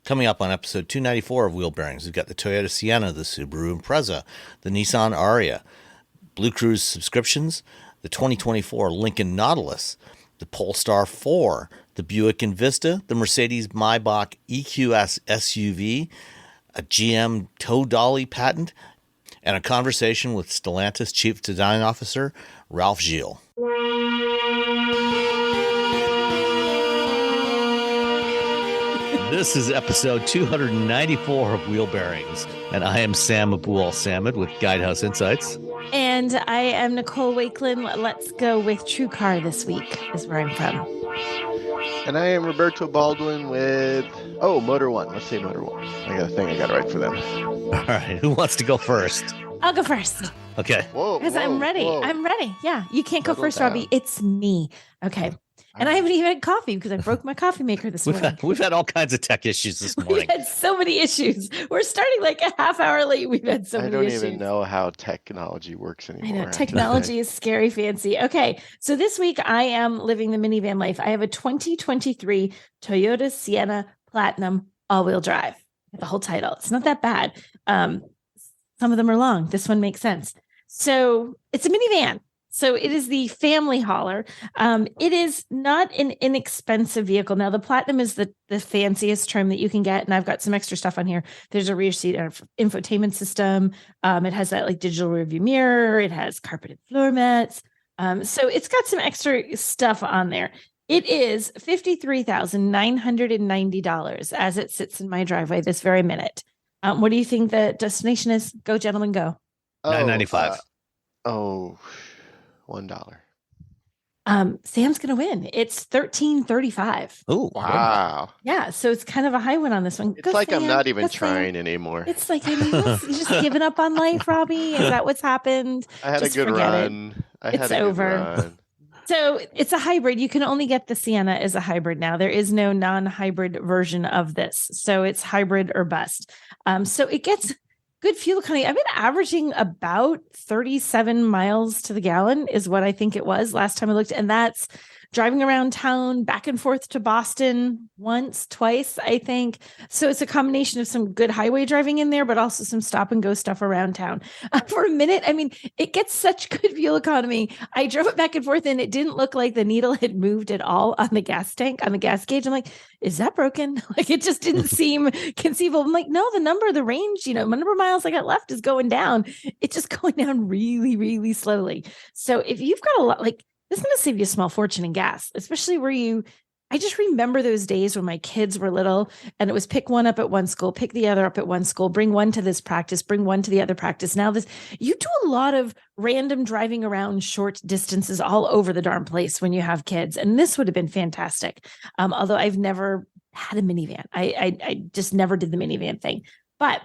Coming up on episode 294 of Wheel Bearings, we've got the Toyota Sienna, the Subaru Imprezza, the Nissan Ariya, Blue Cruise subscriptions, the 2024 Lincoln Nautilus, the Polestar 4, the Buick Envista, the Mercedes-Maybach EQS SUV, a GM tow dolly patent, and a conversation with Stellantis Chief Design Officer Ralph Gilles. This is episode 294 of Wheel Bearings, and I am Sam Abul-Samad with Guidehouse Insights. And I am Nicole Wakelin. Let's go with True Car this week is where I'm from. And I am Roberto Baldwin with, Motor One. Let's say Motor One. I got a thing I got to write for them. All right, who wants to go first? I'll go first. Okay. Because I'm ready. Whoa. I'm ready. Yeah, you can't go Settle first, down. Robbie. It's me. Okay. And I haven't even had coffee because I broke my coffee maker this morning. We've had all kinds of tech issues this morning. We've had so many issues. We're starting like a half hour late. We've had so I many don't issues. even know how technology works anymore. I know technology is scary fancy. Okay, so this week I am living the minivan life. I have a 2023 Toyota Sienna Platinum all-wheel drive. The whole title. It's not that bad. Some of them are long. This one makes sense. So it's a minivan. So it is the family hauler. It is not an inexpensive vehicle. Now, the Platinum is the fanciest trim that you can get, and I've got some extra stuff on here. There's a rear seat infotainment system. It has that like digital rearview mirror. It has carpeted floor mats. So it's got some extra stuff on there. It is $53,990 as it sits in my driveway this very minute. What do you think the destination is? Go, gentlemen, go. $9.95. $1. Sam's gonna win. It's $13.35. Oh, Wow. Yeah, so it's kind of a high one on this one. It's Go, like Sam. I'm not even Go, Sam. trying anymore. It's like, I mean, you're just giving up on life, Robbie. Is that what's happened? I had Just a good forget it. run. It's over. So it's a hybrid. You can only get the Sienna as a hybrid now. There is no non-hybrid version of this. So it's hybrid or bust. So it gets good fuel economy. I've been averaging about 37 miles to the gallon is what I think it was last time I looked. And that's driving around town, back and forth to Boston twice, I think. So it's a combination of some good highway driving in there, but also some stop and go stuff around town. For a minute, I mean, it gets such good fuel economy. I drove it back and forth and it didn't look like the needle had moved at all on the gas tank, on the gas gauge. I'm like, is that broken? Like, it just didn't seem conceivable. I'm like, no, the range, my number of miles I got left is going down. It's just going down really, really slowly. So if you've got a lot, like, this is going to save you a small fortune in gas, especially I just remember those days when my kids were little and it was pick one up at one school, pick the other up at one school, bring one to this practice, bring one to the other practice. Now you do a lot of random driving around short distances all over the darn place when you have kids. And this would have been fantastic. Although I've never had a minivan. I just never did the minivan thing. But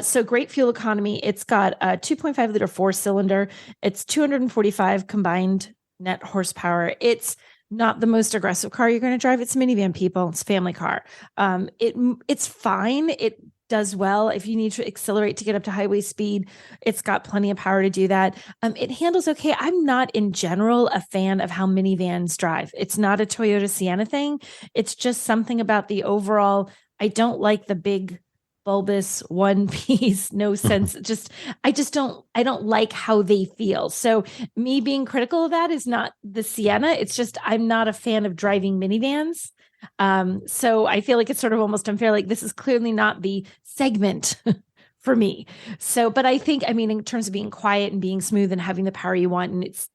so great fuel economy. It's got a 2.5 liter 4-cylinder. It's 245 combined net horsepower. It's not the most aggressive car you're going to drive. It's a minivan, people. It's a family car. It's fine. It does well. If you need to accelerate to get up to highway speed, it's got plenty of power to do that. It handles okay. I'm not in general a fan of how minivans drive. It's not a Toyota Sienna thing. It's just something about the overall, I don't like the big bulbous one piece, no sense. I don't like how they feel. So me being critical of that is not the Sienna. It's just, I'm not a fan of driving minivans. So I feel like it's sort of almost unfair. Like, this is clearly not the segment for me. So, but I think, in terms of being quiet and being smooth and having the power you want, and it's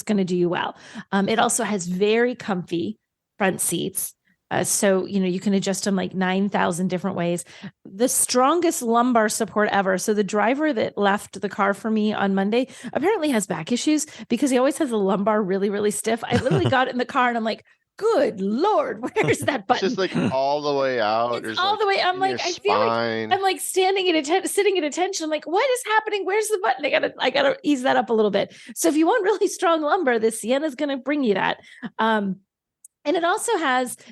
going to do you well. It also has very comfy front seats. So, you can adjust them like 9,000 different ways. The strongest lumbar support ever. So the driver that left the car for me on Monday apparently has back issues because he always has the lumbar really, really stiff. I literally got in the car and I'm like, good Lord, where's that button? It's just like all the way out. It's all the way. I'm like, I feel like I'm like sitting at attention. I'm like, what is happening? Where's the button? I gotta ease that up a little bit. So if you want really strong lumbar, the Sienna is going to bring you that. And it also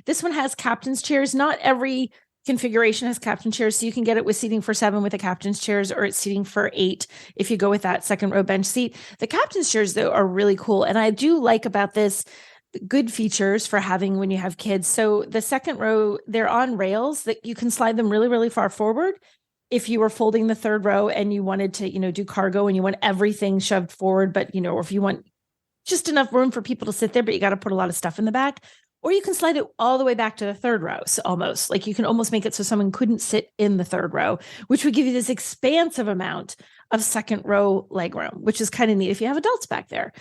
this one has captain's chairs. Not every configuration has captain chairs. So you can get it with seating for 7 with the captain's chairs, or it's seating for 8 if you go with that second row bench seat. The captain's chairs, though, are really cool. And I do like about this, good features for having when you have kids. So the second row, they're on rails that you can slide them really, really far forward. If you were folding the third row and you wanted to, do cargo and you want everything shoved forward, but, or if you want just enough room for people to sit there, but you got to put a lot of stuff in the back, or you can slide it all the way back to the third row. So almost like you can almost make it so someone couldn't sit in the third row, which would give you this expansive amount of second row legroom, which is kind of neat if you have adults back there.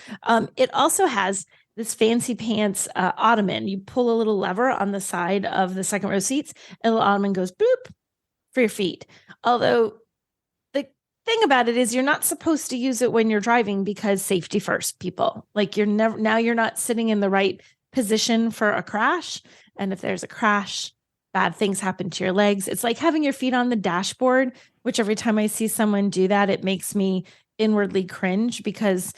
It also has this fancy pants ottoman. You pull a little lever on the side of the second row seats, and the ottoman goes boop for your feet. Although the thing about it is you're not supposed to use it when you're driving because safety first, people. Like you're not sitting in the right position for a crash. And if there's a crash, bad things happen to your legs. It's like having your feet on the dashboard, which every time I see someone do that, it makes me inwardly cringe because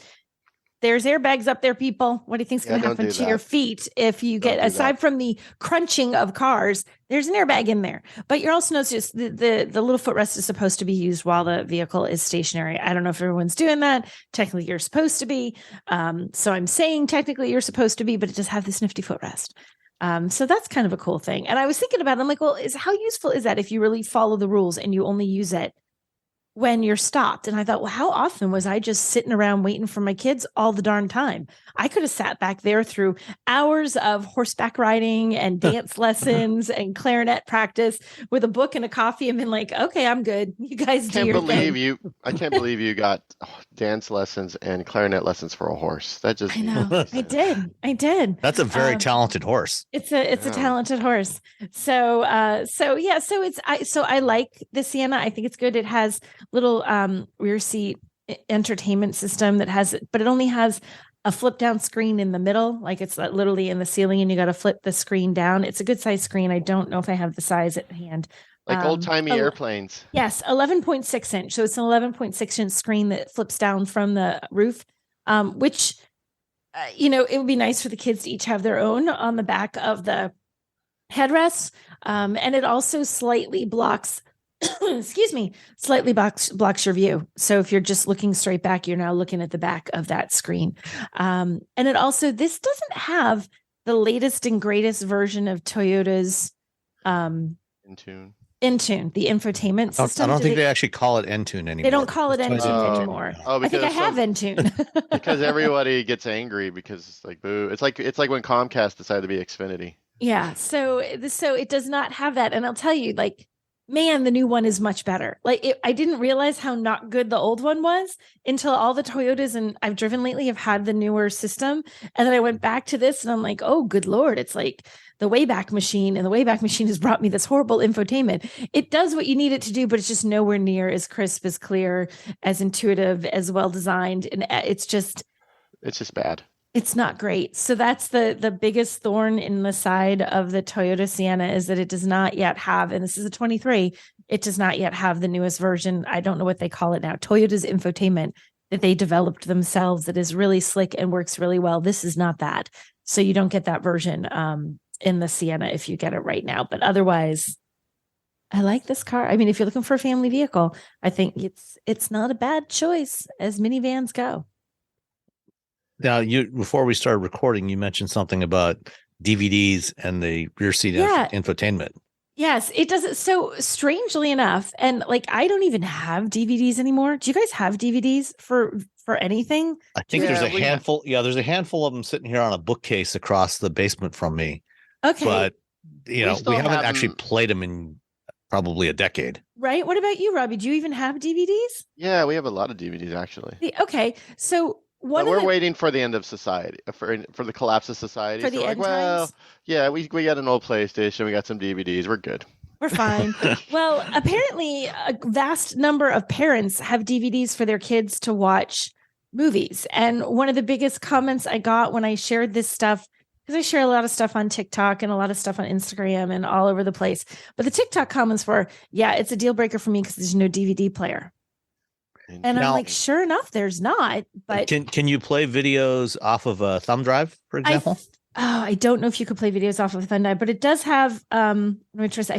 there's airbags up there, people. What do you think's going to happen to your feet if you get, aside from the crunching of cars, there's an airbag in there. But you're also noticing the little footrest is supposed to be used while the vehicle is stationary. I don't know if everyone's doing that. Technically, you're supposed to be. So I'm saying technically you're supposed to be, but it does have this nifty footrest. So that's kind of a cool thing. And I was thinking about it. I'm like, well, how useful is that if you really follow the rules and you only use it when you're stopped? And I thought, well, how often was I just sitting around waiting for my kids all the darn time? I could have sat back there through hours of horseback riding and dance lessons and clarinet practice with a book and a coffee and been like, okay, I'm good. You guys do your thing. I can't believe you got dance lessons and clarinet lessons for a horse. That just, I know. I did. That's a very talented horse. It's a talented horse. So I like the Sienna. I think it's good. It has little rear seat entertainment system but it only has a flip down screen in the middle. Like it's literally in the ceiling and you got to flip the screen down. It's a good size screen. I don't know if I have the size at hand. Like old timey airplanes. Yes. 11.6 inch. So it's an 11.6 inch screen that flips down from the roof, which, it would be nice for the kids to each have their own on the back of the headrests. And it also slightly blocks blocks your view. So if you're just looking straight back, you're now looking at the back of that screen. And it also, this doesn't have the latest and greatest version of Toyota's Entune, the infotainment system. I don't think they actually call it Entune anymore. They don't call it Entune anymore. I think I have Entune. Because everybody gets angry because it's like, boo. It's like when Comcast decided to be Xfinity. Yeah. So it does not have that. And I'll tell you, like, man, the new one is much better. I didn't realize how not good the old one was until all the Toyotas and I've driven lately have had the newer system. And then I went back to this and I'm like, oh, good Lord. It's like the Wayback Machine, and the Wayback Machine has brought me this horrible infotainment. It does what you need it to do, but it's just nowhere near as crisp, as clear, as intuitive, as well designed. And it's just bad. It's not great. So that's the biggest thorn in the side of the Toyota Sienna is that it does not yet have, and this is a 23, it does not yet have the newest version. I don't know what they call it now. Toyota's infotainment that they developed themselves that is really slick and works really well. This is not that. So you don't get that version in the Sienna if you get it right now. But otherwise, I like this car. I mean, if you're looking for a family vehicle, I think it's not a bad choice as minivans go. Now, before we started recording, you mentioned something about DVDs and the rear seat infotainment. Yes, it does. So strangely enough, and like I don't even have DVDs anymore. Do you guys have DVDs for anything? I think there's a handful. Yeah, there's a handful of them sitting here on a bookcase across the basement from me. Okay, but we haven't actually played them in probably a decade. Right. What about you, Robbie? Do you even have DVDs? Yeah, we have a lot of DVDs actually. Okay, so. We're waiting for the end of society, for the collapse of society. For the end times? Yeah, we got an old PlayStation, we got some DVDs, we're good. We're fine. Well, apparently a vast number of parents have DVDs for their kids to watch movies. And one of the biggest comments I got when I shared this stuff, because I share a lot of stuff on TikTok and a lot of stuff on Instagram and all over the place. But the TikTok comments were, yeah, it's a deal breaker for me because there's no DVD player. And I'm like, sure enough, there's not. But can you play videos off of a thumb drive, for example? I don't know if you could play videos off of a thumb drive, but it does have. I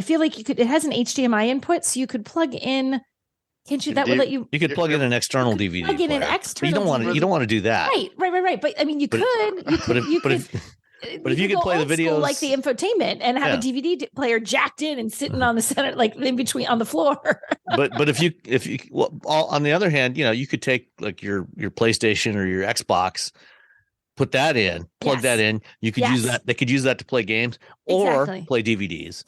feel like you could. It has an HDMI input, so you could plug in. Can't you? That would let you. You could plug in an external DVD. Plug in an external. But you don't want to do that. Right. But I mean, you could. But if you could play the videos, like the infotainment, and have a DVD player jacked in and sitting on the center, like in between on the floor. but if you on the other hand, you could take like your PlayStation or your Xbox, put that in, plug that in. You could use that. They could use that to play games or play DVDs,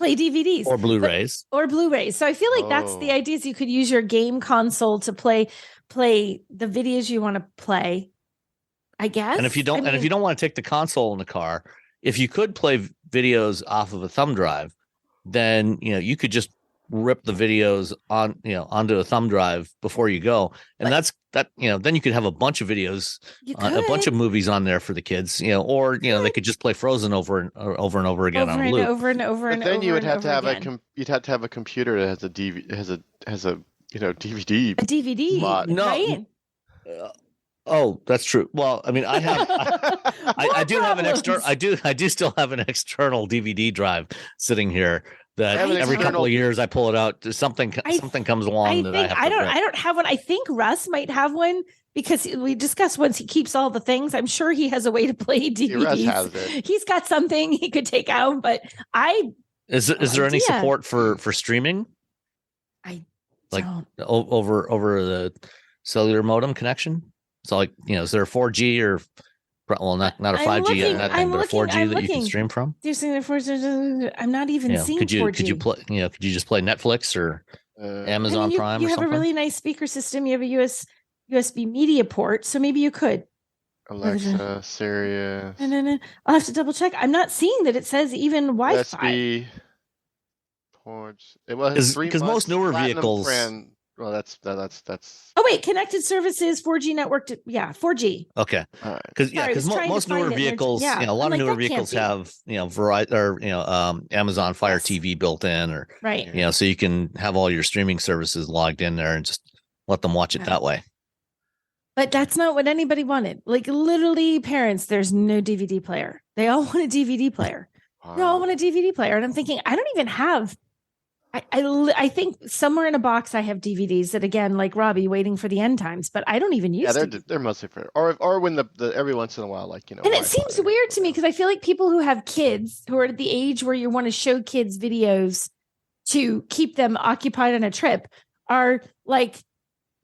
or Blu-rays, So I feel like that's the idea. Is you could use your game console to play the videos you want to play, I guess. And if you don't want to take the console in the car, if you could play videos off of a thumb drive, then you could just rip the videos onto a thumb drive before you go, and then you could have a bunch of videos, a bunch of movies on there for the kids, or they could just play Frozen over and over again on a loop. But then you would have to have a computer that has a DVD. A DVD, right? Oh, that's true. Well, I mean, I have, I do have an external. I do still have an external DVD drive sitting here that every couple of years I pull it out. Something comes along that I have. I don't have one. I think Russ might have one because we discussed once he keeps all the things. I'm sure he has a way to play DVDs. Russ has it. He's got something he could take out, but is there any support for streaming? I like don't. over the cellular modem connection. So like, is there a 4G or not a 5G but a 4G that you can stream from? I'm not even seeing 4G. Could you just play Netflix or Amazon Prime or something? You have a really nice speaker system. You have a USB media port, so maybe you could. Alexa, Sirius. No. I'll have to double check. I'm not seeing that it says even Wi-Fi. USB ports. It was because most newer vehicles. Well, that's. Oh wait, connected services, 4G network. 4G. Okay, because most newer vehicles, a lot of newer vehicles have Verizon or Amazon Fire TV built in, or so you can have all your streaming services logged in there and just let them watch it that way. But that's not what anybody wanted. Like literally, parents, there's no DVD player. They all want a DVD player. They all want a DVD player, and I'm thinking, I don't even have. I think somewhere in a box I have DVDs that, again, like Robbie, waiting for the end times, but I don't even use. Yeah, they're mostly for or when the every once in a while, like And it seems weird to me because I feel like people who have kids who are at the age where you want to show kids videos to keep them occupied on a trip are like,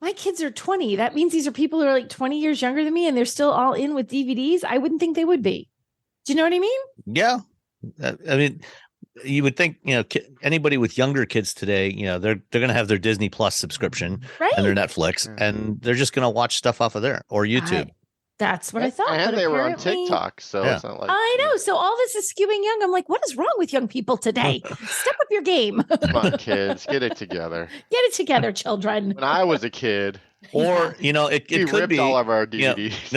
my kids are 20. That means these are people who are like 20 years younger than me, and they're still all in with DVDs. I wouldn't think they would be. Do you know what I mean? Yeah, I mean. You would think, anybody with younger kids today, they're going to have their Disney Plus subscription and their Netflix, and they're just going to watch stuff off of there or YouTube. That's what I thought. And they were on TikTok, so it's not like I know. So all this is skewing young. I'm like, what is wrong with young people today? Step up your game. Come on, kids, get it together. Get it together, children. When I was a kid, or it could ripped be all of our DVDs.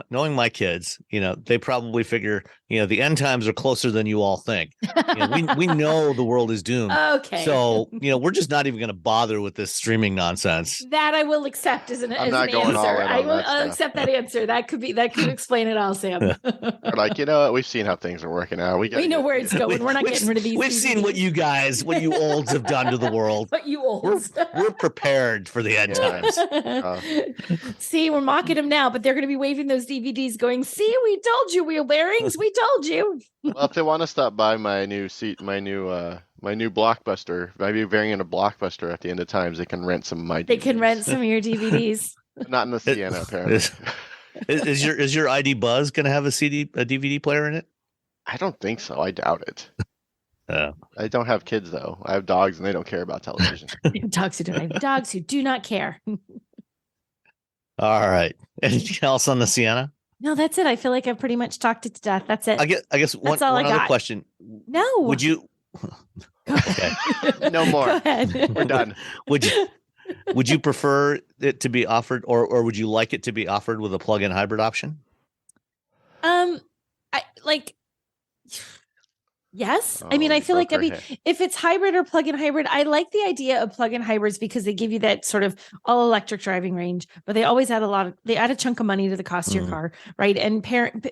Knowing my kids, they probably figure, the end times are closer than you all think. We know the world is doomed. Okay. So, we're just not even going to bother with this streaming nonsense. That I will accept as an answer. I'll accept that answer. That could explain it all, Sam. We're like, what? We've seen how things are working out. We know where it's going. We're not getting rid of these. We've seen what you olds have done to the world. What you olds. We're prepared for the end times. See, we're mocking them now, but they're going to be waving those DVDs going, see, we told you, wheel bearings. We told you. Well, if they want to stop by my new Blockbuster, maybe variant of Blockbuster at the end of times, they can rent some of my DVDs. They can rent some of your DVDs. Not in the Sienna, apparently. Is your ID Buzz going to have a DVD player in it? I don't think so. I doubt it. I don't have kids, though. I have dogs, and they don't care about television. Dogs who do not care. All right. Anything else on the Sienna? No, that's it. I feel like I've pretty much talked it to death. That's it. I guess one other question. No. Would you? Okay. No more. Go ahead. We're done. Would you prefer it to be offered, or would you like it to be offered with a plug-in hybrid option? Yes. I mean, I feel like if it's hybrid or plug-in hybrid, I like the idea of plug-in hybrids because they give you that sort of all electric driving range, but they always add a chunk of money to the cost of your car, right? And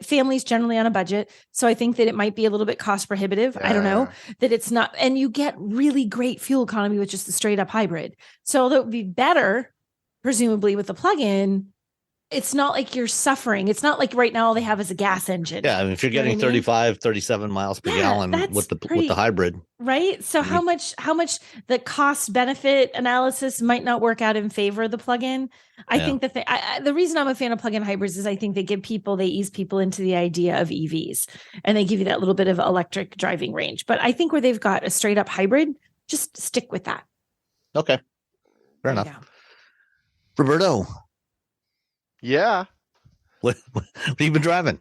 families generally on a budget. So I think that it might be a little bit cost prohibitive. I don't know that it's not, and you get really great fuel economy with just the straight up hybrid. So although it would be better, presumably with the plug-in, it's not like you're suffering. It's not like right now all they have is a gas engine. Yeah, I mean, if you're getting 35, 37 miles per gallon with the hybrid, right? So how much the cost benefit analysis might not work out in favor of the plug-in. I think that the reason I'm a fan of plug-in hybrids is I think they ease people into the idea of EVs, and they give you that little bit of electric driving range. But I think where they've got a straight up hybrid, just stick with that. Okay, fair enough. Roberto. Yeah. What have you been driving?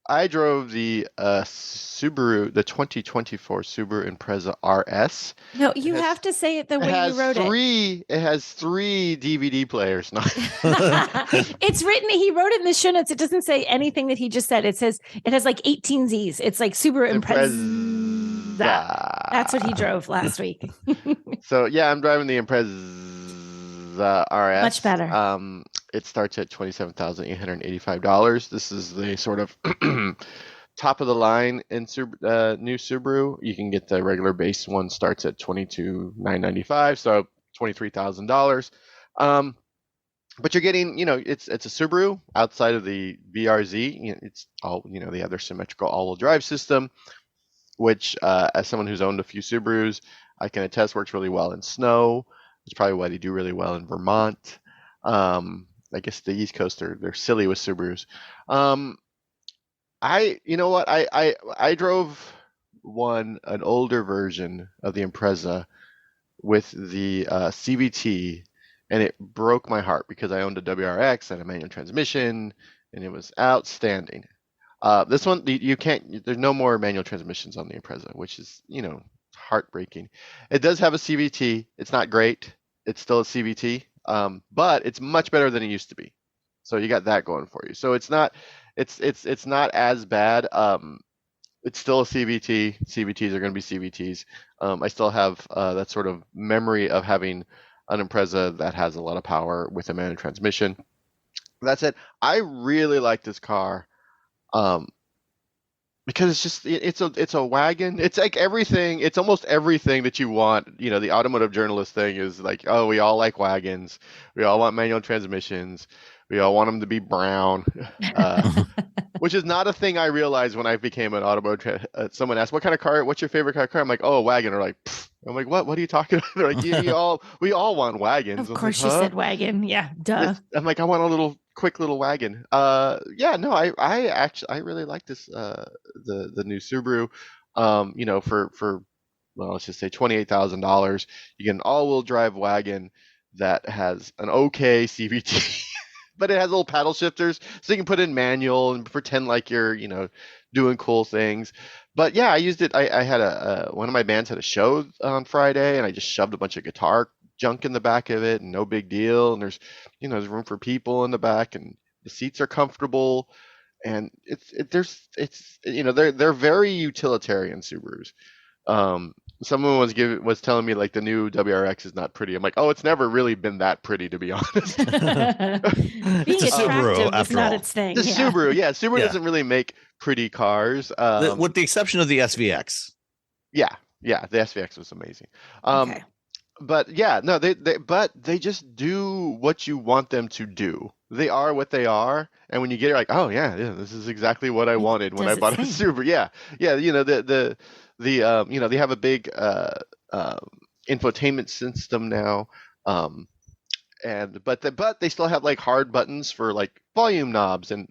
I drove the Subaru, the 2024 Subaru Impreza RS. No, you have to say it the way you wrote it. It has 3 DVD players. No. It's written, he wrote it in the show notes. It doesn't say anything that he just said. It says it has like 18 Z's. It's like Subaru Impreza. That's what he drove last week. So yeah, I'm driving the Impreza RS. Much better. It starts at $27,885. This is the sort of top of the line in new Subaru. You can get the regular base one, starts at $22,995, so $23,000. But you're getting, it's a Subaru outside of the VRZ. It's all, they have their symmetrical all-wheel drive system, which as someone who's owned a few Subarus, I can attest works really well in snow. It's probably why they do really well in Vermont. I guess the East Coast they're silly with Subarus. I drove an older version of the Impreza with the CVT, and it broke my heart because I owned a WRX and a manual transmission, and it was outstanding. This one you can't. There's no more manual transmissions on the Impreza, which is heartbreaking. It does have a CVT. It's not great. It's still a CVT. But it's much better than it used to be. So you got that going for you. So it's not as bad. It's still a CVT. CVTs are going to be CVTs. I still have that sort of memory of having an Impreza that has a lot of power with a manual transmission. That said, I really like this car. Because it's a wagon. It's like everything. It's almost everything that you want. The automotive journalist thing is like, oh, we all like wagons. We all want manual transmissions. We all want them to be brown, which is not a thing I realized when I became an automotive. Someone asked, what's your favorite kind of car? I'm like, oh, a wagon. Or like, pfft. I'm like, what are you talking about? They're like, we all want wagons. Of course, you said wagon. Yeah, duh. I'm like, I want a quick little wagon. I really like this the new Subaru. For let's just say $28,000, you get an all-wheel drive wagon that has an okay CVT, but it has little paddle shifters, so you can put in manual and pretend like you're doing cool things. But yeah, I used it. I had one of my bands had a show on Friday, and I just shoved a bunch of guitar junk in the back of it, and no big deal. And there's room for people in the back, and the seats are comfortable, and they're very utilitarian Subarus. Someone was telling me like the new WRX is not pretty. I'm like, oh, it's never really been that pretty, to be honest. Being it's a Subaru, after not its thing. The Subaru, Subaru doesn't really make pretty cars, with the exception of the SVX. Yeah, the SVX was amazing. Okay. But yeah, no, they just do what you want them to do. They are what they are, and when you get it, you're like, oh yeah, this is exactly what I wanted when I bought a Subaru. Yeah, they have a big infotainment system now, but they still have like hard buttons for like volume knobs and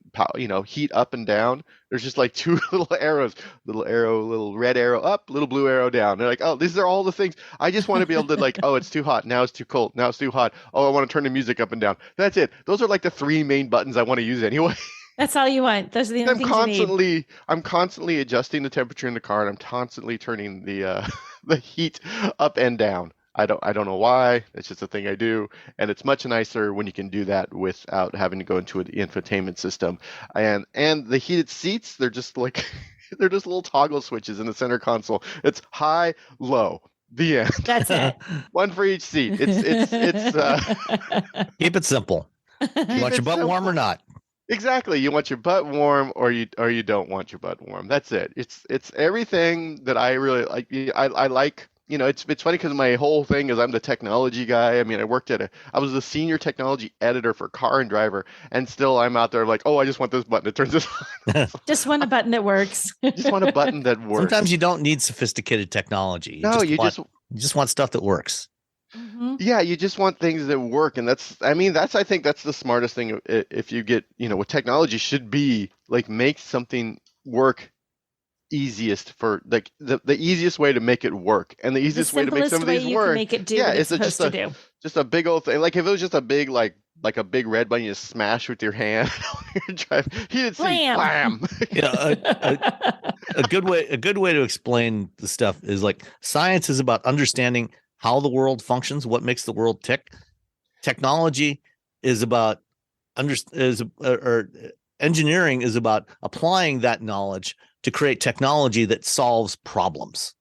heat up and down. There's just like 2 little arrows, little red arrow up, little blue arrow down. They're like, oh, these are all the things. I just want to be able to like, oh, it's too hot, now it's too cold, now it's too hot. Oh, I want to turn the music up and down. That's it. Those are like the 3 main buttons I want to use anyway. That's all you want. Those are the only things you need. I'm constantly adjusting the temperature in the car, and I'm constantly turning the heat up and down. I don't know why. It's just a thing I do, and it's much nicer when you can do that without having to go into the infotainment system. And the heated seats, they're just like they're just little toggle switches in the center console. It's high, low. The end. That's it. One for each seat. It's Keep it simple. You want your butt warm or not? Exactly. You want your butt warm or you don't want your butt warm. That's it. It's everything that I really like. I like it's funny because my whole thing is I'm the technology guy. I mean, I was the senior technology editor for Car and Driver, and still I'm out there like, oh, I just want this button. It turns this on. Just want a button that works. Just want a button that works. Sometimes you don't need sophisticated technology. You just want stuff that works. Mm-hmm. Yeah, you just want things that work, and I think that's the smartest thing. If you get, with technology, should be like make something work easiest for like the easiest way to make it work, and the easiest way to make some of these work. Make it do what it's supposed to do. Just a big old thing. Like if it was just a big like a big red button you just smash with your hand you're driving, heated seat, blam. A good way to explain the stuff is like science is about understanding how the world functions, what makes the world tick. Technology is about engineering is about applying that knowledge to create technology that solves problems.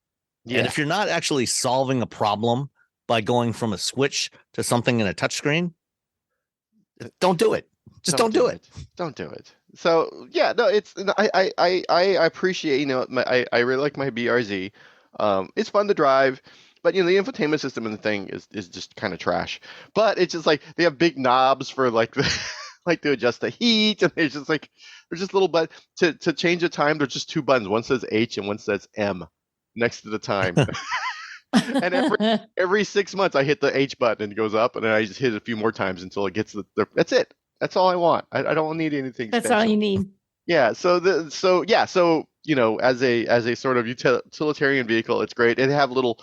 Yeah. And if you're not actually solving a problem by going from a switch to something in a touchscreen, don't do it. Don't do it. Don't do it. So yeah, no, I appreciate, I really like my BRZ. It's fun to drive, but the infotainment system in the thing is just kind of trash. But it's just like they have big knobs for like like to adjust the heat, and there's just little buttons to change the time. There's just two buttons. One says H and one says M next to the time. And every 6 months I hit the H button and it goes up, and then I just hit it a few more times until it gets that's it. That's all I want. I don't need anything That's special. all you need. Yeah. So as a sort of utilitarian vehicle, it's great. They have little,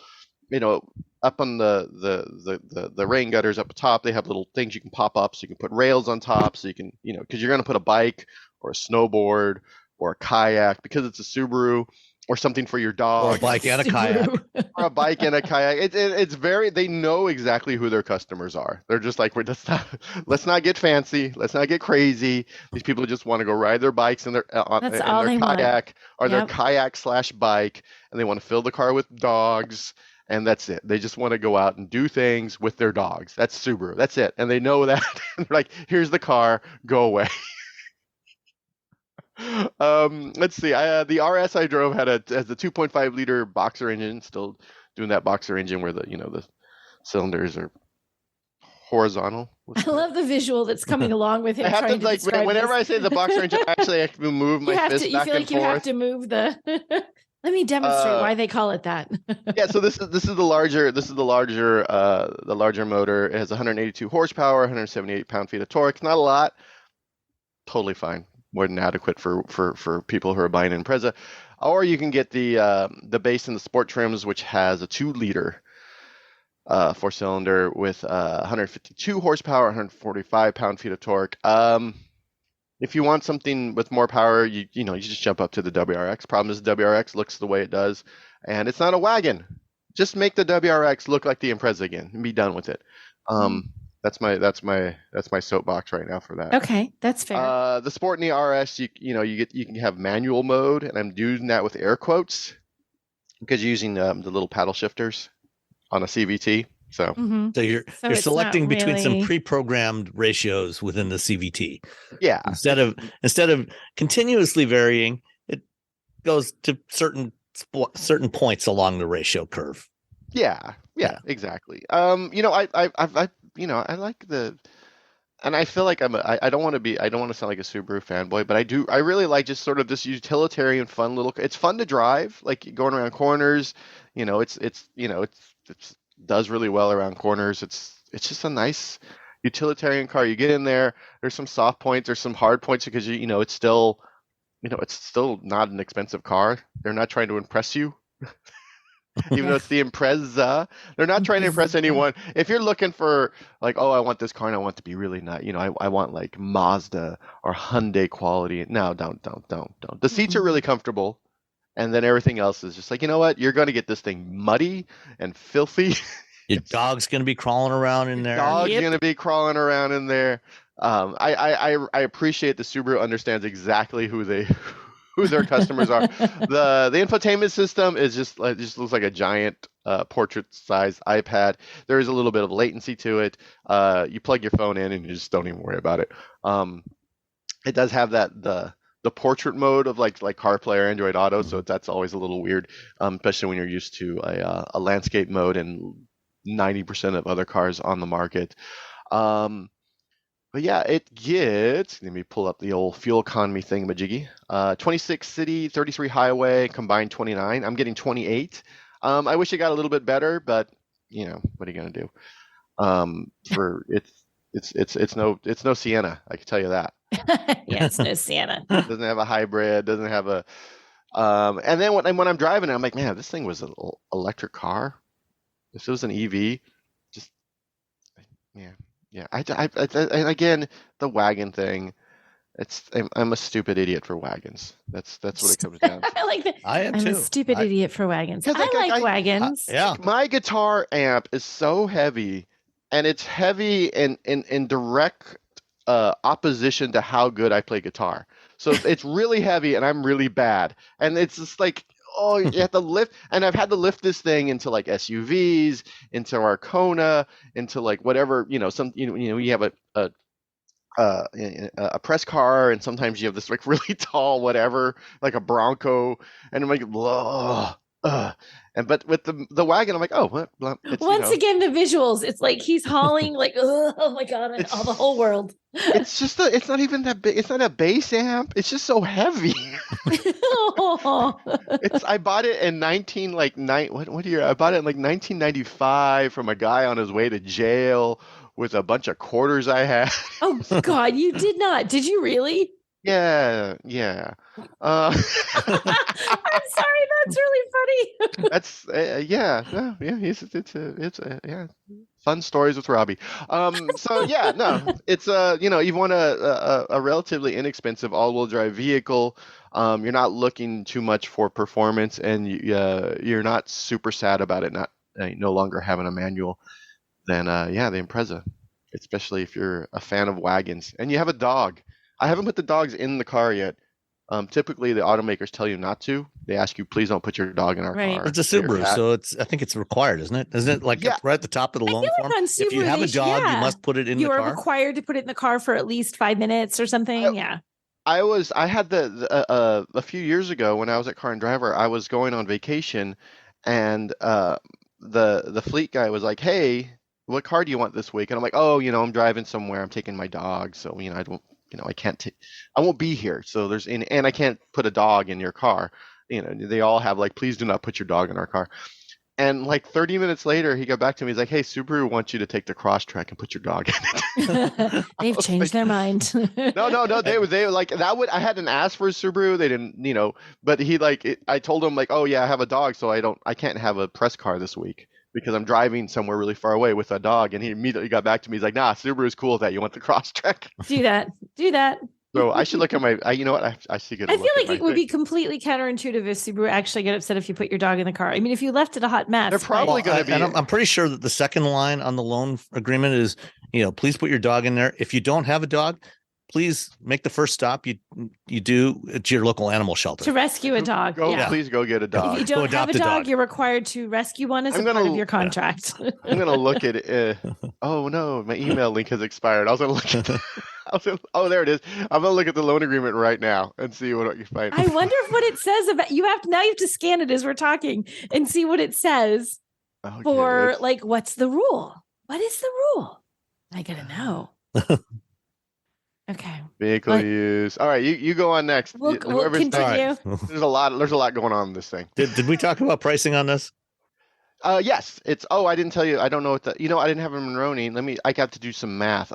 up on the rain gutters up top, they have little things you can pop up, so you can put rails on top, so you can, because you're going to put a bike or a snowboard or a kayak, because it's a Subaru, or something for your dog, or a bike and a kayak, or a bike and a kayak. It's very, they know exactly who their customers are. They're just like, let's not get fancy, let's not get crazy. These people just want to go ride their bikes and their kayak, or their kayak / bike, and they want to fill the car with dogs. And that's it. They just want to go out and do things with their dogs. That's Subaru. That's it. And they know that. And they're like, here's the car. Go away. Let's see. The RS I drove has the 2.5 liter boxer engine. Still doing that boxer engine where the cylinders are horizontal. I love the visual that's coming along with him. I have to whenever I say the boxer engine, I have to move my fist back and forth. You feel like you have to move the. Let me demonstrate why they call it that. Yeah, so this is the larger motor. It has 182 horsepower, 178 pound-feet of torque. Not a lot. Totally fine. More than adequate for people who are buying an Impreza. Or you can get the base and the sport trims, which has a 2-liter 4-cylinder with 152 horsepower, 145 pound-feet of torque. If you want something with more power, you just jump up to the WRX. Problem is the WRX looks the way it does, and it's not a wagon. Just make the WRX look like the Impreza again and be done with it. That's my soapbox right now for that. Okay, that's fair. The Sport and the RS, you can have manual mode, and I'm doing that with air quotes because you're using the little paddle shifters on a CVT. So you're selecting between some pre-programmed ratios within the CVT. Yeah. Instead of continuously varying, it goes to certain points along the ratio curve. Yeah, exactly. I like the, and I feel like I don't want to sound like a Subaru fanboy, but I really like just sort of this utilitarian fun little. It's fun to drive, like going around corners. It's does really well around corners. It's just a nice utilitarian car. You get in there, there's some soft points, there's some hard points because it's still not an expensive car. They're not trying to impress you. Even though it's the Impreza, they're not trying to impress anyone. If you're looking for like, oh, I want this car and I want it to be really nice, I want like Mazda or Hyundai quality. No, don't. The seats are really comfortable. And then everything else is just like, you know what? You're going to get this thing muddy and filthy. Your dog's going to be crawling around in there. Dog's going to be crawling around in there. I appreciate the Subaru understands exactly who their customers are. The infotainment system is just looks like a giant portrait-sized iPad. There is a little bit of latency to it. You plug your phone in and you just don't even worry about it. It does have the the portrait mode of like CarPlay or Android Auto, so that's always a little weird, especially when you're used to a landscape mode and 90% of other cars on the market. But yeah, it gets, let me pull up the old fuel economy thingamajiggy. 26 city, 33 highway, combined 29. I'm getting 28. I wish it got a little bit better, but you know, what are you gonna do? It's no Sienna, I can tell you that. Yeah, it's no Sienna. Doesn't have a hybrid, doesn't have a and then when I'm driving it, I'm like, man, this thing was an electric car. If it was an EV, just yeah. I again, the wagon thing. I'm a stupid idiot for wagons. That's what it comes down to. I like that. I am I'm too. a stupid idiot for wagons. I like wagons. Yeah. My guitar amp is so heavy, and it's heavy in direct opposition to how good I play guitar. So it's really heavy, and I'm really bad. And it's just like, oh, you have to lift. And I've had to lift this thing into like SUVs, into Arcona, into like whatever, you know, you have a press car, and sometimes you have this like really tall whatever, like a Bronco, and I'm like, and but with the wagon, I'm like, oh, what? Once again, the visuals. It's like he's hauling, like, oh my god, and all the whole world. It's just it's not even that big. It's not a bass amp. It's just so heavy. I bought it in what year? I bought it in like 1995 from a guy on his way to jail with a bunch of quarters I had. Oh God, you did not? Did you really? Yeah. I'm sorry, that's really funny. That's yeah. It's fun stories with Robbie. So yeah, no, it's you want a relatively inexpensive all-wheel drive vehicle. You're not looking too much for performance, and you're not super sad about it no longer having a manual. Then the Impreza, especially if you're a fan of wagons and you have a dog. I haven't put the dogs in the car yet. Typically, the automakers tell you not to. They ask you, please don't put your dog in our car. It's a Subaru, so I think it's required, isn't it? Isn't it like right at the top of the loan form? Like Subaru, if you have a dog, you must put it in the car. You are required to put it in the car for at least 5 minutes or something. I had a few years ago when I was at Car and Driver, I was going on vacation, and the fleet guy was like, hey, what car do you want this week? And I'm like, oh, I'm driving somewhere. I'm taking my dog. So, I don't, I won't be here. So and I can't put a dog in your car. They all have like, please do not put your dog in our car. And like 30 minutes later, he got back to me. He's like, hey, Subaru wants you to take the Crosstrek and put your dog in it. They've changed their mind. No. They were like, I hadn't asked for a Subaru. They didn't, but I told him like, oh yeah, I have a dog. So I can't have a press car this week, because I'm driving somewhere really far away with a dog. And he immediately got back to me. He's like, nah, Subaru's cool with that. You want the Crosstrek? Do that. So I should look at my, you know what? I should get. I feel like it would be completely counterintuitive if Subaru actually get upset if you put your dog in the car. I mean, if you left it a hot mess, they're probably going to be. And I'm pretty sure that the second line on the loan agreement is, please put your dog in there. If you don't have a dog, please make the first stop you do at your local animal shelter to rescue a dog. Please go get a dog. If you don't have a dog, you're required to rescue one as a part of your contract. I'm gonna look at it. Oh no, my email link has expired. I was gonna look at. Oh, there it is. I'm gonna look at the loan agreement right now and see what you find. I wonder what it says about you. You have to scan it as we're talking and see what it says for like what's the rule? What is the rule? I gotta know. Okay. Vehicle use. All right, you go on next. We'll continue. Right. There's a lot going on in this thing. Did we talk about pricing on this? Yes. It's I didn't tell you. I don't know what I didn't have a Monroney. I got to do some math.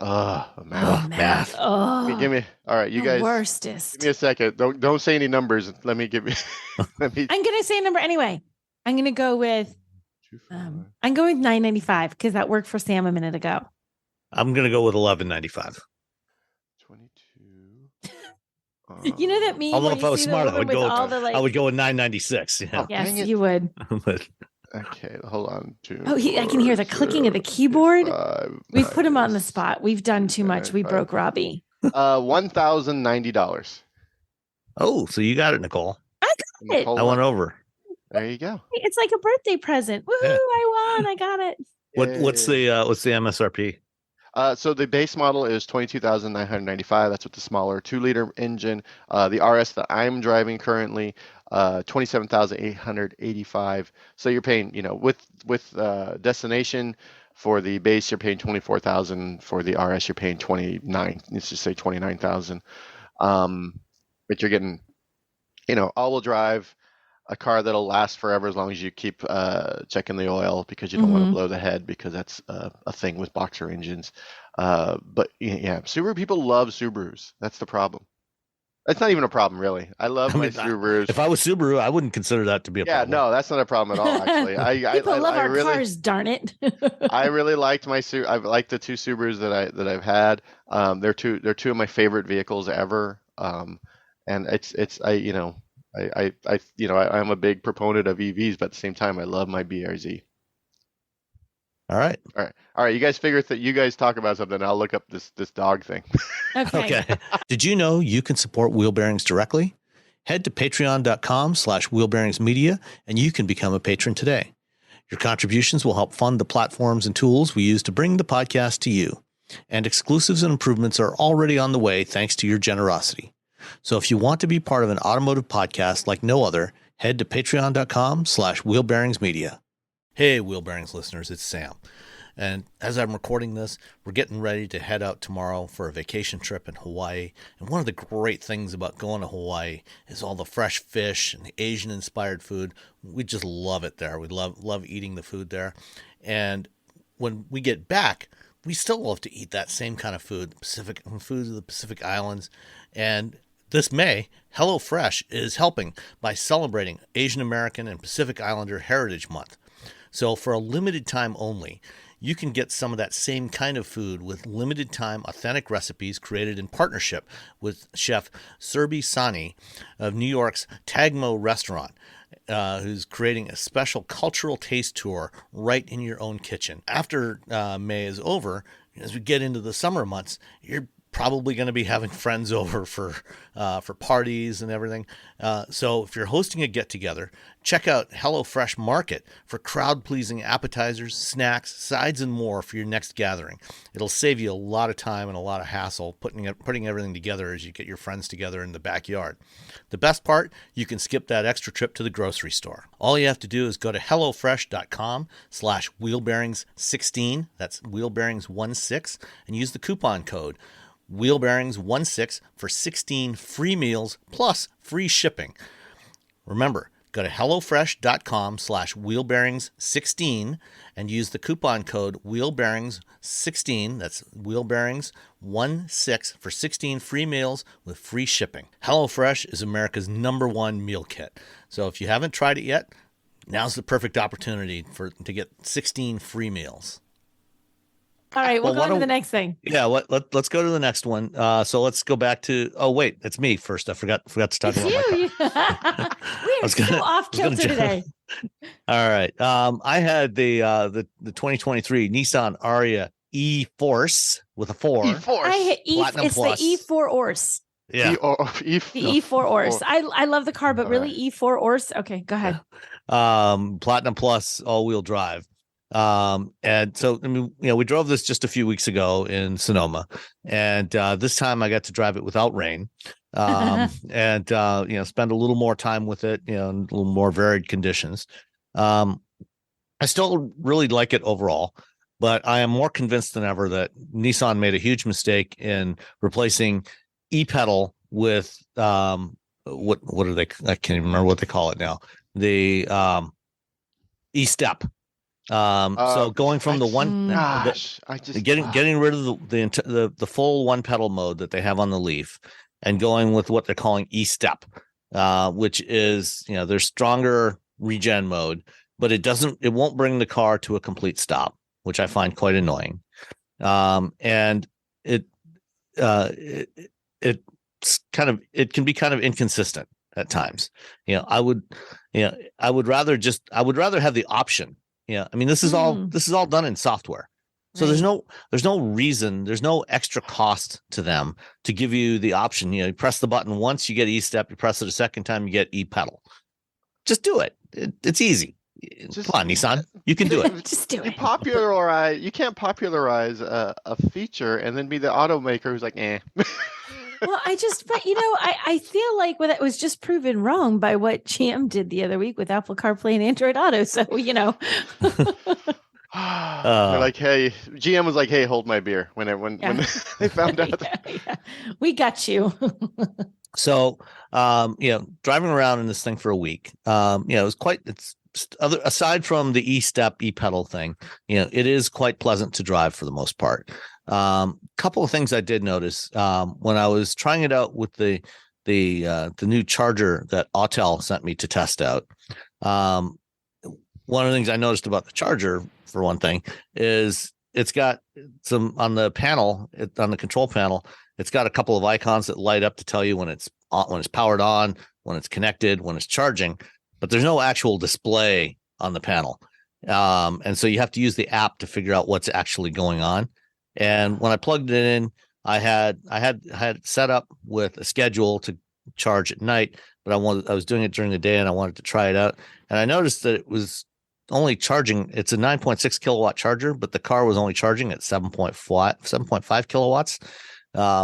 Math. Oh. Give me. All right, you guys. Worstest. Give me a second. Don't say any numbers. Let me. I'm gonna say a number anyway. I'm gonna go with I'm going with $9.95 because that worked for Sam a minute ago. I'm gonna go with $11.95. 22. You know that meme? Although if I was smart, I would go with $9.96. Yes, you would. Okay, hold on. I can hear the clicking of the keyboard. We've put him on the spot. We've done too much. We broke Robbie. $1,090. Oh, so you got it, Nicole. I got it. I went over. There you go. It's like a birthday present. Woohoo! I won. I got it. What's the MSRP? So the base model is 22,995. That's with the smaller 2-liter engine. The RS that I'm driving currently, 27,885. So you're paying, with destination for the base, you're paying 24,000. For the RS, you're paying 29. Let's just say 29,000. But you're getting, all-wheel drive, a car that'll last forever as long as you keep checking the oil, because you don't want to blow the head, because that's a thing with boxer engines. But yeah, Subaru people love Subarus. That's the problem. That's not even a problem, really. I love my Subarus. If I was Subaru, I wouldn't consider that to be a problem. Yeah, no, that's not a problem at all, actually. People love our cars, darn it. I really liked I've liked the 2 Subarus that I've had. They're two of my favorite vehicles ever. And I'm a big proponent of EVs, but at the same time, I love my BRZ. All right. You guys figure that you guys talk about something. I'll look up this dog thing. Okay. Did you know you can support Wheel Bearings directly? Head to patreon.com/wheelbearingsmedia and you can become a patron today. Your contributions will help fund the platforms and tools we use to bring the podcast to you. And exclusives and improvements are already on the way thanks to your generosity. So if you want to be part of an automotive podcast like no other, head to patreon.com/wheelbearingsmedia. Hey, Wheel Bearings listeners, it's Sam. And as I'm recording this, we're getting ready to head out tomorrow for a vacation trip in Hawaii. And one of the great things about going to Hawaii is all the fresh fish and the Asian-inspired food. We just love it there. We love eating the food there. And when we get back, we still love to eat that same kind of food, food of the Pacific Islands. And this May, HelloFresh is helping by celebrating Asian American and Pacific Islander Heritage Month. So for a limited time only, you can get some of that same kind of food with limited time authentic recipes created in partnership with Chef Surbi Sani of New York's Tagmo restaurant, who's creating a special cultural taste tour right in your own kitchen. After May is over, as we get into the summer months, you're probably going to be having friends over for parties and everything. So if you're hosting a get-together, check out HelloFresh Market for crowd-pleasing appetizers, snacks, sides, and more for your next gathering. It'll save you a lot of time and a lot of hassle putting everything together as you get your friends together in the backyard. The best part, you can skip that extra trip to the grocery store. All you have to do is go to hellofresh.com/wheelbearings16, that's wheelbearings16, and use the coupon code wheelbearings16 for 16 free meals plus free shipping. Remember, go to hellofresh.com/wheelbearings16 and use the coupon code wheelbearings16, that's wheelbearings16 for 16 free meals with free shipping. HelloFresh is America's #1 meal kit. So if you haven't tried it yet, now's the perfect opportunity to get 16 free meals. All right, we'll go on to the next thing. Yeah, let's go to the next one. So let's go back to. Oh wait, it's me first. I forgot to talk about my car. We are so off kilter today. All right. I had the 2023 Nissan Ariya E-Force with a 4. E-Force. It's the E4 Orse. Yeah. The E4 Orse. I love the car, but really E4 Orse. Okay, go ahead. Platinum Plus all-wheel drive. And so, I mean, we drove this just a few weeks ago in Sonoma, and this time I got to drive it without rain, and spend a little more time with it, in a little more varied conditions. I still really like it overall, but I am more convinced than ever that Nissan made a huge mistake in replacing e-pedal with what are they? I can't even remember what they call it now. The e-step. So going from getting rid of the full one pedal mode that they have on the Leaf and going with what they're calling e-step, which is, their stronger regen mode, but it won't bring the car to a complete stop, which I find quite annoying. And it can be kind of inconsistent at times. I would rather have the option. Yeah, I mean, this is all done in software, so right. there's no reason, there's no extra cost to them to give you the option. You press the button once, you get e-step. You press it a second time, you get e-pedal. Just do it. It's easy. Come on, Nissan, you can do it. Just do it. You can't popularize a feature and then be the automaker who's like, eh. Well, but I feel like that was just proven wrong by what GM did the other week with Apple CarPlay and Android Auto. So, They're like, hey, GM was like, hey, hold my beer when they found out. Yeah. We got you. So, driving around in this thing for a week, aside from the e-step, e-pedal thing, it is quite pleasant to drive for the most part. Couple of things I did notice when I was trying it out with the new charger that Autel sent me to test out. One of the things I noticed about the charger, for one thing, is it's got some on the control panel. It's got a couple of icons that light up to tell you when it's powered on, when it's connected, when it's charging, but there's no actual display on the panel. And so you have to use the app to figure out what's actually going on. And when I plugged it in, I had it set up with a schedule to charge at night, but I was doing it during the day and I wanted to try it out. And I noticed that it was only charging. It's a 9.6 kilowatt charger, but the car was only charging at 7.5 kilowatts,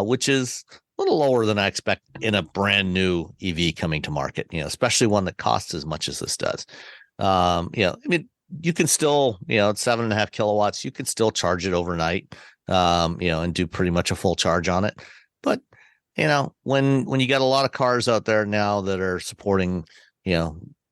which is a little lower than I expect in a brand new EV coming to market, especially one that costs as much as this does. You can still, it's 7.5 kilowatts. You can still charge it overnight, and do pretty much a full charge on it. But, when you got a lot of cars out there now that are supporting,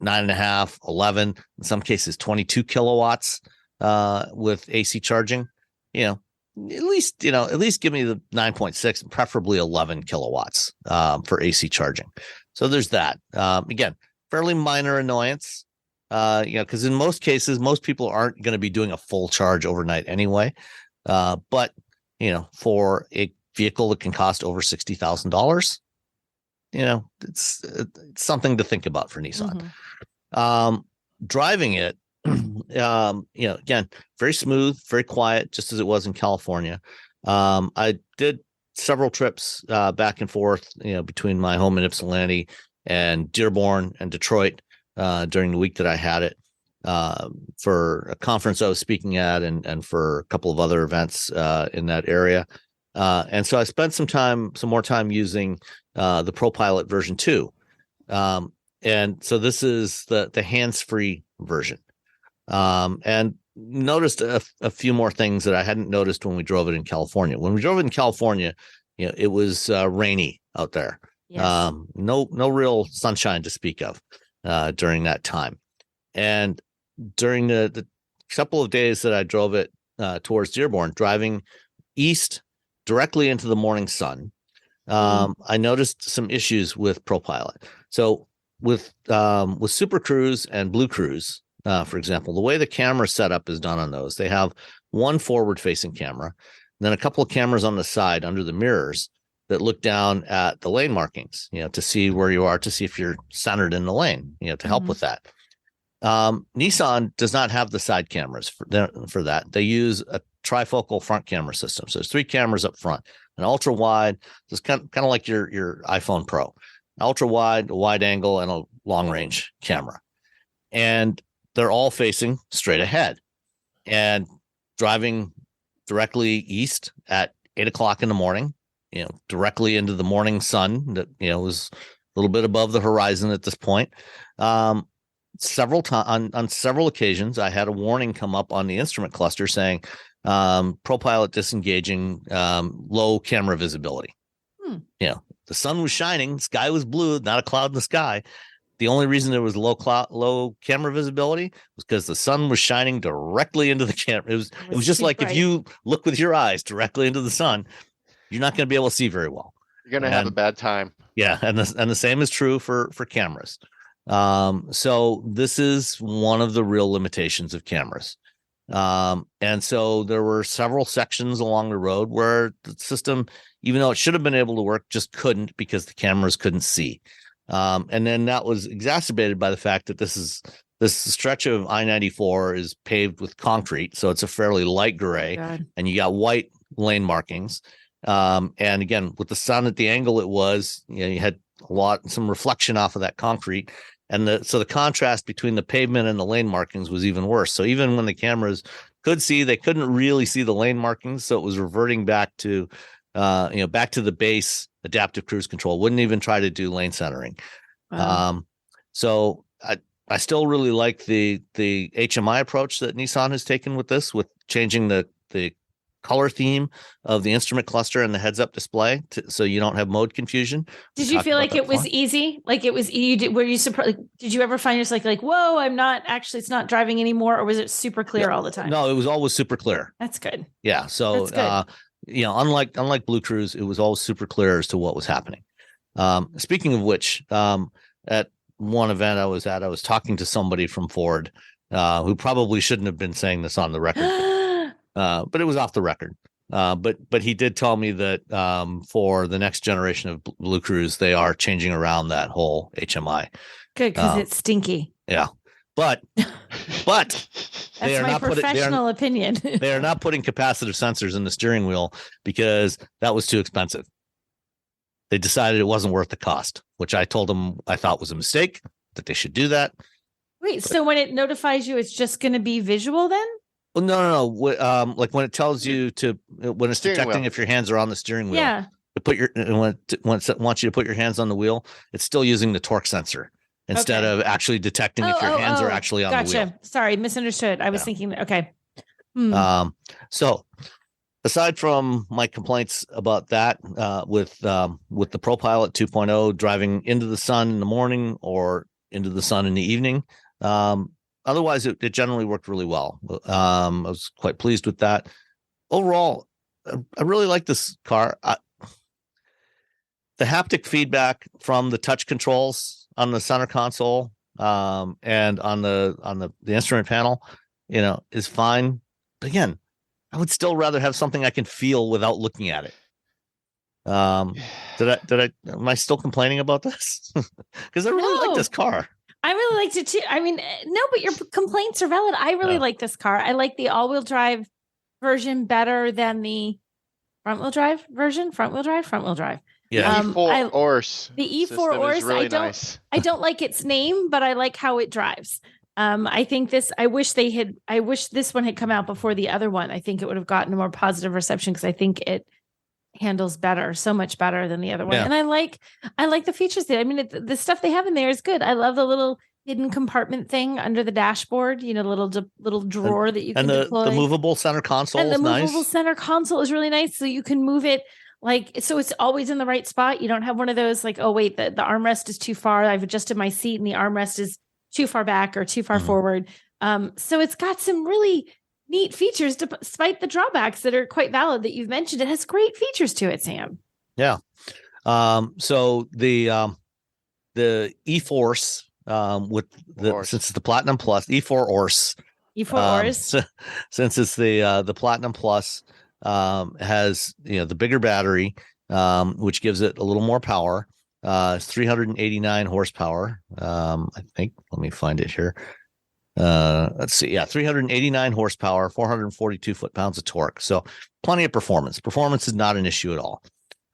9.5, 11, in some cases, 22 kilowatts, with AC charging, at least give me the 9.6 and preferably 11 kilowatts, for AC charging. So there's that. Again, fairly minor annoyance. Because in most cases, most people aren't going to be doing a full charge overnight anyway. But for a vehicle that can cost over $60,000, it's something to think about for Nissan. Mm-hmm. Driving it, again, very smooth, very quiet, just as it was in California. I did several trips back and forth, between my home in Ypsilanti and Dearborn and Detroit during the week that I had it. For a conference I was speaking at and for a couple of other events in that area. And so I spent some more time using the ProPilot version 2. And so this is the hands-free version. And noticed a few more things that I hadn't noticed when we drove it in California. When we drove it in California, it was rainy out there. Yes. No real sunshine to speak of during that time. And during the couple of days that I drove it towards Dearborn, driving east directly into the morning sun, I noticed some issues with ProPilot. So with Super Cruise and Blue Cruise, for example, the way the camera setup is done on those, they have one forward-facing camera, and then a couple of cameras on the side under the mirrors that look down at the lane markings, to see where you are, to see if you're centered in the lane, to help with that. Nissan does not have the side cameras for that. They use a trifocal front camera system. So there's 3 cameras up front, an ultra wide, so it's kind of like your iPhone Pro, ultra wide, a wide angle, and a long range camera. And they're all facing straight ahead, and driving directly east at 8 o'clock in the morning, directly into the morning sun that, was a little bit above the horizon at this point. Several times on several occasions, I had a warning come up on the instrument cluster saying, ProPilot disengaging, low camera visibility. The sun was shining, sky was blue, not a cloud in the sky. The only reason there was low camera visibility was because the sun was shining directly into the camera. It was just like bright. If you look with your eyes directly into the sun, you're not going to be able to see very well. You're going to have a bad time. Yeah, and the same is true for cameras. So this is one of the real limitations of cameras. And so there were several sections along the road where the system, even though it should have been able to work, just couldn't because the cameras couldn't see. And then that was exacerbated by the fact that this stretch of I-94 is paved with concrete. So it's a fairly light gray, and you got white lane markings. And again, with the sun at the angle it was, you had some reflection off of that concrete. And the contrast between the pavement and the lane markings was even worse. So even when the cameras could see, they couldn't really see the lane markings. So it was reverting back to, back to the base adaptive cruise control. Wouldn't even try to do lane centering. Wow. So I still really like the HMI approach that Nissan has taken with this, with changing the color theme of the instrument cluster and the heads-up display, so you don't have mode confusion. Did you feel like it was easy? Like it was easy? Were you surprised? Like, did you ever find yourself like, whoa, it's not driving anymore, or was it super clear all the time? No, it was always super clear. That's good. Yeah. So, unlike Blue Cruise, it was always super clear as to what was happening. Speaking of which, at one event I was at, I was talking to somebody from Ford, who probably shouldn't have been saying this on the record. But it was off the record. But he did tell me that for the next generation of Blue Cruise, they are changing around that whole HMI. Good, because it's stinky. Yeah, but that's they are my not professional opinion. They are not putting capacitive sensors in the steering wheel because that was too expensive. They decided it wasn't worth the cost, which I told them I thought was a mistake, that they should do that. Wait, so when it notifies you, it's just going to be visual then? Well, no. Like when it tells you when it's detecting if your hands are on the steering wheel, to put when it wants you to put your hands on the wheel, it's still using the torque sensor instead of actually detecting if your hands are actually on the wheel. Gotcha. Sorry, misunderstood. I was thinking, okay. So aside from my complaints about that, with the ProPilot 2.0 driving into the sun in the morning or into the sun in the evening, otherwise, it generally worked really well. I was quite pleased with that. Overall, I really like this car. The haptic feedback from the touch controls on the center console, and on the instrument panel, is fine. But again, I would still rather have something I can feel without looking at it. Am I still complaining about this? Because I really like this car. I really liked it too. I mean, no, but your complaints are valid. I really like this car. I like the all-wheel drive version better than the front-wheel drive version. Front-wheel drive. Yeah, E4 Orse. The E4 Orse. Really nice. I don't like its name, but I like how it drives. I think I wish this one had come out before the other one. I think it would have gotten a more positive reception because I think it handles better, so much better than the other one. And I like the features there. I mean, the stuff they have in there is good. I love the little hidden compartment thing under the dashboard, little drawer that you can deploy. The movable center console is nice. Movable center console is really nice. So you can move it so it's always in the right spot. You don't have one of those like, oh wait, the armrest is too far. I've adjusted my seat and the armrest is too far back or too far forward. So it's got some really neat features despite the drawbacks that are quite valid that you've mentioned. It has great features to it, Sam. Yeah. So the E-Force, since it's the Platinum Plus, E4 Orse. E4 Orse. Since it's the Platinum Plus, has the bigger battery, which gives it a little more power. 389 horsepower. I think. Let me find it here. Let's see. Yeah, 389 horsepower, 442 foot-pounds of torque. So plenty of performance. Performance is not an issue at all.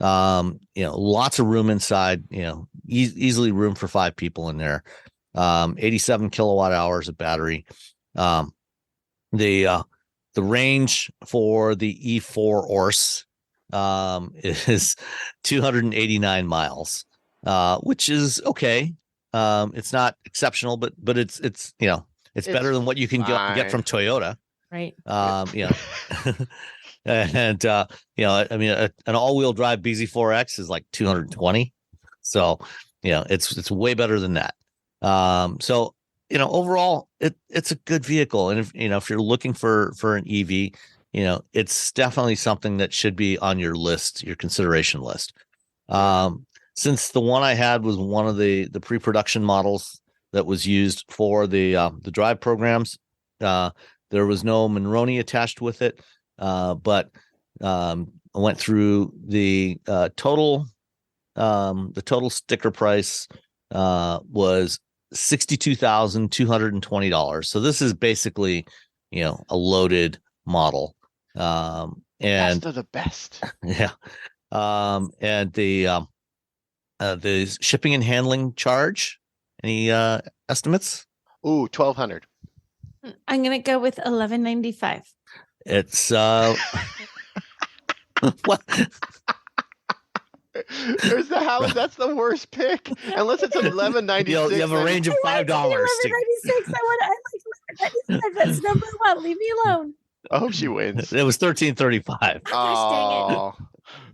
Lots of room inside. Easily room for 5 people in there. 87 kilowatt hours of battery. The range for the E4 Orse is 289 miles, which is okay. It's not exceptional, but it's better than what you can get from Toyota. Right. And I mean, an all-wheel drive BZ4X is like 220. So, it's way better than that. So, overall, it's a good vehicle. And if you're looking for an EV, it's definitely something that should be on your list, your consideration list. Since the one I had was one of the pre-production models that was used for the drive programs, there was no Monroney attached with it. But I went through the total sticker price was $62,220. So this is basically, a loaded model. And best of the best. Yeah. And the shipping and handling charge Any estimates? Ooh, 1,200. I'm gonna go with 1195. It's what? That's the worst pick. Unless it's 1196. You have a range of $5. 1196. I like 1195. That's number one. Leave me alone. I hope she wins. It was 1335. Oh,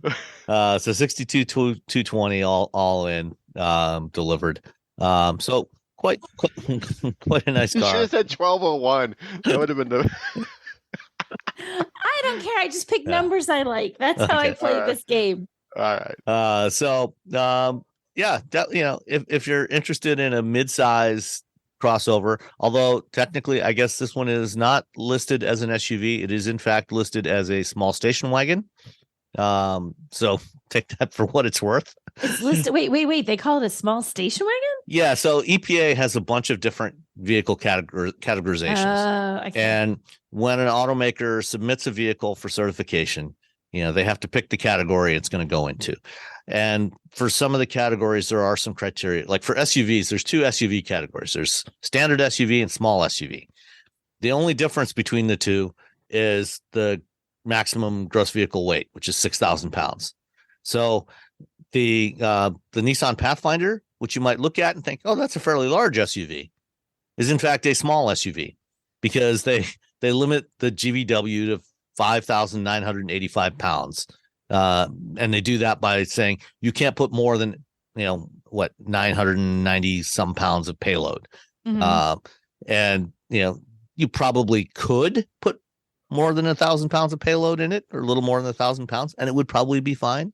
dang Oh, So 62 220 all in delivered. So quite a nice you should car. have said 1201. That would have been the. I don't care. I just pick numbers I like. That's how I play this game. All right. If you're interested in a midsize crossover, although technically I guess this one is not listed as an SUV, it is in fact listed as a small station wagon. So take that for what it's worth. It's listed. Wait. They call it a small station wagon? Yeah. So EPA has a bunch of different vehicle categorizations. Okay. And when an automaker submits a vehicle for certification, they have to pick the category it's going to go into. And for some of the categories, there are some criteria. Like for SUVs, there's two SUV categories. There's standard SUV and small SUV. The only difference between the two is the maximum gross vehicle weight, which is 6,000 pounds. So the Nissan Pathfinder, which you might look at and think, oh, that's a fairly large SUV, is in fact a small SUV because they limit the GVW to 5,985 pounds. And they do that by saying you can't put more than, 990 some pounds of payload. Mm-hmm. And you probably could put more than 1,000 pounds of payload in it, or a little more than 1,000 pounds, and it would probably be fine.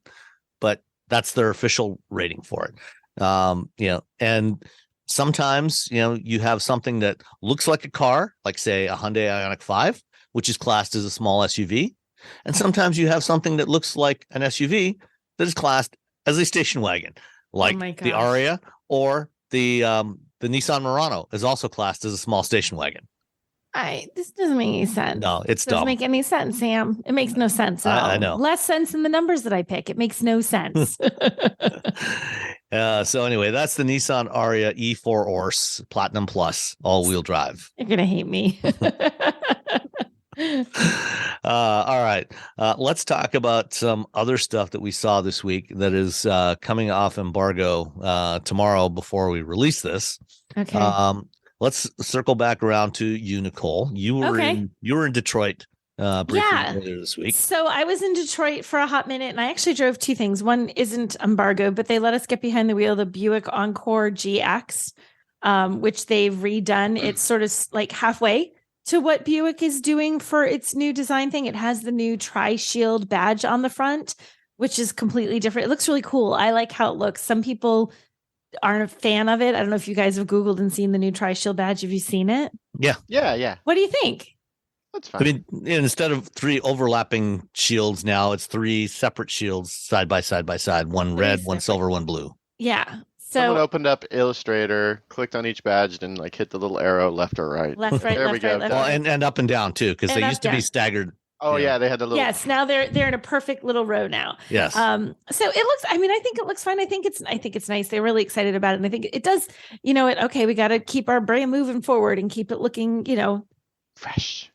But that's their official rating for it. And sometimes, you have something that looks like a car, like say a Hyundai Ioniq 5, which is classed as a small SUV. And sometimes you have something that looks like an SUV that is classed as a station wagon, like the Ariya, or the Nissan Murano is also classed as a small station wagon. This doesn't make any sense. No, it's dumb. Doesn't make any sense, Sam. It makes no sense at all. I know. Less sense than the numbers that I pick. It makes no sense. So anyway, that's the Nissan Ariya E4 Ors Platinum Plus all-wheel drive. You're gonna hate me. All right. Let's talk about some other stuff that we saw this week that is coming off embargo tomorrow before we release this. Okay. Let's circle back around to you, Nicole. You were in Detroit briefly earlier this week. So I was in Detroit for a hot minute, and I actually drove two things. One isn't embargo, but they let us get behind the wheel of the Buick Encore GX, which they've redone. It's sort of like halfway to what Buick is doing for its new design thing. It has the new Tri-Shield badge on the front, which is completely different. It looks really cool. I like how it looks. Some people aren't a fan of it. I don't know if you guys have Googled and seen the new Tri-Shield badge. Have you seen it? Yeah. What do you think? That's fine. I mean, instead of 3 overlapping shields now, it's 3 separate shields side by side by side. One red, one silver, one blue. Yeah. Someone opened up Illustrator, clicked on each badge, and hit the little arrow left or right. Left, right, there left, we go. right, left, Well, right. and up and down too, because they used to be staggered. Oh yeah, they had the little. Yes, now they're in a perfect little row now. Yes. So it looks. I mean, I think it looks fine. I think it's nice. They're really excited about it, and I think it does. Okay, we got to keep our brand moving forward and keep it looking, fresh.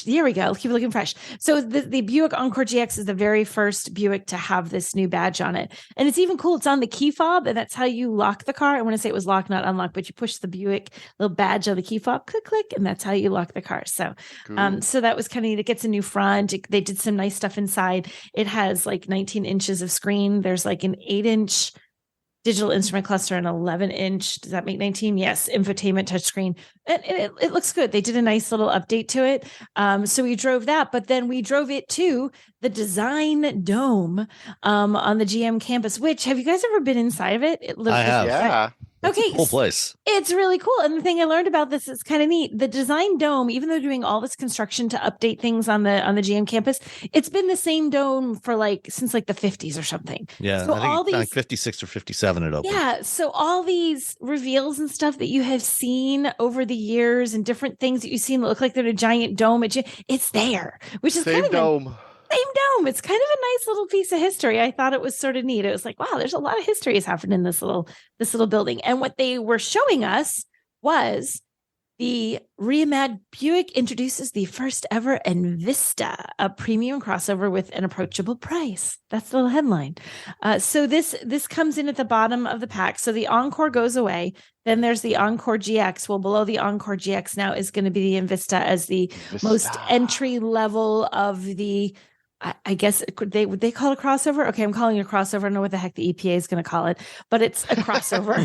There we go. Keep it looking fresh. So the Buick Encore GX is the very first Buick to have this new badge on it. And it's even cool. It's on the key fob, and that's how you lock the car. I want to say it was lock, not unlock, but you push the Buick little badge on the key fob, click, click, and that's how you lock the car. So, so that was kind of neat. It gets a new front. They did some nice stuff inside. It has like 19 inches of screen. There's like an 8-inch digital instrument cluster, an 11-inch. Does that make 19? Yes. Infotainment touchscreen. And it looks good. They did a nice little update to it. So we drove that, but then we drove it to the Design Dome on the GM campus, which, have you guys ever been inside of it? I have. Yeah. Okay. Cool place. It's really cool. And the thing I learned about this is kind of neat. The Design Dome, even though they're doing all this construction to update things on the GM campus, it's been the same dome for since the 50s or something. Yeah. So I think all it's these, like 56 or 57 it opened. yeah. So all these reveals and stuff that you have seen over the years and different things that you've seen that look like they're in a giant dome, it's there, which is Same kind of dome. Same dome. It's kind of a nice little piece of history. I thought it was sort of neat. It was like, wow, there's a lot of history has happened in this little building. And what they were showing us was the reimagined Buick introduces the first ever Envista, a premium crossover with an approachable price. That's the little headline. So this comes in at the bottom of the pack. So the Encore goes away. Then there's the Encore GX. Well, below the Encore GX now is going to be the Envista as the most entry level of the, I guess would they call it a crossover? Okay, I'm calling it a crossover. I don't know what the heck the EPA is going to call it, but it's a crossover.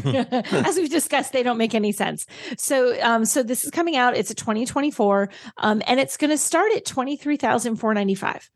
As we've discussed, they don't make any sense. So, so this is coming out. It's a 2024, and it's going to start at $23,495,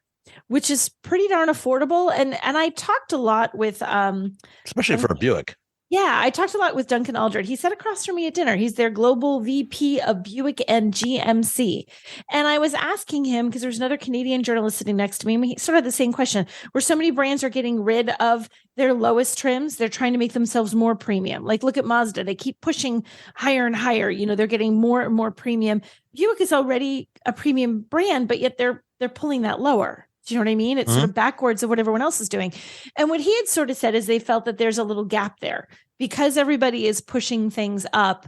which is pretty darn affordable. And I talked a lot with, especially for a Buick. Yeah, I talked a lot with Duncan Aldred. He sat across from me at dinner. He's their global VP of Buick and GMC. And I was asking him, because there's another Canadian journalist sitting next to me, and he sort of had the same question, where so many brands are getting rid of their lowest trims. They're trying to make themselves more premium. Like, look at Mazda. They keep pushing higher and higher. You know, they're getting more and more premium. Buick is already a premium brand, but yet they're pulling that lower. Do you know what I mean? It's sort of backwards of what everyone else is doing. And what he had sort of said is they felt that there's a little gap there because everybody is pushing things up.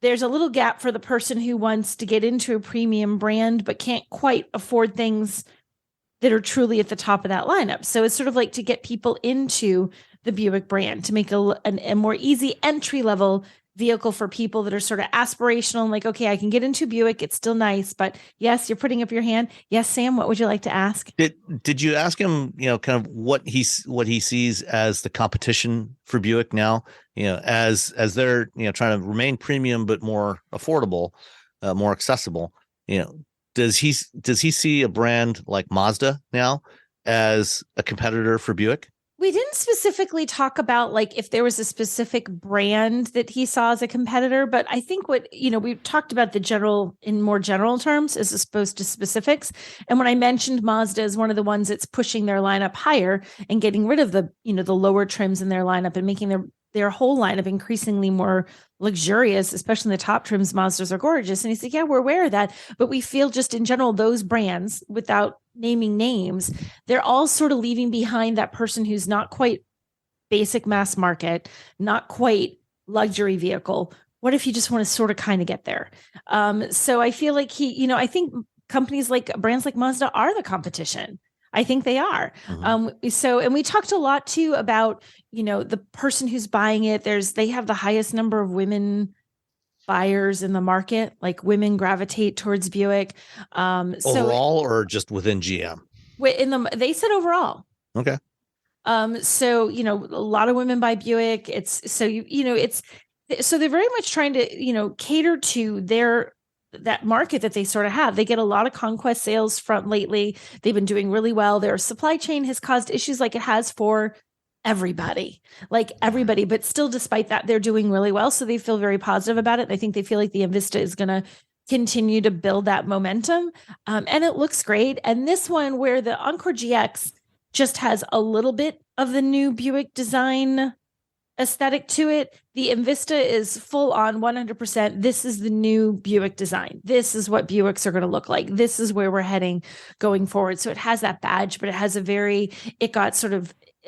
There's a little gap for the person who wants to get into a premium brand, but can't quite afford things that are truly at the top of that lineup. So it's sort of like to get people into the Buick brand, to make a more easy entry level vehicle for people that are sort of aspirational and like, okay, I can get into Buick. It's still nice, but yes, you're putting up your hand. Yes, Sam, what would you like to ask? Did you ask him, you know, kind of what he sees as the competition for Buick now, you know, as they're, you know, trying to remain premium, but more affordable, more accessible, you know, does he see a brand like Mazda now as a competitor for Buick? We didn't specifically talk about like if there was a specific brand that he saw as a competitor, but I think what, you know, we talked about the general in more general terms as opposed to specifics. And when I mentioned Mazda as one of the ones that's pushing their lineup higher and getting rid of the, you know, the lower trims in their lineup and making their whole lineup increasingly more luxurious, especially in the top trims, Mazdas are gorgeous. And he said, yeah, we're aware of that. But we feel just in general, those brands, without naming names, they're all sort of leaving behind that person who's not quite basic mass market, not quite luxury vehicle. What if you just want to sort of kind of get there? So I feel like I think companies like brands like Mazda are the competition. I think they are. Mm-hmm. And we talked a lot too about, you know, the person who's buying it. They have the highest number of women buyers in the market. Like women gravitate towards Buick. Overall, or just within GM? They said overall. Okay. So, you know, a lot of women buy Buick. So they're very much trying to, you know, cater to that market that they sort of have. They get a lot of conquest sales from lately. They've been doing really well. Their supply chain has caused issues like it has for everybody, but still, despite that, they're doing really well. So they feel very positive about it. I think they feel like the Envista is going to continue to build that momentum. And it looks great. And this one, where the Encore GX just has a little bit of the new Buick design aesthetic to it, the Envista is full on 100%. This is the new Buick design. This is what Buicks are going to look like. This is where we're heading going forward. So it has that badge, but it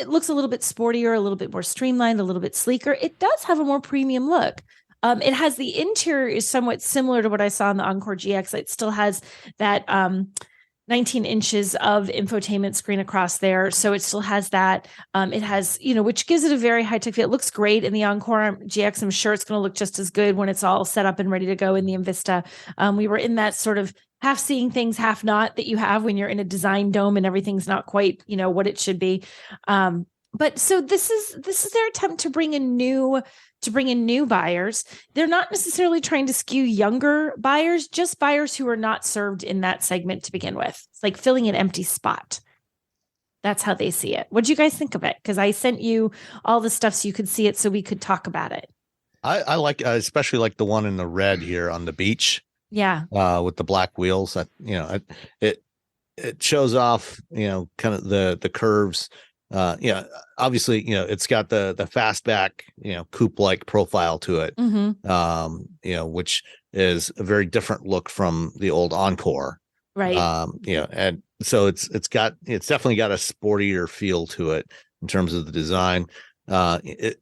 looks a little bit sportier, a little bit more streamlined, a little bit sleeker. It does have a more premium look. It has the interior is somewhat similar to what I saw in the Encore GX. It still has that 19 inches of infotainment screen across there. So it still has that. It has, you know, which gives it a very high tech feel. It looks great in the Encore GX. I'm sure it's going to look just as good when it's all set up and ready to go in the Envista. We were in that sort of half seeing things, half not that you have when you're in a design dome and everything's not quite, you know, what it should be. But so this is their attempt to bring in new buyers. They're not necessarily trying to skew younger buyers, just buyers who are not served in that segment to begin with. It's like filling an empty spot. That's how they see it. What do you guys think of it? Because I sent you all the stuff so you could see it so we could talk about it. I like, especially like the one in the red here on the beach. Yeah. With the black wheels. It shows off, you know, kind of the curves. Obviously, you know, it's got the fastback, you know, coupe-like profile to it, you know, which is a very different look from the old Encore. Right. You know, and So it's definitely got a sportier feel to it in terms of the design. The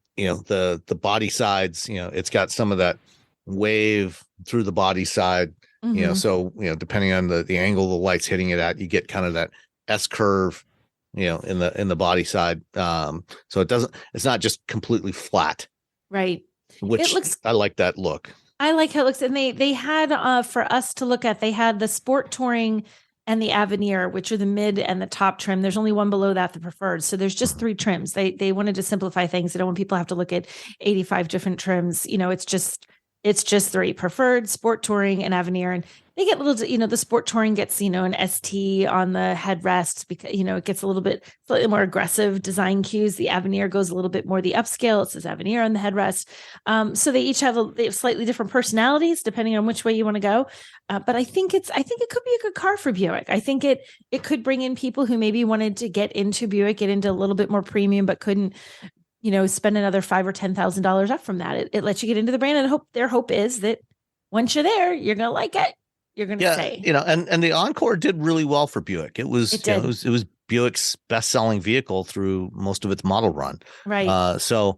body sides, it's got some of that wave through the body side. So depending on the angle the light's hitting it at, you get kind of that S curve, in the body side. So it's not just completely flat, right? Which I like that look. I like how it looks. And they had for us to look at, they had the Sport Touring and the Avenir, which are the mid and the top trim. There's only one below that, the Preferred. So there's just 3 trims. They wanted to simplify things. They don't want people to have to look at 85 different trims. It's just 3: Preferred, Sport Touring, and Avenir. And they get little, the Sport Touring gets, an ST on the headrest because, it gets a little bit slightly more aggressive design cues. The Avenir goes a little bit more the upscale. It says Avenir on the headrest. So they each have they have slightly different personalities depending on which way you want to go. But I think it could be a good car for Buick. I think it could bring in people who maybe wanted to get into Buick, get into a little bit more premium, but couldn't, spend another $5,000 or $10,000 up from that. It lets you get into the brand, and their hope is that once you're there, you're going to like it. You're going to say, and the Encore did really well for Buick. It was Buick's best-selling vehicle through most of its model run. Right. So,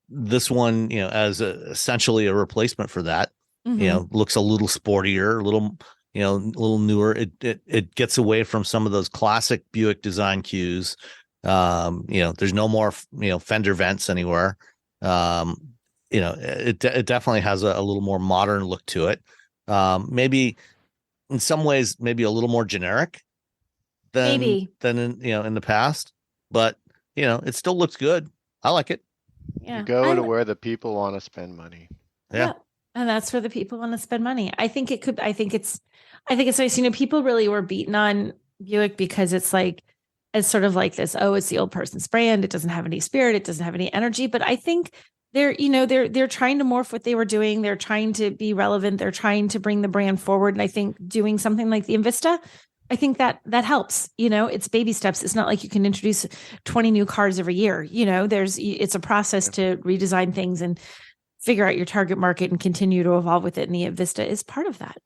this one, as essentially a replacement for that, looks a little sportier, a little newer. It gets away from some of those classic Buick design cues. There's no more, fender vents anywhere. It definitely has a little more modern look to it. Maybe in some ways, maybe a little more generic than in the past, but it still looks good. I like it. Yeah. You go to where the people want to spend money. Yeah. And that's where the people want to spend money. I think it's nice. People really were beaten on Buick because it's sort of like this, it's the old person's brand. It doesn't have any spirit. It doesn't have any energy. But I think they're trying to morph what they were doing. They're trying to be relevant. They're trying to bring the brand forward. And I think doing something like the Envista, I think that helps. It's baby steps. It's not like you can introduce 20 new cars every year. It's a process to redesign things and figure out your target market and continue to evolve with it. And the Envista is part of that.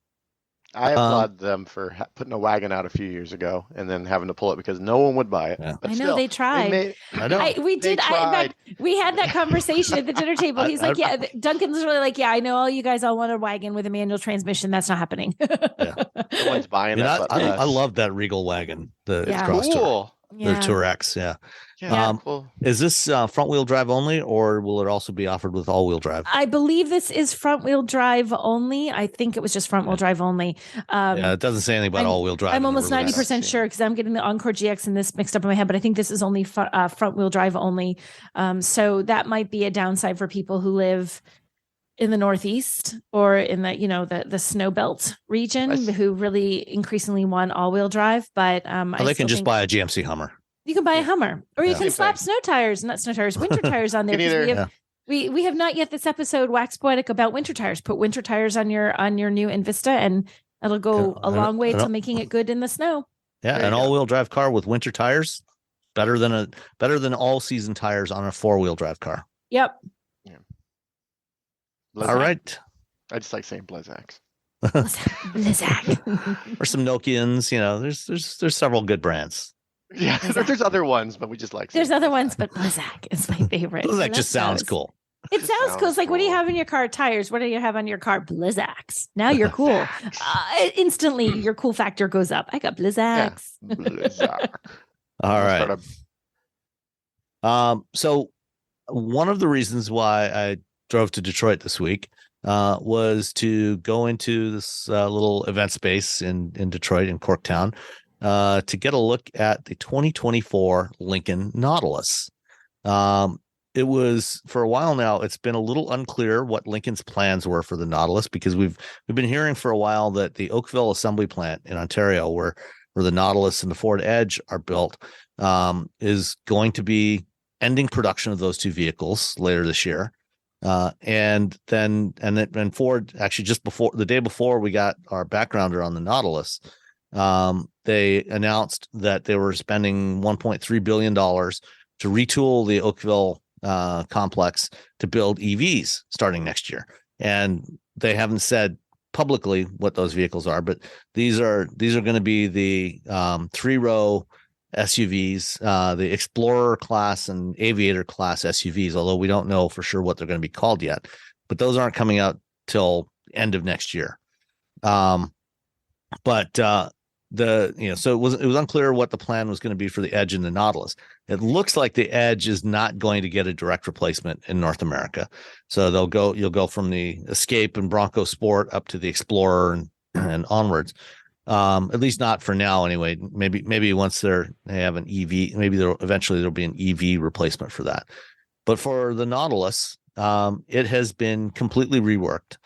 I applaud them for putting a wagon out a few years ago and then having to pull it because no one would buy it. Yeah. But I know they tried. We had that conversation at the dinner table. He's like, yeah, Duncan's really like, yeah, I know you guys all want a wagon with a manual transmission. That's not happening. No one's buying it. I love that Regal wagon. Cool. The Tour X. Yeah. Cool. Is this front wheel drive only, or will it also be offered with all wheel drive? I believe this is front wheel drive only. I think it was just front wheel drive only. It doesn't say anything about all wheel drive. I'm almost 90% sure because I'm getting the Encore GX and this mixed up in my head, but I think this is only front wheel drive only. So that might be a downside for people who live in the Northeast or in the snow belt region who really increasingly want all wheel drive. But they can just buy a GMC Hummer. You can buy a Hummer, or you can slap winter tires on there. We have not yet this episode waxed poetic about winter tires. Put winter tires on your new Envista, and it'll go a long way to making it good in the snow. Yeah, an all-wheel drive car with winter tires, better than all season tires on a 4-wheel drive car. Yep. Yeah. All right. I just like saying Blizzaks. Blizzak. Or some Nokians. There's several good brands. Yeah, there's other ones, but we just like. There's other ones, but Blizzak is my favorite. Blizzak just sounds cool. It sounds cool. It's like, what do you have in your car? Tires. What do you have on your car? Blizzaks. Now you're cool. Instantly, your cool factor goes up. I got Blizzaks. Yeah, Blizzak. All right. So one of the reasons why I drove to Detroit this week was to go into this little event space in Detroit, in Corktown, to get a look at the 2024 Lincoln Nautilus. It was, for a while now, it's been a little unclear what Lincoln's plans were for the Nautilus, because we've been hearing for a while that the Oakville assembly plant in Ontario, where the Nautilus and the Ford Edge are built, is going to be ending production of those two vehicles later this year. And Ford, actually just before, the day before we got our backgrounder on the Nautilus, they announced that they were spending $1.3 billion to retool the Oakville complex to build EVs starting next year. And they haven't said publicly what those vehicles are, but these are going to be the 3-row SUVs, the Explorer class and Aviator class SUVs, although we don't know for sure what they're going to be called yet. But those aren't coming out till end of next year. So it was unclear what the plan was going to be for the Edge and the Nautilus. It looks like the Edge is not going to get a direct replacement in North America. So you'll go from the Escape and Bronco Sport up to the Explorer and onwards. At least not for now anyway. Maybe once they have an EV, maybe there'll be an EV replacement for that. But for the Nautilus, it has been completely reworked.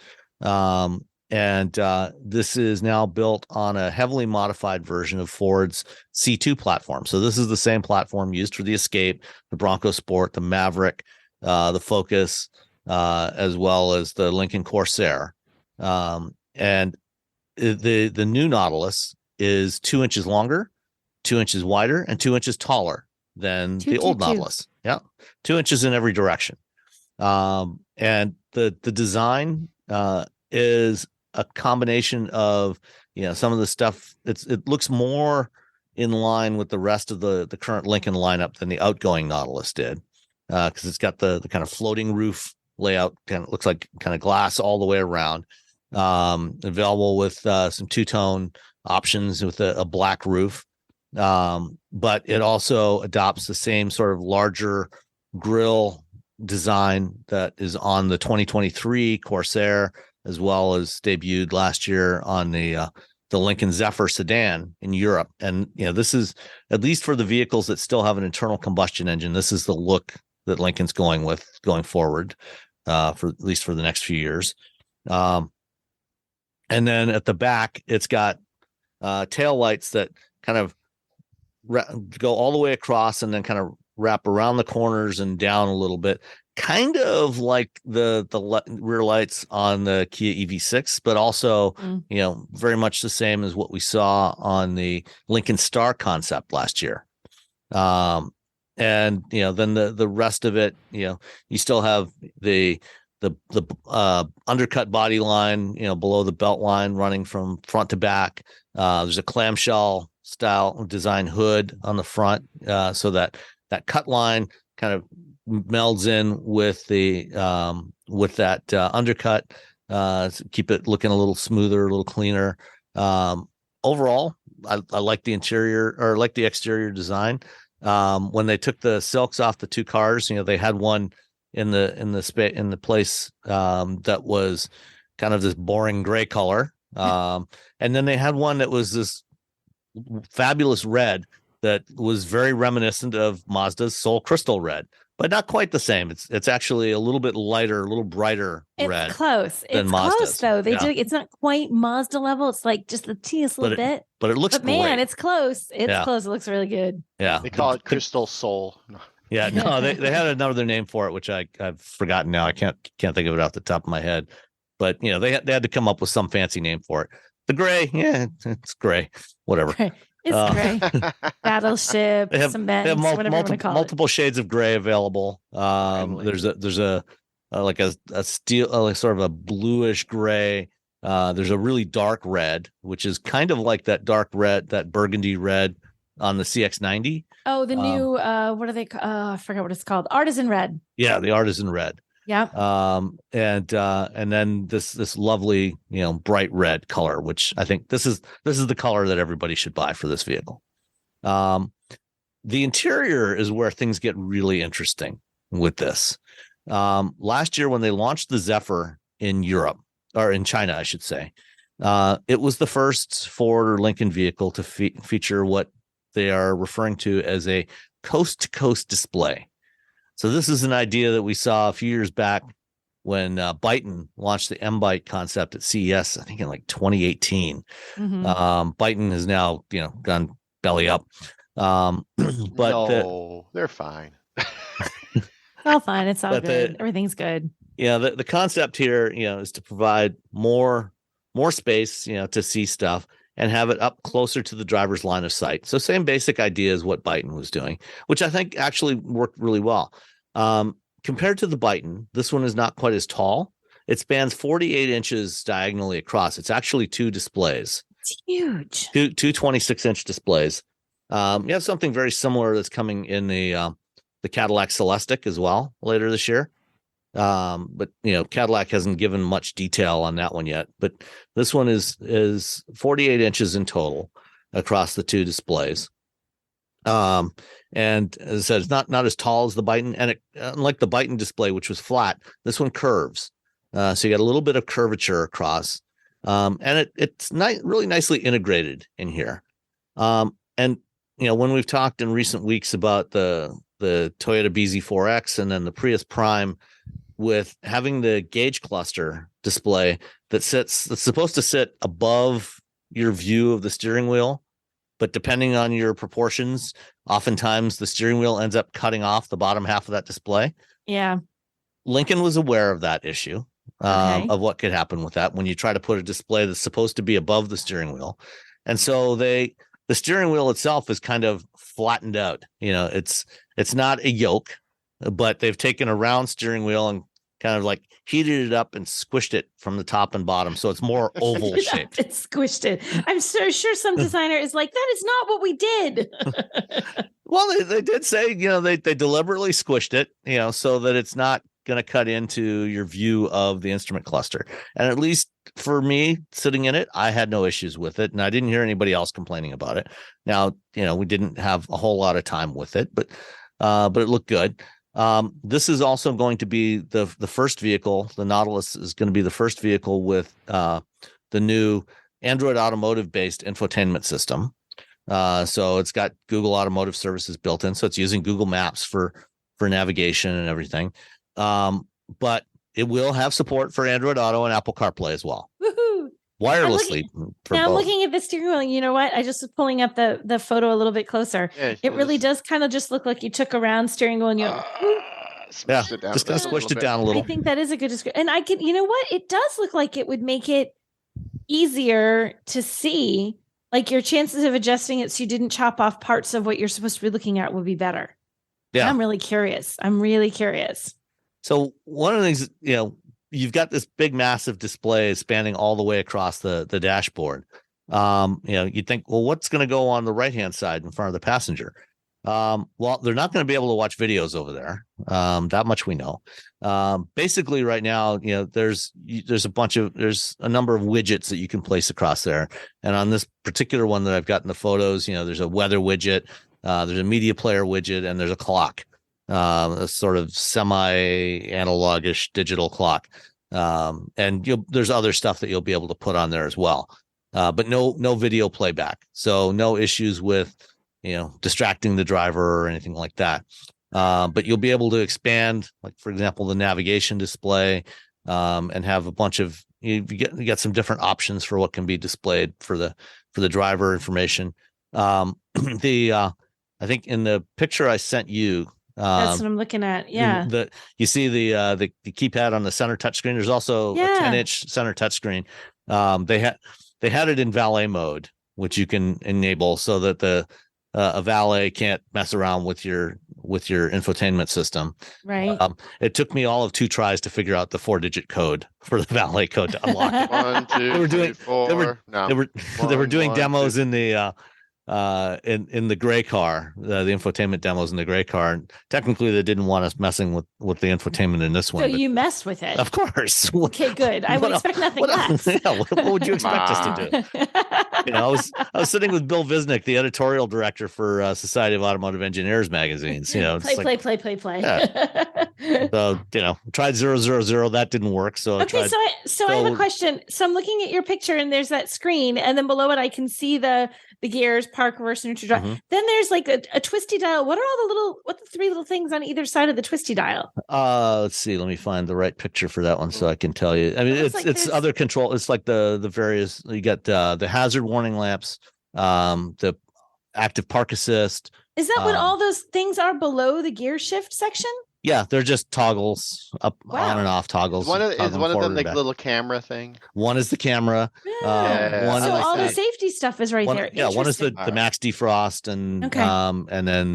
And this is now built on a heavily modified version of Ford's C2 platform. So this is the same platform used for the Escape, the Bronco Sport, the Maverick, the Focus, as well as the Lincoln Corsair. And the new Nautilus is 2 inches longer, 2 inches wider, and 2 inches taller than the old Nautilus. Yeah, 2 inches in every direction. And the design is a combination of, some of the stuff. It looks more in line with the rest of the current Lincoln lineup than the outgoing Nautilus did, because it's got the kind of floating roof layout. Kind of looks like kind of glass all the way around. Available with some two-tone options with a black roof, but it also adopts the same sort of larger grille design that is on the 2023 Corsair, as well as debuted last year on the Lincoln Zephyr sedan in Europe. And this is, at least for the vehicles that still have an internal combustion engine, this is the look that Lincoln's going forward, for at least for the next few years. And then at the back, it's got tail lights that kind of go all the way across and then kind of wrap around the corners and down a little bit, kind of like the rear lights on the Kia EV6, but also, very much the same as what we saw on the Lincoln Star concept last year. And, then the rest of it, you still have the undercut body line, below the belt line running from front to back. There's a clamshell style design hood on the front, so that cut line kind of melds in with that undercut, keep it looking a little smoother, a little cleaner. Overall, I like the interior, or like the exterior design. When they took the silks off the two cars, they had one in the place that was kind of this boring gray color, and then they had one that was this fabulous red that was very reminiscent of Mazda's Soul Crystal red, but not quite the same. It's actually a little bit lighter, a little brighter red. It's close. It's close though. It's not quite Mazda level. It's like just the teeniest little bit. But it looks great. Man, it's close. It's close. It looks really good. Yeah. They call it Crystal Soul. Yeah, no, they had another name for it, which I've forgotten now. I can't think of it off the top of my head. But they had to come up with some fancy name for it. The gray, it's gray, whatever. It's gray. Battleship, cement, whatever you want to call multiple shades of gray available. There's a like a steel, like sort of a bluish gray. There's a really dark red, which is kind of like that dark red, that burgundy red on the CX-90. Oh, the new what are they? I forgot what it's called. Artisan red. Yeah, the artisan red. Yeah. And then this lovely, bright red color, which I think this is the color that everybody should buy for this vehicle. The interior is where things get really interesting with this. Last year when they launched the Zephyr in Europe, or in China, I should say, it was the first Ford or Lincoln vehicle to feature what they are referring to as a coast-to-coast display. So this is an idea that we saw a few years back when Byton launched the M-Byte concept at CES, I think in like 2018. Mm-hmm. Byton has now, gone belly up. But they're fine. All fine. It's all good. Everything's good. The concept here, is to provide more space, to see stuff and have it up closer to the driver's line of sight. So same basic idea as what Byton was doing, which I think actually worked really well. Compared to the Byton, this one is not quite as tall, it spans 48 inches diagonally across. It's actually 2 displays. It's huge. Two 26-inch displays. You have something very similar that's coming in the Cadillac Celestiq as well later this year. But Cadillac hasn't given much detail on that one yet. But this one is 48 inches in total across the 2 displays. And as I said, it's not as tall as the Byton, and unlike the Byton display, which was flat, this one curves. So you got a little bit of curvature across, and it's really nicely integrated in here. And when we've talked in recent weeks about the Toyota BZ4X and then the Prius Prime, with having the gauge cluster display that's supposed to sit above your view of the steering wheel, but depending on your proportions, oftentimes the steering wheel ends up cutting off the bottom half of that display. Yeah. Lincoln was aware of that issue, of what could happen with that when you try to put a display that's supposed to be above the steering wheel. And so the steering wheel itself is kind of flattened out. It's not a yoke, but they've taken a round steering wheel and kind of like heated it up and squished it from the top and bottom, so it's more oval shaped. It squished it. I'm so sure some designer is like, that is not what we did. Well, they did say, they deliberately squished it, so that it's not going to cut into your view of the instrument cluster. And at least for me sitting in it, I had no issues with it, and I didn't hear anybody else complaining about it. Now, we didn't have a whole lot of time with it, but it looked good. This is also going to be the first vehicle. The Nautilus is going to be the first vehicle with the new Android Automotive based infotainment system. So it's got Google Automotive Services built in. So it's using Google Maps for navigation and everything. But it will have support for Android Auto and Apple CarPlay as well. Woohoo! Wirelessly. I'm looking at the steering wheel. You know what? I just was pulling up the photo a little bit closer. Yeah, it really does kind of just look like you took a round steering wheel and you just kind of squished it down a little. I think that is a good description. And you know what? It does look like it would make it easier to see. Like your chances of adjusting it so you didn't chop off parts of what you're supposed to be looking at would be better. Yeah. I'm really curious. So one of the things, you've got this big, massive display spanning all the way across the dashboard. You'd think, well, what's going to go on the right-hand side in front of the passenger? Well, they're not going to be able to watch videos over there. That much we know. Basically right now, there's a number of widgets that you can place across there. And on this particular one that I've got in the photos, there's a weather widget, there's a media player widget, and there's a clock, a sort of semi-analogish digital clock. And there's other stuff that you'll be able to put on there as well. But no video playback. So no issues with, distracting the driver or anything like that. But you'll be able to expand, like, for example, the navigation display, and have a bunch of, you get some different options for what can be displayed for the driver information. I think in the picture I sent you, that's what I'm looking at. Yeah. You see the keypad on the center touchscreen. There's also a 10-inch center touchscreen. They had it in valet mode, which you can enable so that a valet can't mess around with your infotainment system. Right. It took me all of 2 tries to figure out the 4-digit code for the valet code to unlock it. 1, 2, 3, 4. They were doing demos in the in the gray car, the infotainment demos in the gray car. And technically, they didn't want us messing with the infotainment in this one. So you messed with it, of course. Okay, good. I would expect nothing less. What would you expect us to do? I was sitting with Bill Visnick, the editorial director for Society of Automotive Engineers magazines. Play. Yeah. So tried 000. That didn't work. So okay, so I have a question. So I'm looking at your picture, and there's that screen, and then below it, I can see the gears, park, reverse, neutral, drive. Mm-hmm. Then there's like a twisty dial. What are the 3 little things on either side of the twisty dial? Let's see. Let me find the right picture for that one so I can tell you. I mean, it's other control. It's like the various. You got the hazard warning lamps, the active park assist. Is that what all those things are below the gear shift section? Yeah, they're just toggles, on and off toggles. Is one of them like little camera thing? One is the camera. Yeah. So all the safety stuff is right there. Yeah, one is the max defrost and then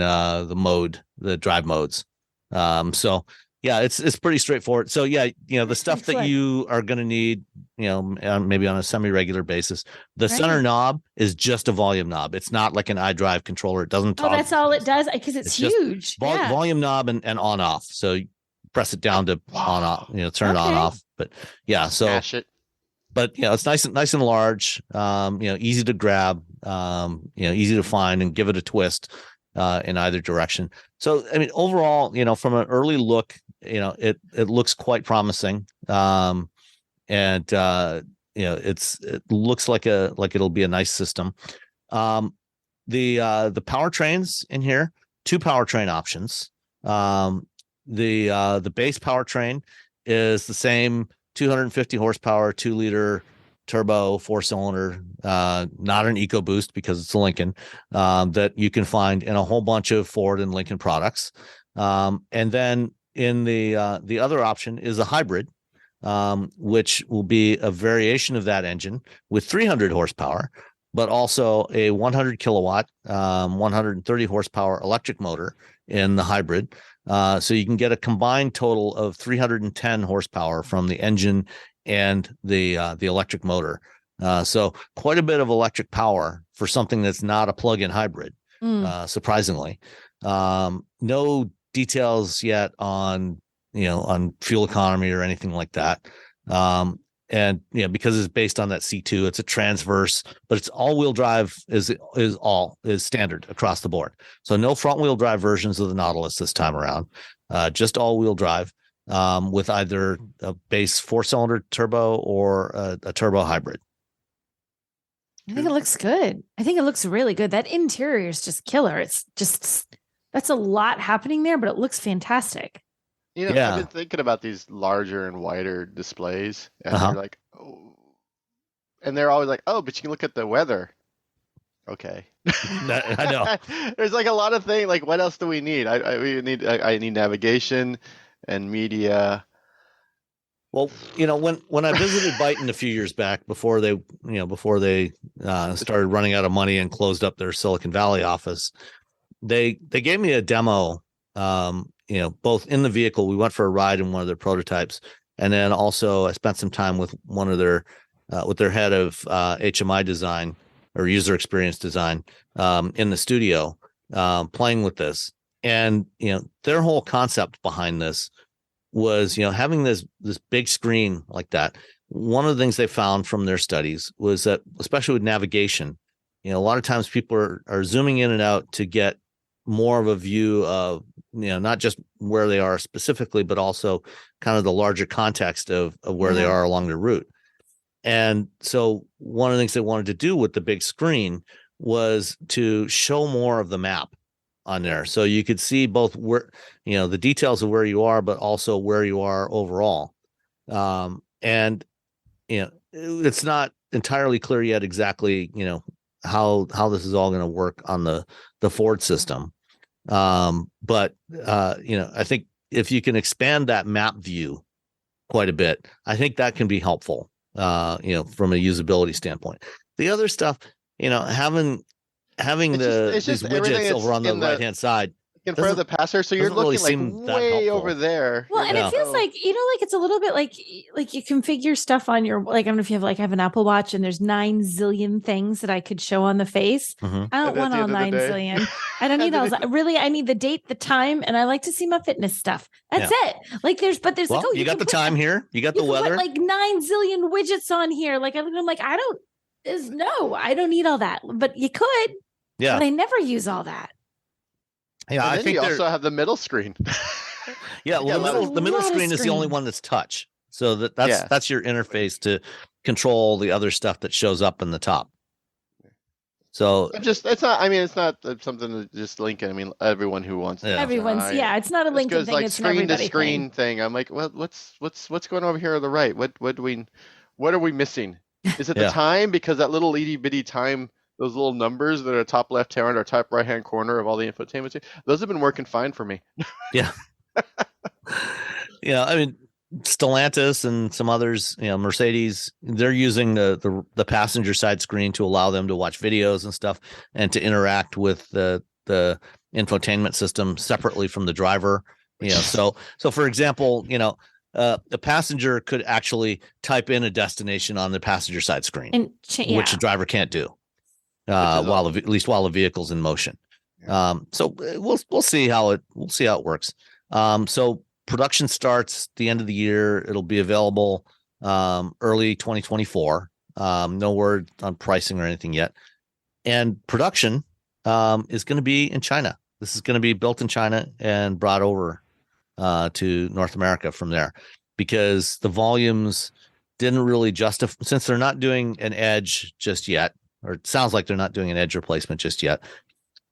the drive modes. So Yeah, it's pretty straightforward. So yeah, the stuff that you are going to need, maybe on a semi-regular basis. The center knob is just a volume knob. It's not like an iDrive controller. It doesn't Oh, that's all it does, because it's huge. Volume knob and on off. So you press it down to on off, turn it on off. But yeah, so Smash it. But it's nice and large, easy to grab, easy to find and give it a twist in either direction. So I mean, overall, from an early look, it looks quite promising. And it looks like it'll be a nice system. The powertrains in here, 2 powertrain options. The base powertrain is the same 250 horsepower, 2-liter turbo, 4-cylinder, not an EcoBoost because it's a Lincoln, that you can find in a whole bunch of Ford and Lincoln products. And then in the other option is a hybrid, which will be a variation of that engine with 300 horsepower, but also a 100 kilowatt, 130 horsepower electric motor in the hybrid. So you can get a combined total of 310 horsepower from the engine and the electric motor. So quite a bit of electric power for something that's not a plug-in hybrid, surprisingly. No details yet on fuel economy or anything like that. And because it's based on that C2, it's a transverse, but it's all-wheel drive is standard across the board. So no front-wheel drive versions of the Nautilus this time around, just all-wheel drive with either a base 4-cylinder turbo or a turbo hybrid. I think it looks good. I think it looks really good. That interior is just killer. It's just, that's a lot happening there, but it looks fantastic. I've been thinking about these larger and wider displays, and they're like, and they're always like, but you can look at the weather. Okay. I know. There's like a lot of things. Like, what else do we need? I need navigation and media. Well, when I visited Byton a few years back before they started running out of money and closed up their Silicon Valley office, they gave me a demo. Both in the vehicle, we went for a ride in one of their prototypes, and then also I spent some time with one of their head of HMI design or user experience design in the studio, playing with this. And their whole concept behind this was having this big screen like that. One of the things they found from their studies was that, especially with navigation, a lot of times people are zooming in and out to get more of a view of not just where they are specifically, but also kind of the larger context of where they are along the route. And so one of the things they wanted to do with the big screen was to show more of the map on there, so you could see both where the details of where you are, but also where you are overall. And it's not entirely clear yet exactly how this is all going to work on the Ford system. But I think if you can expand that map view quite a bit, I think that can be helpful, from a usability standpoint. The other stuff, having these widgets over on the right-hand side in front of the passenger, so you're looking like way over there. Well, and it feels like like it's a little bit like you configure stuff on your, like, I don't know if you have I have an Apple Watch and there's 9 zillion things that I could show on the face. I don't want all 9 zillion. I don't need all. Really, I need the date, the time, and I like to see my fitness stuff. That's it. Like there's you got the time here, you got the weather, like 9 zillion widgets on here. Like I'm like, I don't need all that, but you could. Yeah, but I never use all that. Yeah, I think you also have the middle screen. Yeah, well, the middle screen is the only one that's touch. So that's your interface to control the other stuff that shows up in the top. So it's not something that just Lincoln. I mean, everyone who wants it. It's not a Lincoln thing. Like it's screen to screen thing. I'm like, well, what's going over here on the right? What are we missing? Is it the time? Because that little itty bitty time, those little numbers that are top left hand or top right hand corner of all the infotainment, those have been working fine for me. Yeah. I mean, Stellantis and some others, Mercedes, they're using the passenger side screen to allow them to watch videos and stuff and to interact with the infotainment system separately from the driver. So for example, a passenger could actually type in a destination on the passenger side screen, and which the driver can't do at least while the vehicle's in motion. Yeah. So we'll see how it works. So production starts the end of the year. It'll be available early 2024. No word on pricing or anything yet. And production is going to be in China. This is going to be built in China and brought over to North America from there, because the volumes didn't really justify, since they're not doing an Edge just yet, or it sounds like they're not doing an Edge replacement just yet.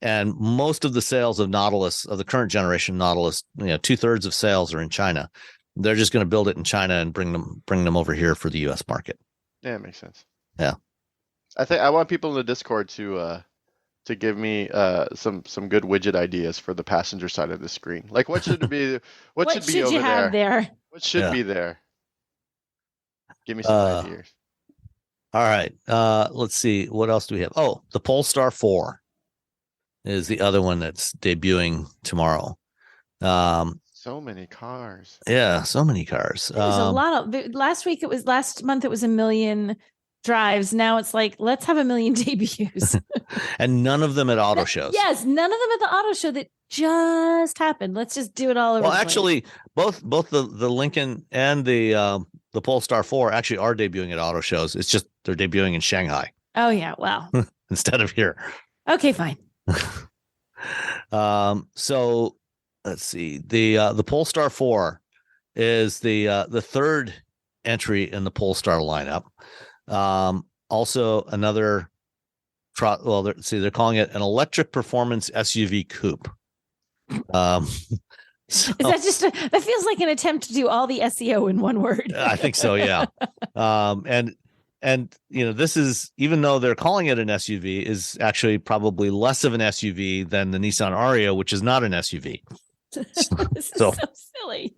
And most of the sales of Nautilus, of the current generation Nautilus, 2/3 of sales are in China. They're just going to build it in China and bring them over here for the U.S. market. Yeah, it makes sense. Yeah. I want people in the Discord to give me some good widget ideas for the passenger side of the screen. Like, what should be what should be over you have there? What should be there? Give me some ideas. All right. Let's see. What else do we have? Oh, the Polestar 4 is the other one that's debuting tomorrow. So many cars. Yeah, so many cars. There's a lot of. Last month it was 1 million drives. Now it's like, let's have 1 million debuts. And none of them at auto shows. Yes, none of them at the auto show that just happened. Let's just do it all over. Well, actually, both the Lincoln and the Polestar 4 actually are debuting at auto shows. It's just they're debuting in Shanghai. Oh yeah, wow. Instead of here. Okay, fine. So let's see. The Polestar 4 is the third entry in the Polestar lineup. Also another they're calling it an electric performance SUV coupe. So, is that just that feels like an attempt to do all the SEO in one word? I think so, yeah. And this is, even though they're calling it an SUV, is actually probably less of an SUV than the Nissan Ariya, which is not an SUV. This is so silly.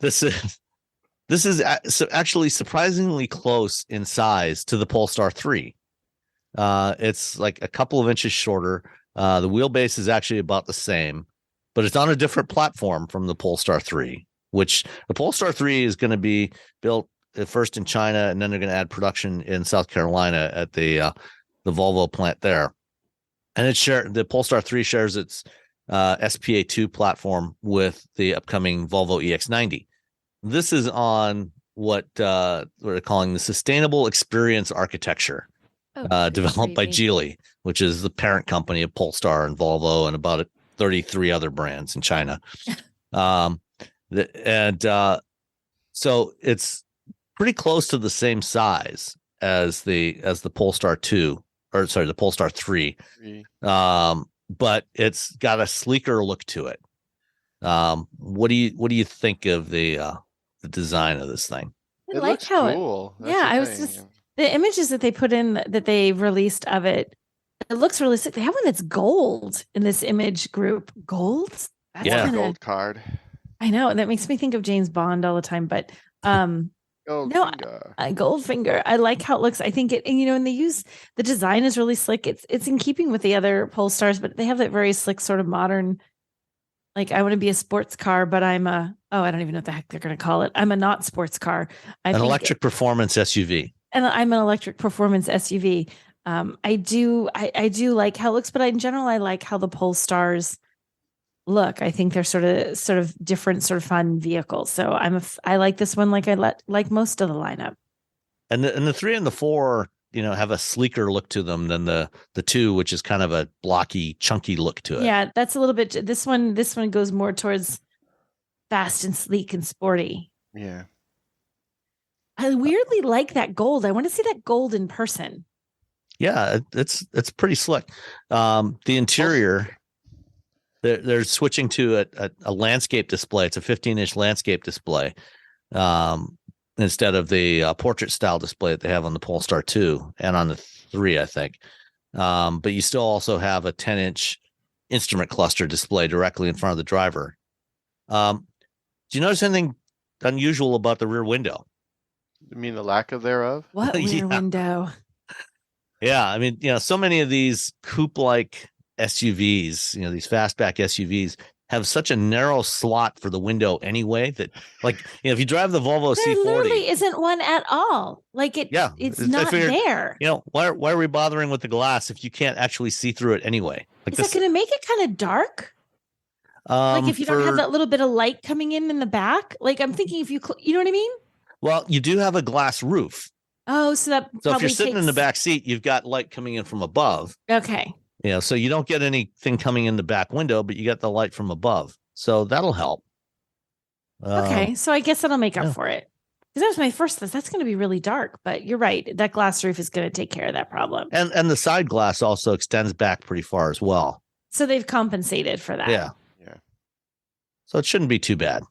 This is actually surprisingly close in size to the Polestar 3. It's like a couple of inches shorter. The wheelbase is actually about the same, but it's on a different platform from the Polestar 3, which the Polestar 3 is going to be built first in China, and then they're going to add production in South Carolina at the Volvo plant there. And the Polestar 3 shares its SPA2 platform with the upcoming Volvo EX90. This is on what we're calling the Sustainable Experience Architecture, developed by Geely, which is the parent company of Polestar and Volvo and about 33 other brands in China. So it's pretty close to the same size as the Polestar 2, or sorry, the Polestar 3. But it's got a sleeker look to it. What do you think of the design of this thing? I like how cool. The images that they put in, that they released of it, it looks really sick. They have one that's gold in this image group. Gold? That's Yeah. Gold card. I know. That makes me think of James Bond all the time. But Goldfinger. I like how it looks. I think and they use, the design is really slick. It's in keeping with the other Polestars, but they have that very slick sort of modern, like, I want to be a sports car, but I don't even know what the heck they're going to call it. I'm a not sports car. An electric performance SUV. And I'm an electric performance SUV. I do like how it looks, but in general, I like how the Polestars look. I think they're sort of different, sort of fun vehicles. So I like this one, like like most of the lineup. And the 3 and the 4, have a sleeker look to them than the 2, which is kind of a blocky, chunky look to it. Yeah, that's a little bit. This one goes more towards fast and sleek and sporty. Yeah. I weirdly like that gold. I want to see that gold in person. Yeah, it's pretty slick. The interior, they're switching to a landscape display. It's a 15-inch landscape display instead of the portrait style display that they have on the Polestar 2 and on the 3, I think. But you still also have a 10-inch instrument cluster display directly in front of the driver. Do you notice anything unusual about the rear window? You mean the lack of thereof? What rear window? Yeah, I mean, so many of these coupe-like SUVs, these fastback SUVs have such a narrow slot for the window anyway that, like, if you drive the Volvo There C40, literally isn't one at all. Like it's I not figured, there. why are we bothering with the glass if you can't actually see through it anyway? Like, Is that going to make it kind of dark? Like if you don't have that little bit of light coming in the back? Like I'm thinking if you know what I mean? Well, you do have a glass roof. Oh, so if you're sitting in the back seat, you've got light coming in from above. Okay. So you don't get anything coming in the back window, but you get the light from above. So that'll help. Okay. So I guess that'll make up for it. Because that was my first thought. That's going to be really dark, but you're right. That glass roof is going to take care of that problem. And the side glass also extends back pretty far as well. So they've compensated for that. Yeah. So it shouldn't be too bad.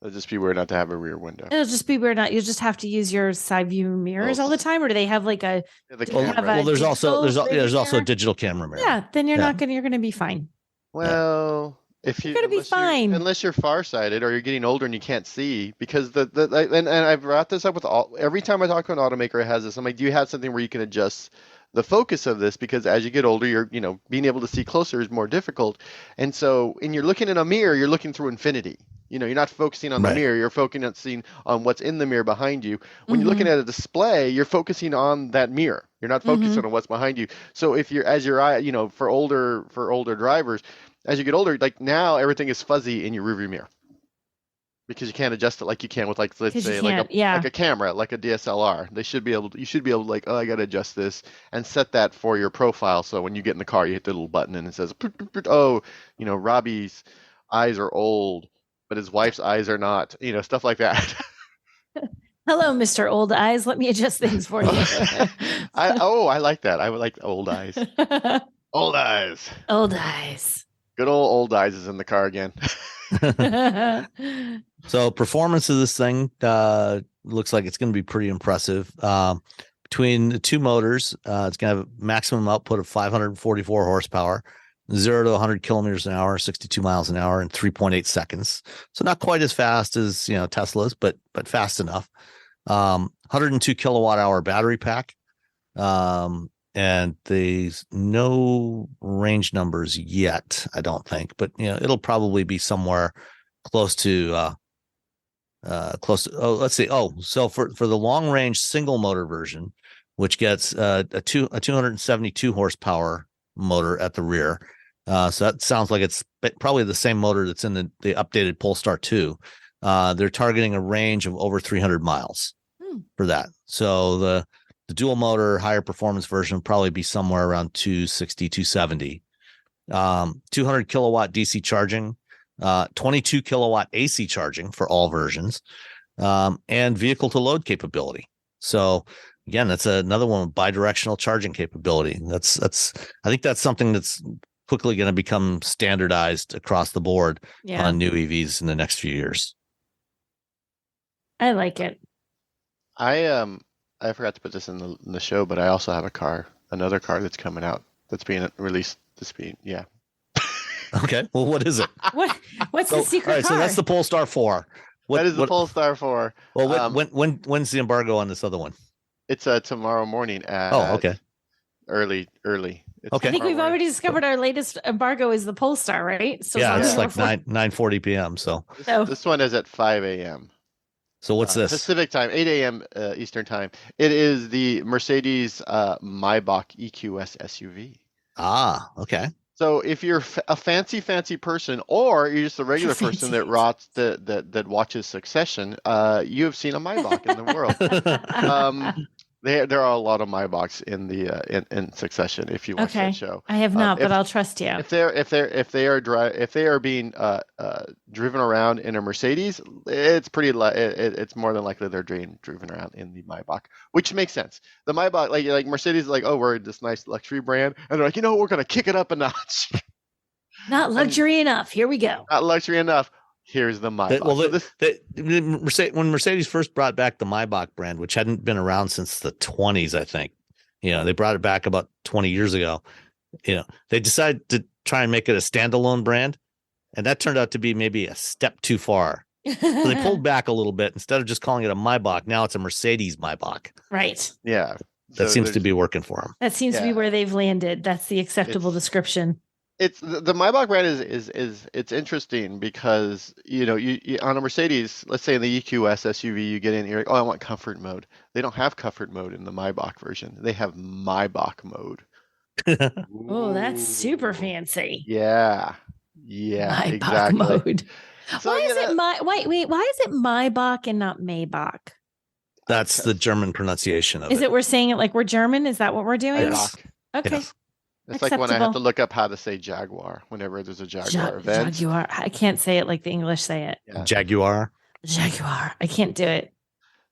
It'll just be weird not to have a rear window. It'll just be weird. You'll just have to use your side view mirrors all the time, or do they have like a? There's also a digital camera mirror. Yeah, then you're going to be fine. Well, if you're going to be fine, unless you're farsighted or you're getting older and you can't see, because and I've brought this up with every time I talk to an automaker it has this. I'm like, do you have something where you can adjust the focus of this? Because as you get older, you're being able to see closer is more difficult, and so when you're looking in a mirror, you're looking through infinity. You're not focusing on the mirror, you're focusing on what's in the mirror behind you. When you're looking at a display, you're focusing on that mirror. You're not focusing on what's behind you. So if your eye, for older drivers, as you get older, like now everything is fuzzy in your rearview mirror. Because you can't adjust it like you can with let's say like a camera, like a DSLR. You should be able to like, oh, I got to adjust this and set that for your profile. So when you get in the car, you hit the little button and it says, oh, Robbie's eyes are old, but his wife's eyes are not, stuff like that. Hello, Mr. Old Eyes. Let me adjust things for you. I like that. I would like old eyes. Old eyes. Old eyes. Good old eyes is in the car again. So performance of this thing looks like it's going to be pretty impressive. Between the two motors, it's going to have a maximum output of 544 horsepower, 0 to 100 kilometers an hour, 62 miles an hour in 3.8 seconds. So not quite as fast as Tesla's, but fast enough. 102 kilowatt hour battery pack. And there's no range numbers yet, I don't think, but it'll probably be somewhere close to let's see. So for the long range single motor version, which gets a 272 horsepower motor at the rear. So that sounds like it's probably the same motor that's in the updated Polestar 2. They're targeting a range of over 300 miles for that. So the dual motor higher performance version will probably be somewhere around 260, 270. 200 kilowatt DC charging, 22 kilowatt AC charging for all versions, and vehicle to load capability. So again, that's another one with bidirectional charging capability. I think that's something that's quickly going to become standardized across the board on new EVs in the next few years. I like it. I forgot to put this in the show, but I also have another car that's coming out that's being released this week. Yeah. Okay. Well, what is it? What's the secret all right, car? So that's the Polestar 4. That is the Polestar 4. Well, when's the embargo on this other one? It's tomorrow morning at early. It's I think we've already discovered our latest embargo is the Polestar, right? So it's like 9:40 p.m. So this one is at 5 a.m. So what's this? Pacific time, 8 a.m. Eastern time. It is the Mercedes Maybach EQS SUV. Ah, okay. So if you're a fancy person, or you're just a regular person that watches Succession, you have seen a Maybach in the world. There are a lot of Maybachs in the in Succession. If you watch that show, I have not, but I'll trust you. If they are being driven around in a Mercedes, it's more than likely they're driven around in the Maybach, which makes sense. The Maybach, like Mercedes, is like, oh, we're this nice luxury brand, and they're like, we're gonna kick it up a notch. Not luxury enough. Here we go. Not luxury enough. Here's the Maybach. When Mercedes first brought back the Maybach brand, which hadn't been around since the 20s, I think, they brought it back about 20 years ago. They decided to try and make it a standalone brand, and that turned out to be maybe a step too far. So they pulled back a little bit. Instead of just calling it a Maybach, now it's a Mercedes Maybach. Right. Yeah. That seems to be working for them. That seems to be where they've landed. That's the acceptable description. It's the Maybach brand is it's interesting because you on a Mercedes, let's say in the EQS SUV, you get in, you're like, oh, I want comfort mode. They don't have comfort mode in the Maybach version. They have Maybach mode. Oh, that's super fancy. Yeah, Maybach exactly. mode. So, why is it why is it Maybach and not Maybach? That's the German pronunciation of it. Is it we're saying it like we're German? Is that what we're doing? Yes. Okay. Yes. It's like when I have to look up how to say Jaguar whenever there's a Jaguar event. Jaguar. I can't say it like the English say it. Yeah. Jaguar. I can't do it.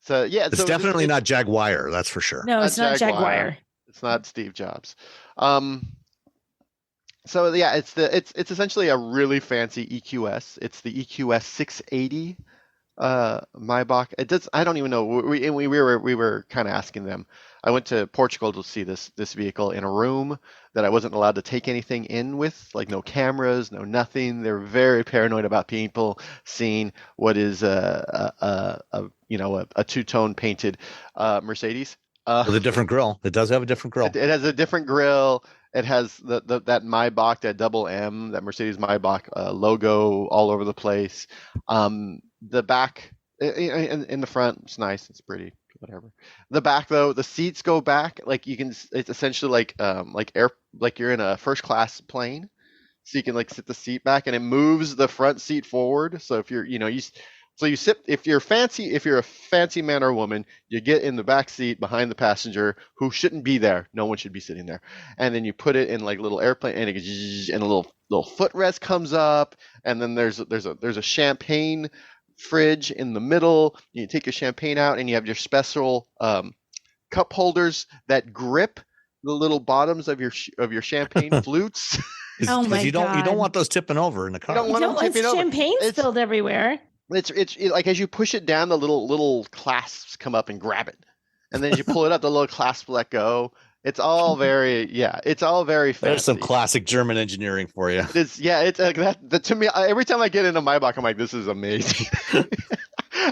So yeah, it's definitely not Jaguar. That's for sure. No, it's not Jaguar. It's not Steve Jobs. So yeah, it's essentially a really fancy EQS. It's the EQS 680 Maybach. It does. I don't even know. We were kind of asking them. I went to Portugal to see this vehicle in a room that I wasn't allowed to take anything in with, like no cameras, no nothing. They're very paranoid about people seeing what is a two-tone painted Mercedes. With a different grille. It does have a different grille. It has a different grille. It has that Maybach, that double M, that Mercedes Maybach logo all over the place. The back in the front, it's nice. It's pretty. Whatever. The back though, the seats go back. Like you can. It's essentially like you're in a first class plane, so you can like sit the seat back, and it moves the front seat forward. So if you're you sit, if you're a fancy man or woman, you get in the back seat behind the passenger who shouldn't be there. No one should be sitting there. And then you put it in like little airplane, and it goes, and a little footrest comes up, and then there's a champagne fridge in the middle. You take your champagne out, and you have your special cup holders that grip the little bottoms of your champagne flutes. Oh my God! You don't want those tipping over in the car. You don't want champagne spilled everywhere. It's like as you push it down, the little clasps come up and grab it, and then as you pull it up, the little clasp let go. It's all very fancy. There's some classic German engineering for you. It's like that. To me, every time I get into Maybach, I'm like, this is amazing.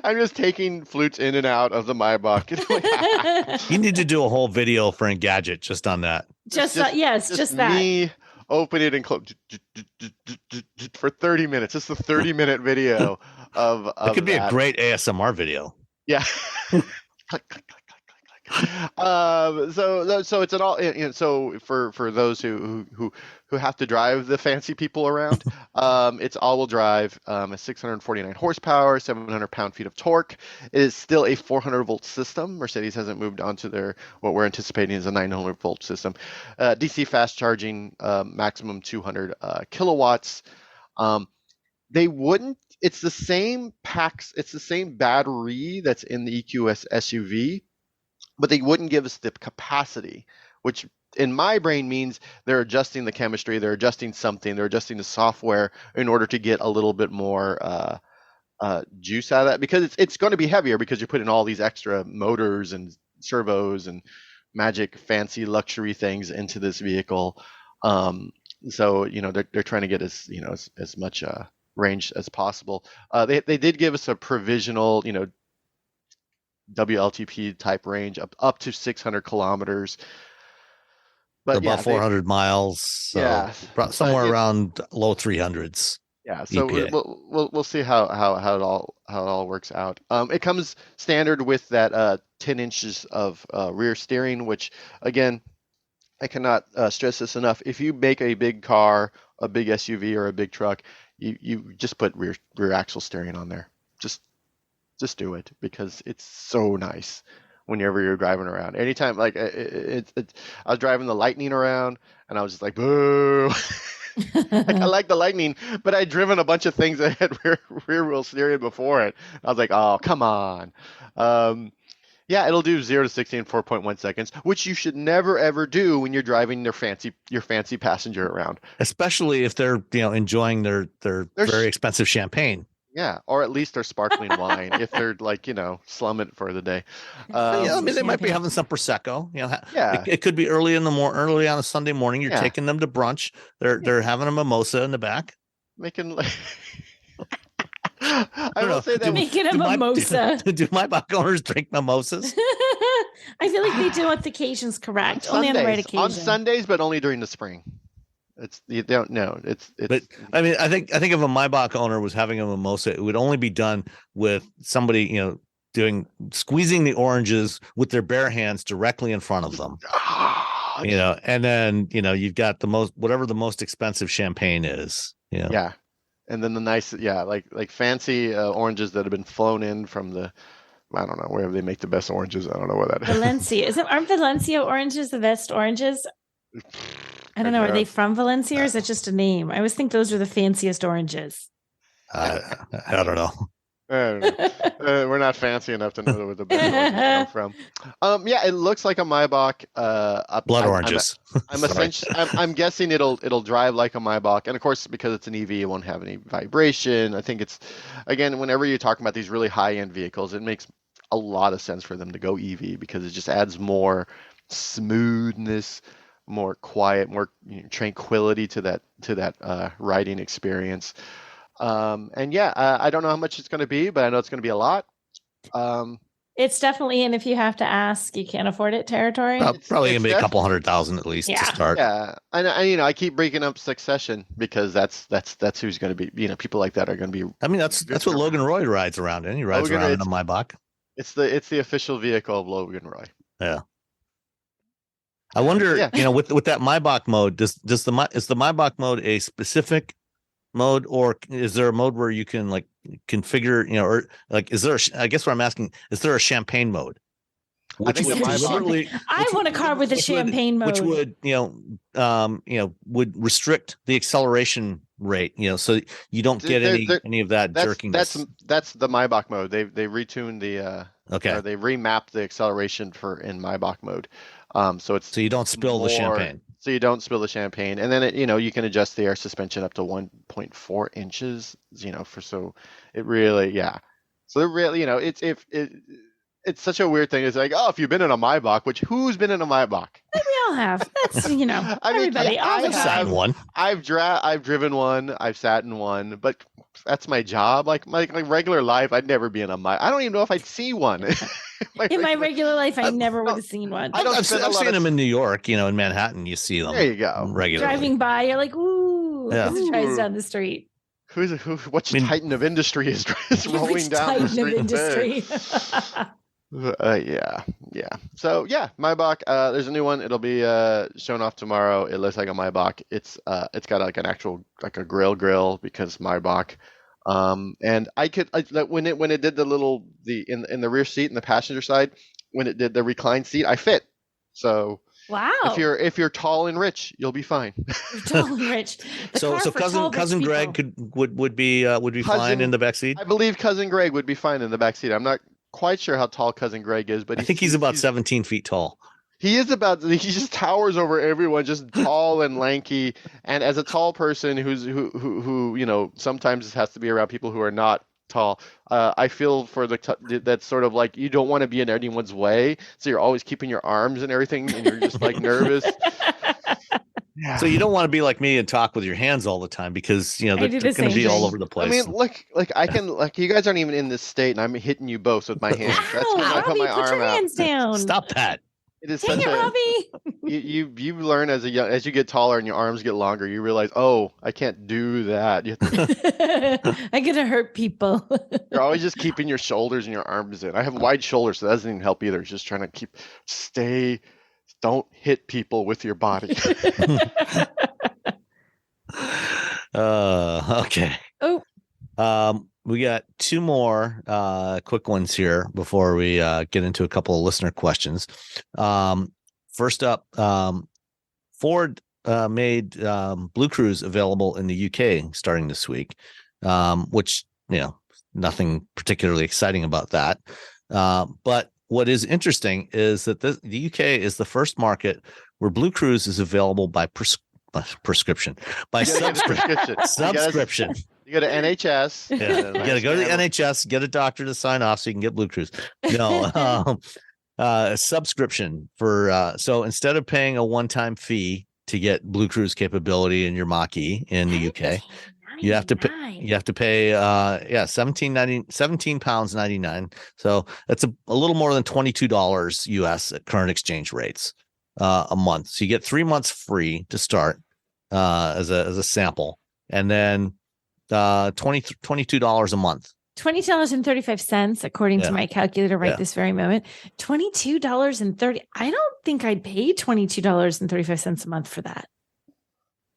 I'm just taking flutes in and out of the Maybach. You need to do a whole video for Engadget just on that. Just that. Me open it and close for 30 minutes. It's a 30-minute video of it could be a great ASMR video. Yeah. So it's an all, so for those who have to drive the fancy people around, it's all-wheel drive, a 649 horsepower, 700 pound-feet of torque. It is still a 400-volt system. Mercedes hasn't moved on to what we're anticipating is a 900-volt system. DC fast charging, maximum 200 kilowatts. It's the same packs, it's the same battery that's in the EQS SUV, but they wouldn't give us the capacity, which in my brain means they're adjusting the chemistry, they're adjusting something, they're adjusting the software in order to get a little bit more juice out of that, because it's going to be heavier because you're putting all these extra motors and servos and magic fancy luxury things into this vehicle. So they're trying to get as much range as possible. They did give us a provisional WLTP type range up to 600 kilometers, but about 400 miles. So somewhere around low 300s. Yeah, so we'll see how it all works out. It comes standard with that 10 inches of rear steering, which again, I cannot stress this enough. If you make a big car, a big SUV, or a big truck, you just put rear axle steering on there. Just do it, because it's so nice whenever you're driving around. Anytime, like I was driving the Lightning around, and I was just like, boo. Like, I like the Lightning, but I'd driven a bunch of things that had rear wheel steering before it. I was like, oh, come on. Yeah, it'll do 0 to 60 in 4.1 seconds, which you should never ever do when you're driving your fancy passenger around. Especially if they're enjoying their very expensive champagne. Yeah, or at least their sparkling wine if they're like slumming it for the day. They might be having some prosecco. It could be early on a Sunday morning. You're taking them to brunch. They're having a mimosa in the back. I will say that Making a mimosa. Do Maybach owners drink mimosas? I feel like they do on occasions, correct? on Only on the right Sundays, occasion. on Sundays, but only during the spring. You don't know. It's. But I mean, I think if a Maybach owner was having a mimosa, it would only be done with somebody, squeezing the oranges with their bare hands directly in front of them. And then you've got whatever the most expensive champagne is. Yeah, and then the nice, like fancy oranges that have been flown in from I don't know, wherever they make the best oranges. I don't know what that is. Valencia. Aren't Valencia oranges the best oranges? I don't know. Are they from Valencia or is it just a name? I always think those are the fanciest oranges. I don't know. We're not fancy enough to know where the best oranges come from. Yeah, it looks like a Maybach. Blood oranges. I'm guessing it'll drive like a Maybach, and of course, because it's an EV, it won't have any vibration. I think it's, again, whenever you're talking about these really high-end vehicles, it makes a lot of sense for them to go EV because it just adds more smoothness, more quiet, more tranquility to that riding experience. And yeah, I don't know how much it's going to be, but I know it's going to be a lot. It's definitely, and if you have to ask, you can't afford it territory. Probably going to be a couple $100,000 at least to start. Yeah, and I keep bringing up Succession because that's who's going to be. People like that are going to be. I mean, that's what Logan Roy rides around in. He rides around in a Maybach. It's the official vehicle of Logan Roy. Yeah. I wonder, with that Maybach mode, is the Maybach mode a specific mode, or is there a mode where you can like configure, or like, is there I guess what I'm asking, is there a champagne mode? I want a car with a champagne mode, which would would restrict the acceleration rate, so you don't get any of that jerkiness. That's the Maybach mode. They retuned the or they remapped the acceleration in Maybach mode. So you don't spill the champagne. So you don't spill the champagne, and then you can adjust the air suspension up to 1.4 inches. So it really, So it really, it's such a weird thing. It's like, if you've been in a Maybach, which who's been in a Maybach? We all have. That's everybody. I've sat in one. I've driven one. I've sat in one, but that's my job. Like my regular life, I'd never be in a Maybach. I don't even know if I'd see one. In my regular life, I never would have seen one. I've seen them in New York, in Manhattan. You see them. There you go. Regularly. Driving by, you're like, ooh, this drives down the street. Which titan of industry is rolling down the street? Yeah. So Maybach. There's a new one. It'll be shown off tomorrow. It looks like a Maybach. It's got like an actual like a grill because Maybach. And when it did in the rear seat and the passenger side, when it did the recline seat, I fit. So wow. If you're tall and rich, you'll be fine. You're tall and rich. So cousin Greg would be fine in the back seat. I believe cousin Greg would be fine in the back seat. I'm not quite sure how tall cousin Greg is, but I think he's about 17 feet tall. He just towers over everyone, just tall and lanky. And as a tall person who sometimes has to be around people who are not tall, I feel for that's sort of like you don't want to be in anyone's way, so you're always keeping your arms and everything, and you're just like nervous. Yeah. So you don't want to be like me and talk with your hands all the time because they're going to be all over the place. I mean, I can you guys aren't even in this state, and I'm hitting you both with my hands. That's when I put my arm your out. Hands down. Stop that. It is Dang such Robbie. You learn as you get taller and your arms get longer, you realize, I can't do that. I'm gonna hurt people. You're always just keeping your shoulders and your arms in. I have wide shoulders, so that doesn't even help either. It's just trying to don't hit people with your body. Okay. Oh. We got two more quick ones here before we get into a couple of listener questions. First up, Ford made Blue Cruise available in the UK starting this week, which, nothing particularly exciting about that. But what is interesting is that the UK is the first market where Blue Cruise is available by prescription, by subscription. You go to NHS. Yeah. You got to go to the NHS, get a doctor to sign off so you can get Blue Cruise. No, subscription for so instead of paying a one-time fee to get Blue Cruise capability in your Mach-E in the UK, You have to pay, £17.99. So that's a little more than $22 US at current exchange rates a month. So you get 3 months free to start as a sample, and then $22 a month. $20.35 according to my calculator right this very moment. $22.30. I don't think I'd pay $22.35 a month for that.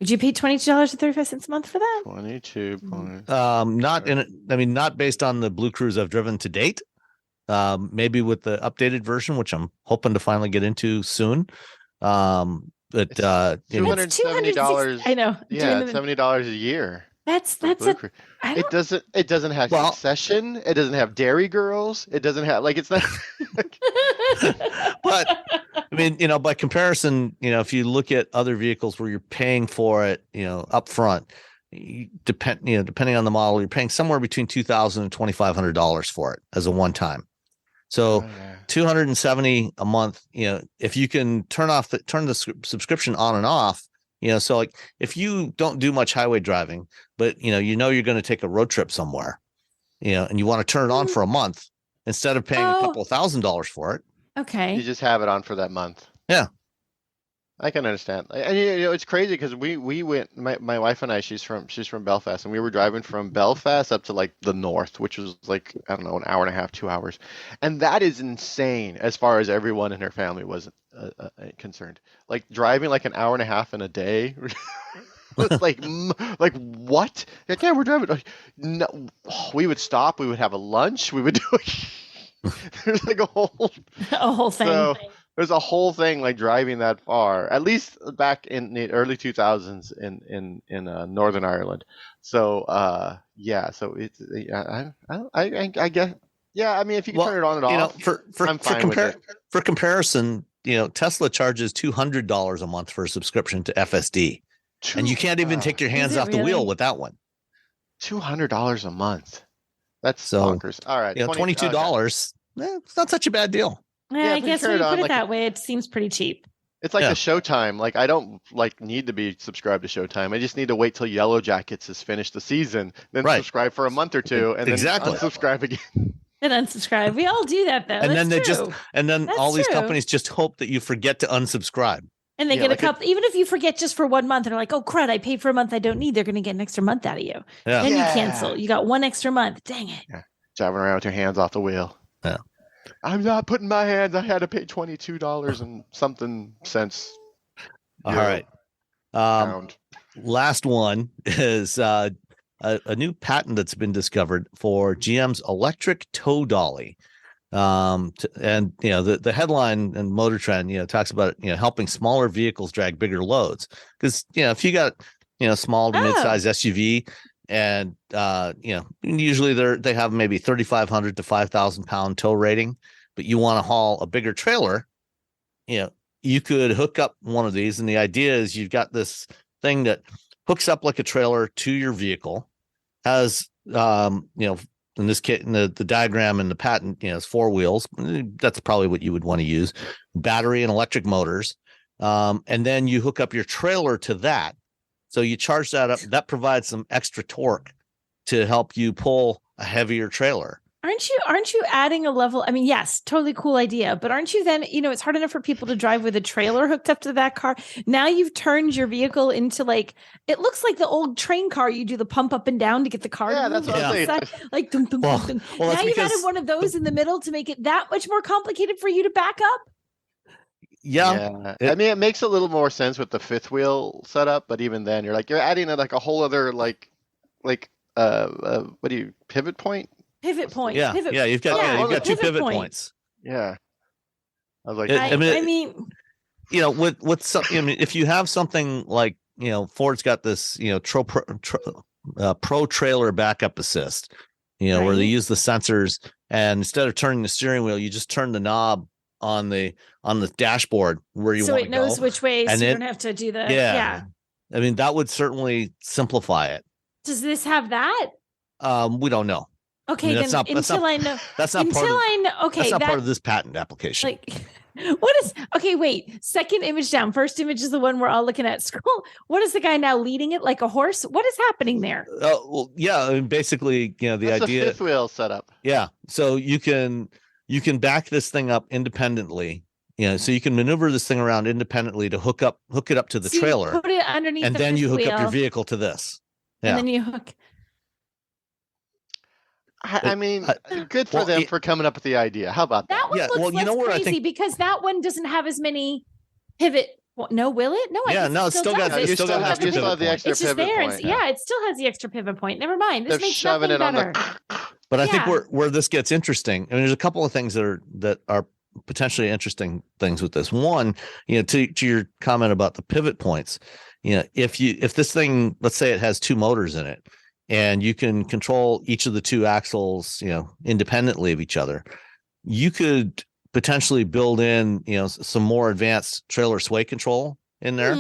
Would you pay $22.35 a month for that? 22 points. Not based on the Blue Cruise I've driven to date. Maybe with the updated version, which I'm hoping to finally get into soon. But $270. I know. Yeah, $70 a year. It doesn't have Succession. It doesn't have Dairy Girls. It doesn't have it's not. But I mean, by comparison, if you look at other vehicles where you're paying for it, up front, depending on the model, you're paying somewhere between $2,000 and $2,500 for it as a one time. So $270 a month. If you can turn the subscription on and off. So like if you don't do much highway driving, but you're going to take a road trip somewhere, and you want to turn it on for a month instead of paying a couple of $1,000s for it. Okay. You just have it on for that month. Yeah. I can understand. And it's crazy because we went, my wife and I, she's from Belfast, and we were driving from Belfast up to the north, which was I don't know, an hour and a half, 2 hours. And that is insane as far as everyone in her family was concerned. Driving an hour and a half in a day was what? Yeah, we're driving. No, we would stop. We would have a lunch. We would do there's a whole thing. So, there's a whole thing driving that far, at least back in the early 2000s in Northern Ireland. So so it's I guess I mean if you can turn it on and off, I'm fine with it. For comparison, Tesla charges $200 a month for a subscription to FSD, and you can't even take your hands off the wheel with that one. $200 a month. That's bonkers. All right, $22. It's not such a bad deal. I guess when you put it that way, it seems pretty cheap. It's the Showtime. I don't need to be subscribed to Showtime. I just need to wait till Yellow Jackets has finished the season, then subscribe for a month or two, and then unsubscribe again. And unsubscribe. We all do that though. And then all these companies just hope that you forget to unsubscribe. And they get a couple, even if you forget just for 1 month, and they're like, oh crud, I paid for a month I don't need. They're going to get an extra month out of you. Yeah. Then you cancel. You got one extra month. Dang it. Yeah. Driving around with your hands off the wheel. Yeah. I'm not putting my hands. I had to pay $22 and something cents. All right. Last one is a new patent that's been discovered for GM's electric tow dolly. The headline in Motor Trend, talks about helping smaller vehicles drag bigger loads. Because if you got small to mid-size SUV, and usually they have maybe 3,500 to 5,000 pound tow rating, but you want to haul a bigger trailer, you could hook up one of these, and the idea is you've got this thing that hooks up like a trailer to your vehicle, has in this case, in the diagram in the patent, it's 4 wheels. That's probably what you would want to use, battery and electric motors, and then you hook up your trailer to that. So you charge that up. That provides some extra torque to help you pull a heavier trailer. Aren't you adding a level? I mean, yes, totally cool idea. But aren't you then, it's hard enough for people to drive with a trailer hooked up to that car. Now you've turned your vehicle into it looks like the old train car. You do the pump up and down to get the car to move. That's what I'm saying. Dum, dum, dum, dum. Now you've added one of those in the middle to make it that much more complicated for you to back up. Yeah. I mean, it makes a little more sense with the fifth wheel setup, but even then you're adding a whole other what do you pivot point? Pivot point. Yeah. You've got 2 pivot points. Yeah. I was like, if you have something like, Ford's got this, pro trailer backup assist, where they use the sensors, and instead of turning the steering wheel, you just turn the knob on the dashboard where you want to go. So it knows which way, so you don't have to do the, I mean, that would certainly simplify it. Does this have that? We don't know. Okay, I know. That's not part of this patent application. Okay, wait. Second image down. First image is the one we're all looking at. Scroll. What is the guy now leading it like a horse? What is happening there? Well, yeah. I mean, basically, the That's idea. a fifth wheel setup. Yeah. So you can back this thing up independently. So you can maneuver this thing around independently to hook it up to the trailer. Put it underneath, and the then you hook wheel, up your vehicle to this. Yeah. And then you hook. I mean, good for them for coming up with the idea. How about that? That one looks less crazy because that one doesn't have as many pivot. No, will it? No, it's still got you still have the extra it's just pivot there. point. It still has the extra pivot point. Never mind. This makes shoving it better. But I think where this gets interesting, I mean, there's a couple of things that are potentially interesting things with this. One, to your comment about the pivot points, if this thing, let's say it has two motors in it, and you can control each of the two axles, independently of each other, you could potentially build in, some more advanced trailer sway control in there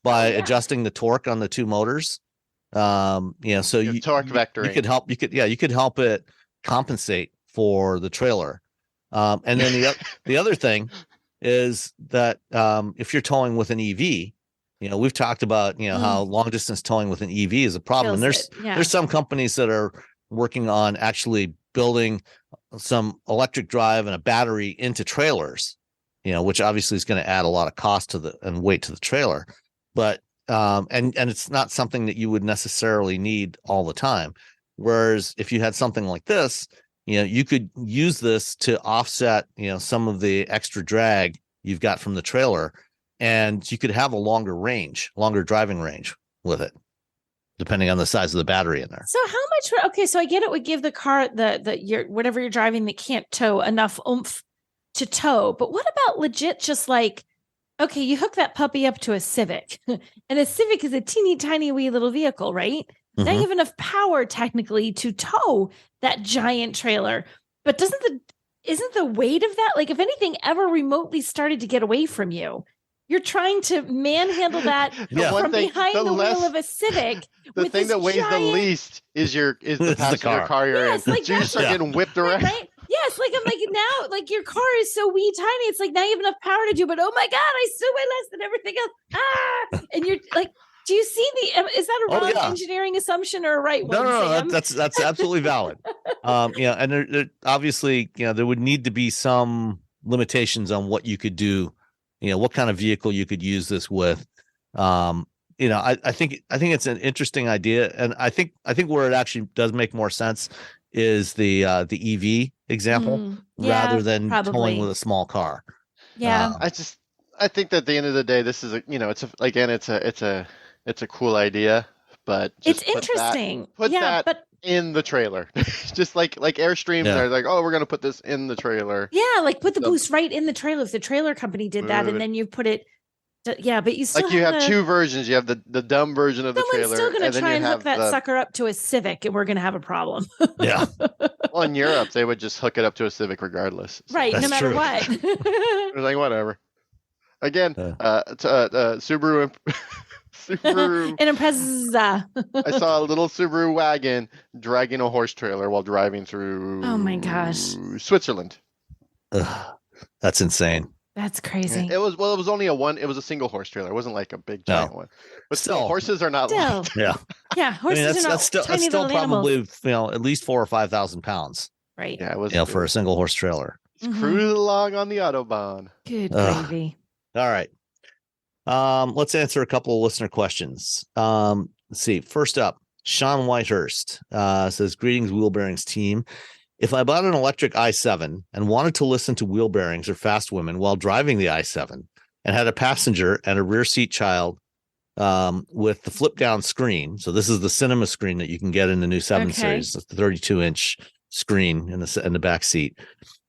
by adjusting the torque on the two motors. So you torque vectoring. You could help it compensate for the trailer. And then the other thing is that if you're towing with an EV, we've talked about how long distance towing with an EV is a problem. And there's some companies that are working on actually building some electric drive and a battery into trailers, which obviously is going to add a lot of cost and weight to the trailer. But and it's not something that you would necessarily need all the time. Whereas if you had something like this, you could use this to offset, some of the extra drag you've got from the trailer, and you could have a longer driving range with it, depending on the size of the battery in there. So how much? Okay, so I get it would give the car whatever you're driving that can't tow enough oomph to tow. But what about legit just like, okay, you hook that puppy up to a Civic, and a Civic is a teeny tiny wee little vehicle, right? Mm-hmm. Now you have enough power technically to tow that giant trailer, but isn't the weight of that, like if anything ever remotely started to get away from you, you're trying to manhandle that from behind the wheel of a Civic. The thing that weighs the least is the passenger car you're in. Like so you start getting whipped around. Right? Yes, like I'm like now, like your car is so wee tiny. It's like now you have enough power to do, but oh my God, I still weigh less than everything else. And you're like, do you see is that a wrong engineering assumption or a right one? No, that's absolutely valid. And there obviously, there would need to be some limitations on what you could do, what kind of vehicle you could use this with. I think it's an interesting idea. And I think where it actually does make more sense is the EV example rather than towing with a small car. Yeah. I think that at the end of the day, this is it's a cool idea, but it's interesting. Put that in the trailer, just like Airstreams are like, oh, we're gonna put this in the trailer. Yeah, like put the boost right in the trailer. If the trailer company did that, and then you put it. But you still you have two versions. You have the dumb version of the trailer. Someone's still going to try and hook that sucker up to a Civic, and we're going to have a problem. Yeah. Well, in Europe, they would just hook it up to a Civic regardless. So. Right, no matter what. They're like, whatever. Again, Subaru Imprezza. I saw a little Subaru wagon dragging a horse trailer while driving through. Oh my gosh. Switzerland. Ugh, that's insane. That's crazy. It was only it was a single horse trailer. It wasn't like a big giant one. But still, horses are not light. Yeah. Yeah, horses are not tiny little probably animals. At least 4,000 or 5,000 pounds. Right. Yeah, it was for a single horse trailer. Cruising along on the Autobahn. Good gravy. All right. Let's answer a couple of listener questions. Let's see. First up, Sean Whitehurst says, "Greetings, Wheel Bearings team. If I bought an electric i7 and wanted to listen to Wheel Bearings or Fast Women while driving the i7 and had a passenger and a rear seat child with the flip down screen," so this is the cinema screen that you can get in the new 7 Series, the 32-inch screen in the back seat.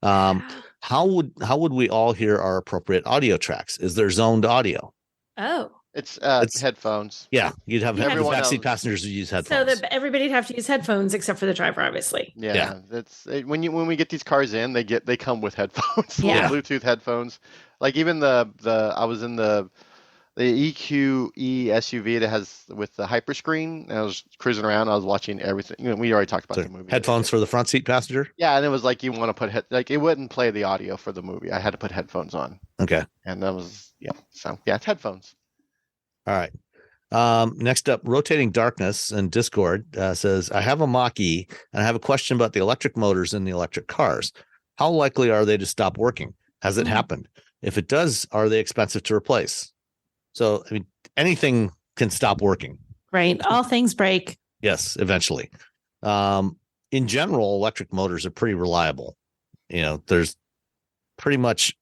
How would we all hear our appropriate audio tracks? Is there zoned audio? Oh. It's headphones. Yeah, you'd have backseat passengers who use headphones. So everybody'd have to use headphones except for the driver, obviously. Yeah. That's when we get these cars in, they come with headphones, yeah. Bluetooth headphones. Like even I was in the the EQE SUV that has with the hyperscreen. And I was cruising around. I was watching everything. We already talked about So the movie. headphones for the front seat passenger? Yeah, and it was like you want to put like it wouldn't play the audio for the movie. I had to put headphones on. Okay. And that was So yeah, it's headphones. All right. Next up, Rotating Darkness in Discord says, I have a Mach-E and I have a question about the electric motors in the electric cars. How likely are they to stop working? Has it happened? If it does, are they expensive to replace? So, I mean, anything can stop working. Right. All things break. Yes, eventually. In general, electric motors are pretty reliable. There's pretty much,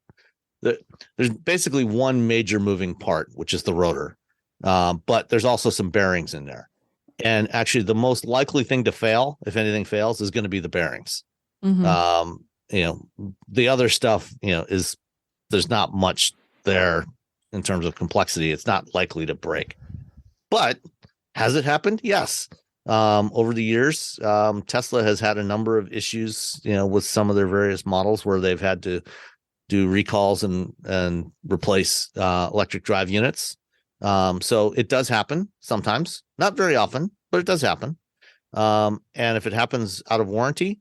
there's basically one major moving part, which is the rotor. But there's also some bearings in there. And actually, the most likely thing to fail, if anything fails, is going to be the bearings. The other stuff, there's not much there in terms of complexity. It's not likely to break. But has it happened? Yes. Over the years, Tesla has had a number of issues, with some of their various models where they've had to do recalls and replace electric drive units. So it does happen sometimes, not very often, but it does happen. And if it happens out of warranty,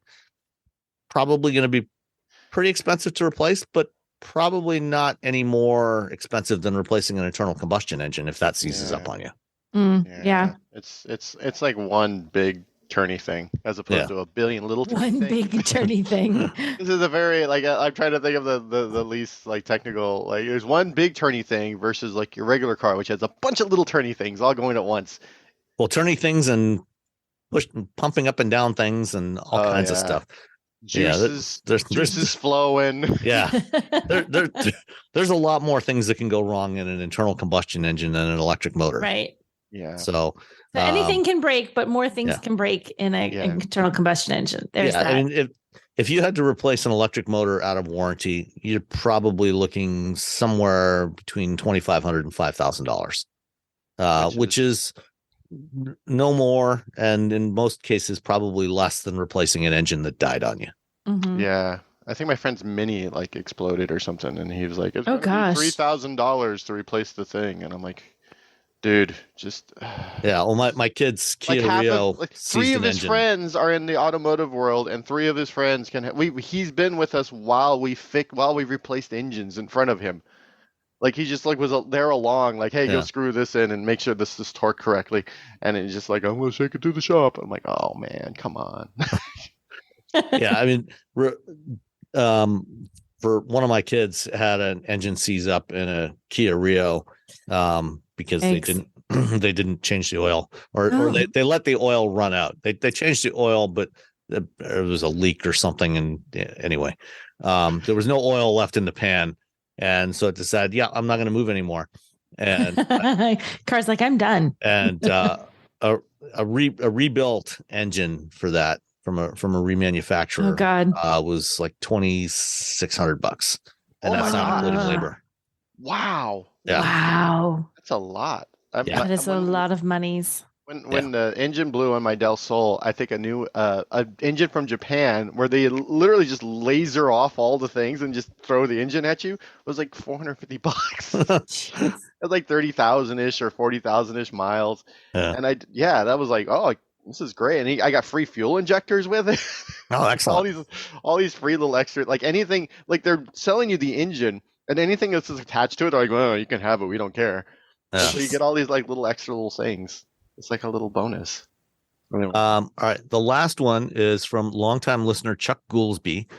probably going to be pretty expensive to replace, but probably not any more expensive than replacing an internal combustion engine if that seizes up on you. Yeah. It's like one big turny thing as opposed to a billion little one big turny thing. This is a very I'm trying to think of the least technical. There's one big turny thing versus your regular car, which has a bunch of little turny things all going at once. Well, turny things and pumping up and down things and all kinds of stuff. Juices, juices flowing. Yeah, there's a lot more things that can go wrong in an internal combustion engine than an electric motor. Right. Yeah. So anything can break, but more things can break in an internal combustion engine. There's that. I mean, if you had to replace an electric motor out of warranty, you're probably looking somewhere between $2,500 and $5,000, which is no more, and in most cases, probably less than replacing an engine that died on you. Yeah. I think my friend's Mini exploded or something, and he was like, "It's $3,000 to replace the thing," and I'm like, dude, just Well, my kid's Kia Rio. Three of his friends are in the automotive world, and three of his friends he's been with us while we replaced engines in front of him. He just was there along, hey, go screw this in and make sure this is torqued correctly. And it's just I'm gonna take it to the shop. I'm like, oh man, come on. Yeah, I mean, for one of my kids had an engine seize up in a Kia Rio, because they didn't change the oil, or they let the oil run out. They changed the oil, but there was a leak or something. And anyway, there was no oil left in the pan. And so it decided, I'm not going to move anymore. And car's like, I'm done. And a rebuilt engine for that from a remanufacturer. Oh God, was like $2,600, and that's not including labor. Wow. Yeah. Wow. That's a lot. That is a lot of monies. When the engine blew on my Del Sol, I think a new engine from Japan where they literally just laser off all the things and just throw the engine at you was like $450. It's like 30,000-ish or 40,000-ish miles. Yeah. And that was like, oh, this is great. And I got free fuel injectors with it. Oh, excellent. all these free little extra, anything, they're selling you the engine and anything that's attached to it, they're like, well, you can have it. We don't care. Yeah. So you get all these little extra little things. It's like a little bonus. All right. The last one is from longtime listener Chuck Goolsby.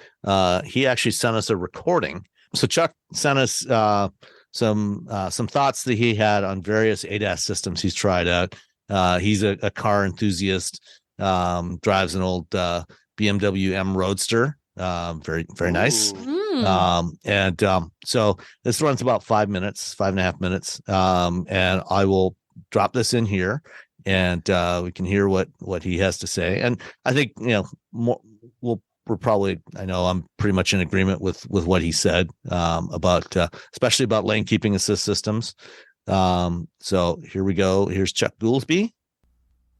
He actually sent us a recording. So Chuck sent us some thoughts that he had on various ADAS systems he's tried out. He's a car enthusiast. Drives an old BMW M Roadster. Very, very nice. So this runs about 5.5 minutes. And I will drop this in here, and we can hear what he has to say. And I think we're probably, I know I'm pretty much in agreement with what he said about especially about lane keeping assist systems. So here we go. Here's Chuck Goolsby.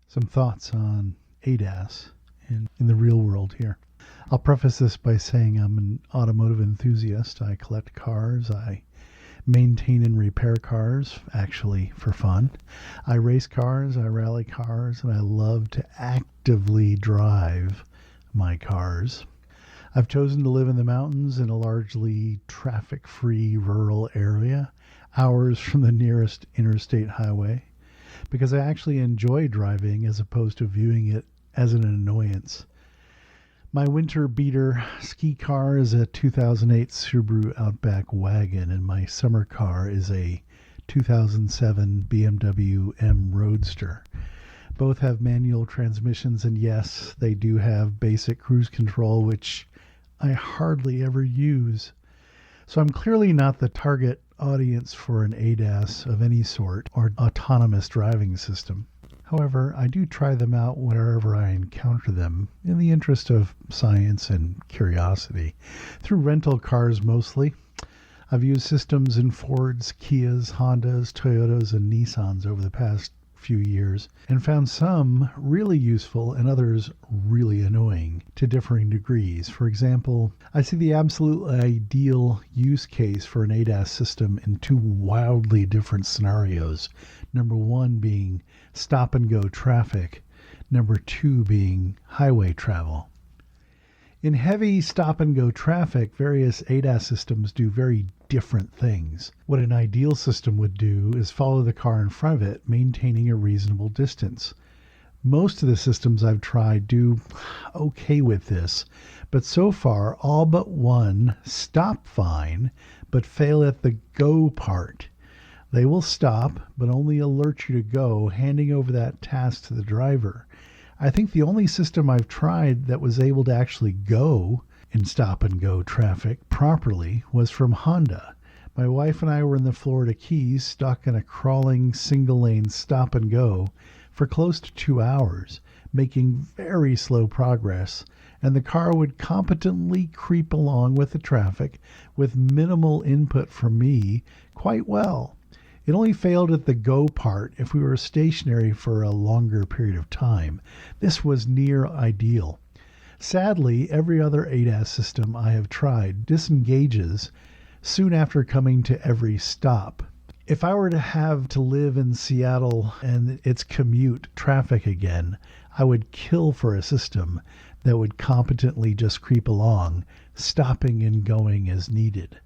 Some thoughts on ADAS in the real world here. I'll preface this by saying I'm an automotive enthusiast. I collect cars. I maintain and repair cars, actually, for fun. I race cars, I rally cars, and I love to actively drive my cars. I've chosen to live in the mountains in a largely traffic-free rural area, hours from the nearest interstate highway, because I actually enjoy driving as opposed to viewing it as an annoyance. My winter beater ski car is a 2008 Subaru Outback wagon, and my summer car is a 2007 BMW M Roadster. Both have manual transmissions, and yes, they do have basic cruise control, which I hardly ever use. So I'm clearly not the target audience for an ADAS of any sort or autonomous driving system. However, I do try them out wherever I encounter them in the interest of science and curiosity. Through rental cars mostly. I've used systems in Fords, Kias, Hondas, Toyotas, and Nissans over the past few years and found some really useful and others really annoying to differing degrees. For example, I see the absolute ideal use case for an ADAS system in two wildly different scenarios. Number one being stop and go traffic. Number two being highway travel. In heavy stop and go traffic, various ADAS systems do very different things. What an ideal system would do is follow the car in front of it, maintaining a reasonable distance. Most of the systems I've tried do okay with this, but so far all but one stop fine, but fail at the go part. They will stop, but only alert you to go, handing over that task to the driver. I think the only system I've tried that was able to actually go in stop and go traffic properly was from Honda. My wife and I were in the Florida Keys, stuck in a crawling single lane stop and go for close to 2 hours, making very slow progress, and the car would competently creep along with the traffic with minimal input from me quite well. It only failed at the go part if we were stationary for a longer period of time. This was near ideal. Sadly, every other ADAS system I have tried disengages soon after coming to every stop. If I were to have to live in Seattle and its commute traffic again, I would kill for a system that would competently just creep along, stopping and going as needed.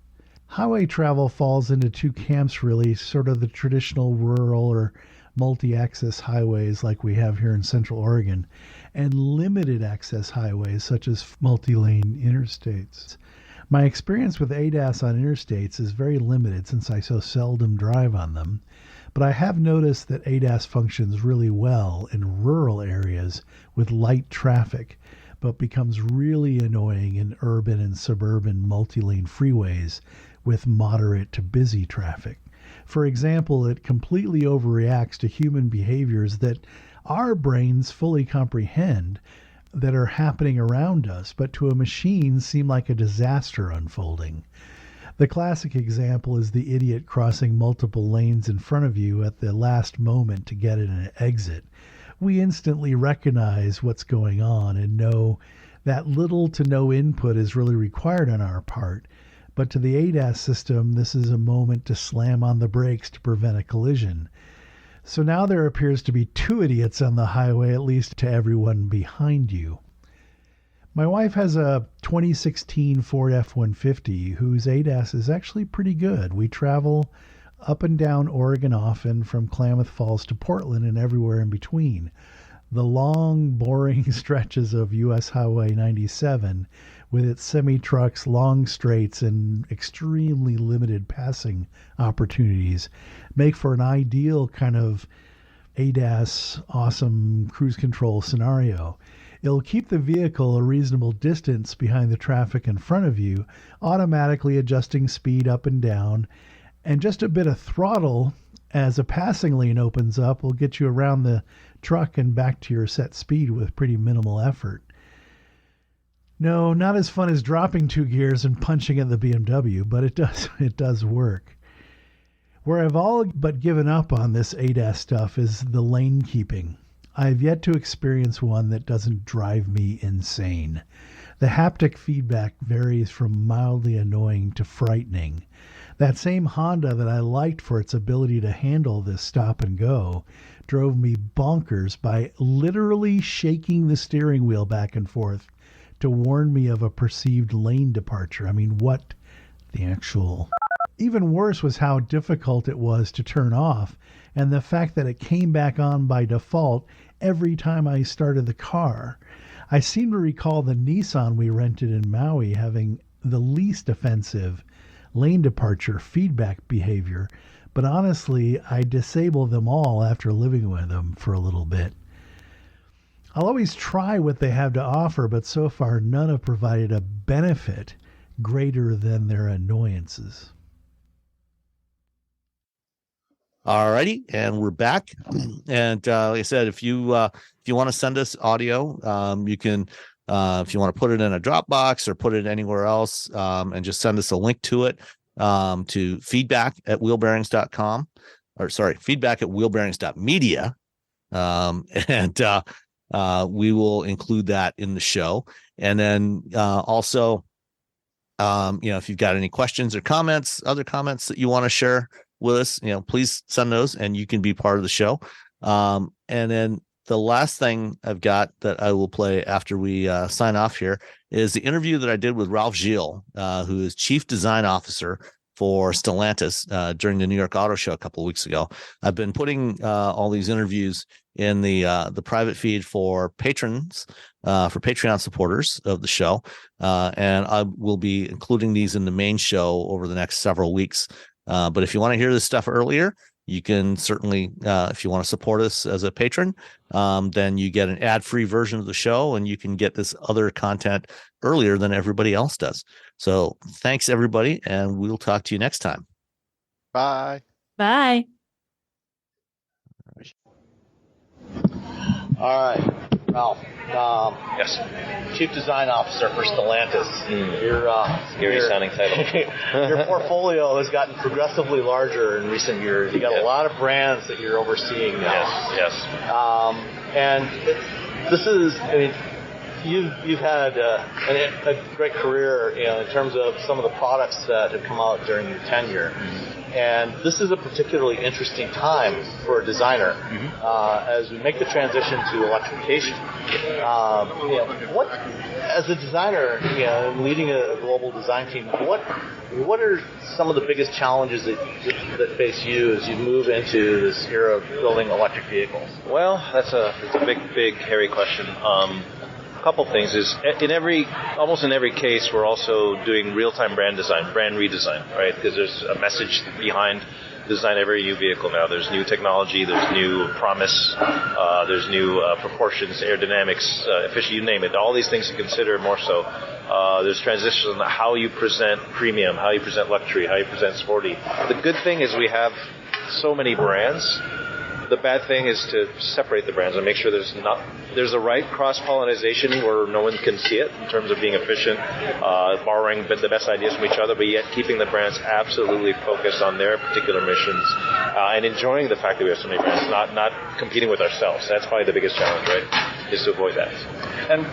Highway travel falls into two camps really, sort of the traditional rural or multi-access highways like we have here in Central Oregon, and limited access highways such as multi-lane interstates. My experience with ADAS on interstates is very limited since I so seldom drive on them, but I have noticed that ADAS functions really well in rural areas with light traffic, but becomes really annoying in urban and suburban multi-lane freeways with moderate to busy traffic. For example, it completely overreacts to human behaviors that our brains fully comprehend that are happening around us, but to a machine seem like a disaster unfolding. The classic example is the idiot crossing multiple lanes in front of you at the last moment to get an exit. We instantly recognize what's going on and know that little to no input is really required on our part. But to the ADAS system, this is a moment to slam on the brakes to prevent a collision. So now there appears to be two idiots on the highway, at least to everyone behind you. My wife has a 2016 Ford F-150 whose ADAS is actually pretty good. We travel up and down Oregon often, from Klamath Falls to Portland and everywhere in between. The long, boring stretches of U.S. Highway 97 with its semi-trucks, long straights, and extremely limited passing opportunities make for an ideal kind of ADAS awesome cruise control scenario. It'll keep the vehicle a reasonable distance behind the traffic in front of you, automatically adjusting speed up and down, and just a bit of throttle as a passing lane opens up will get you around the truck and back to your set speed with pretty minimal effort. No, not as fun as dropping 2 gears and punching at the BMW, but it does work. Where I've all but given up on this ADAS stuff is the lane keeping. I've yet to experience one that doesn't drive me insane. The haptic feedback varies from mildly annoying to frightening. That same Honda that I liked for its ability to handle this stop and go drove me bonkers by literally shaking the steering wheel back and forth to warn me of a perceived lane departure. I mean, what the actual... Even worse was how difficult it was to turn off, and the fact that it came back on by default every time I started the car. I seem to recall the Nissan we rented in Maui having the least offensive lane departure feedback behavior, but honestly, I disabled them all after living with them for a little bit. I'll always try what they have to offer, but so far none have provided a benefit greater than their annoyances. Alrighty, and we're back. And like I said, if you want to send us audio, you can. If you want to put it in a Dropbox or put it anywhere else, and just send us a link to it, to feedback@wheelbearings.com, or sorry, feedback@wheelbearings.media, and we will include that in the show. And then also, if you've got any questions or comments, other comments that you want to share with us, please send those and you can be part of the show. And then the last thing I've got that I will play after we sign off here is the interview that I did with Ralph Gilles, who is Chief Design Officer for Stellantis during the New York Auto Show a couple of weeks ago. I've been putting all these interviews in the private feed for patrons, for Patreon supporters of the show. And I will be including these in the main show over the next several weeks. But if you want to hear this stuff earlier, you can certainly, if you want to support us as a patron, then you get an ad-free version of the show and you can get this other content earlier than everybody else does. So thanks, everybody, and we'll talk to you next time. Bye. Bye. All right, Ralph. Yes. Chief Design Officer for Stellantis. Scary sounding title. Your portfolio has gotten progressively larger in recent years. You got a lot of brands that you're overseeing now. Yes. And this is, you've had a great career, in terms of some of the products that have come out during your tenure. And this is a particularly interesting time for a designer as we make the transition to electrification. What, as a designer, leading a global design team, what are some of the biggest challenges that face you as you move into this era of building electric vehicles? Well, it's a big, hairy question. A couple things is almost in every case we're also doing real-time brand design, brand redesign, right? Because there's a message behind design every new vehicle now. There's new technology, there's new promise, there's new proportions, aerodynamics, efficiency, you name it. All these things to consider more so. There's transitions on how you present premium, how you present luxury, how you present sporty. The good thing is we have so many brands. The bad thing is to separate the brands and make sure there's the right cross-pollination where no one can see it in terms of being efficient, borrowing the best ideas from each other, but yet keeping the brands absolutely focused on their particular missions and enjoying the fact that we have so many brands, not competing with ourselves. That's probably the biggest challenge, right, is to avoid that. And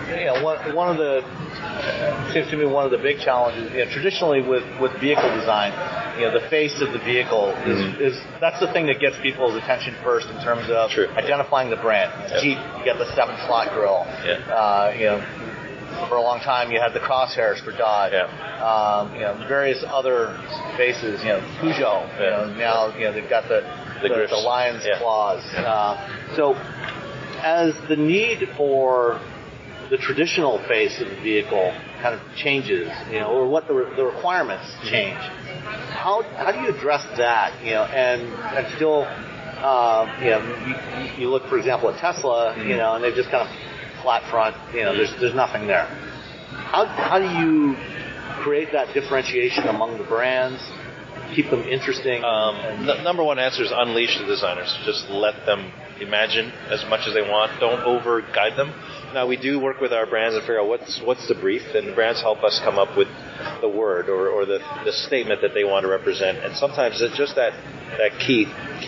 seems to me one of the big challenges, traditionally with vehicle design, the face of the vehicle is that's the thing that gets people's attention first in terms of identifying the brand. Jeep, you get the 7-slot grille. For a long time you had the crosshairs for Dodge. Various other faces. Peugeot. Now they've got the lion's claws. So as the need for the traditional face of the vehicle kind of changes, or what the requirements change. How do you address that, and still, you look, for example, at Tesla, and they've just kind of flat front, there's nothing there. How do you create that differentiation among the brands, keep them interesting? The number one answer is unleash the designers. Just let them imagine as much as they want. Don't over-guide them. Now, we do work with our brands and figure out what's the brief, and the brands help us come up with the word or the statement that they want to represent. And sometimes it's just that key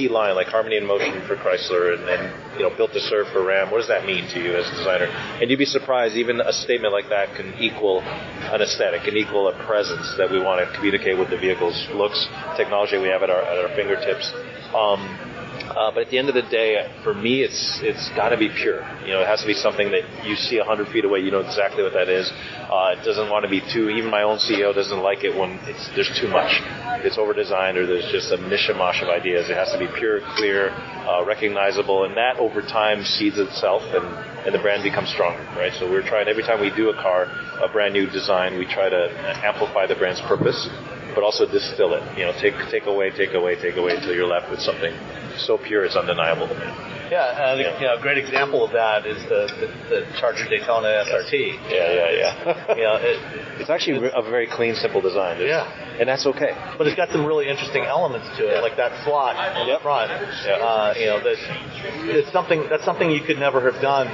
line, like harmony in motion for Chrysler and built to serve for Ram. What does that mean to you as a designer? And you'd be surprised, even a statement like that can equal an aesthetic, can equal a presence that we want to communicate with the vehicle's looks, technology we have at our fingertips. But at the end of the day, for me, it's got to be pure. It has to be something that you see 100 feet away. You know exactly what that is. It doesn't want to be too. Even my own CEO doesn't like it when there's too much. It's over designed or there's just a mishmash of ideas. It has to be pure, clear, recognizable, and that over time seeds itself, and the brand becomes stronger, right? So we're trying every time we do a brand new design, we try to amplify the brand's purpose, but also distill it. Take away until you're left with something so pure it's undeniable to me. Yeah, and I think a great example of that is the Charger Daytona SRT. Yeah. It's actually a very clean, simple design. And that's okay. But it's got some really interesting elements to it, like that slot in the front. That's something you could never have done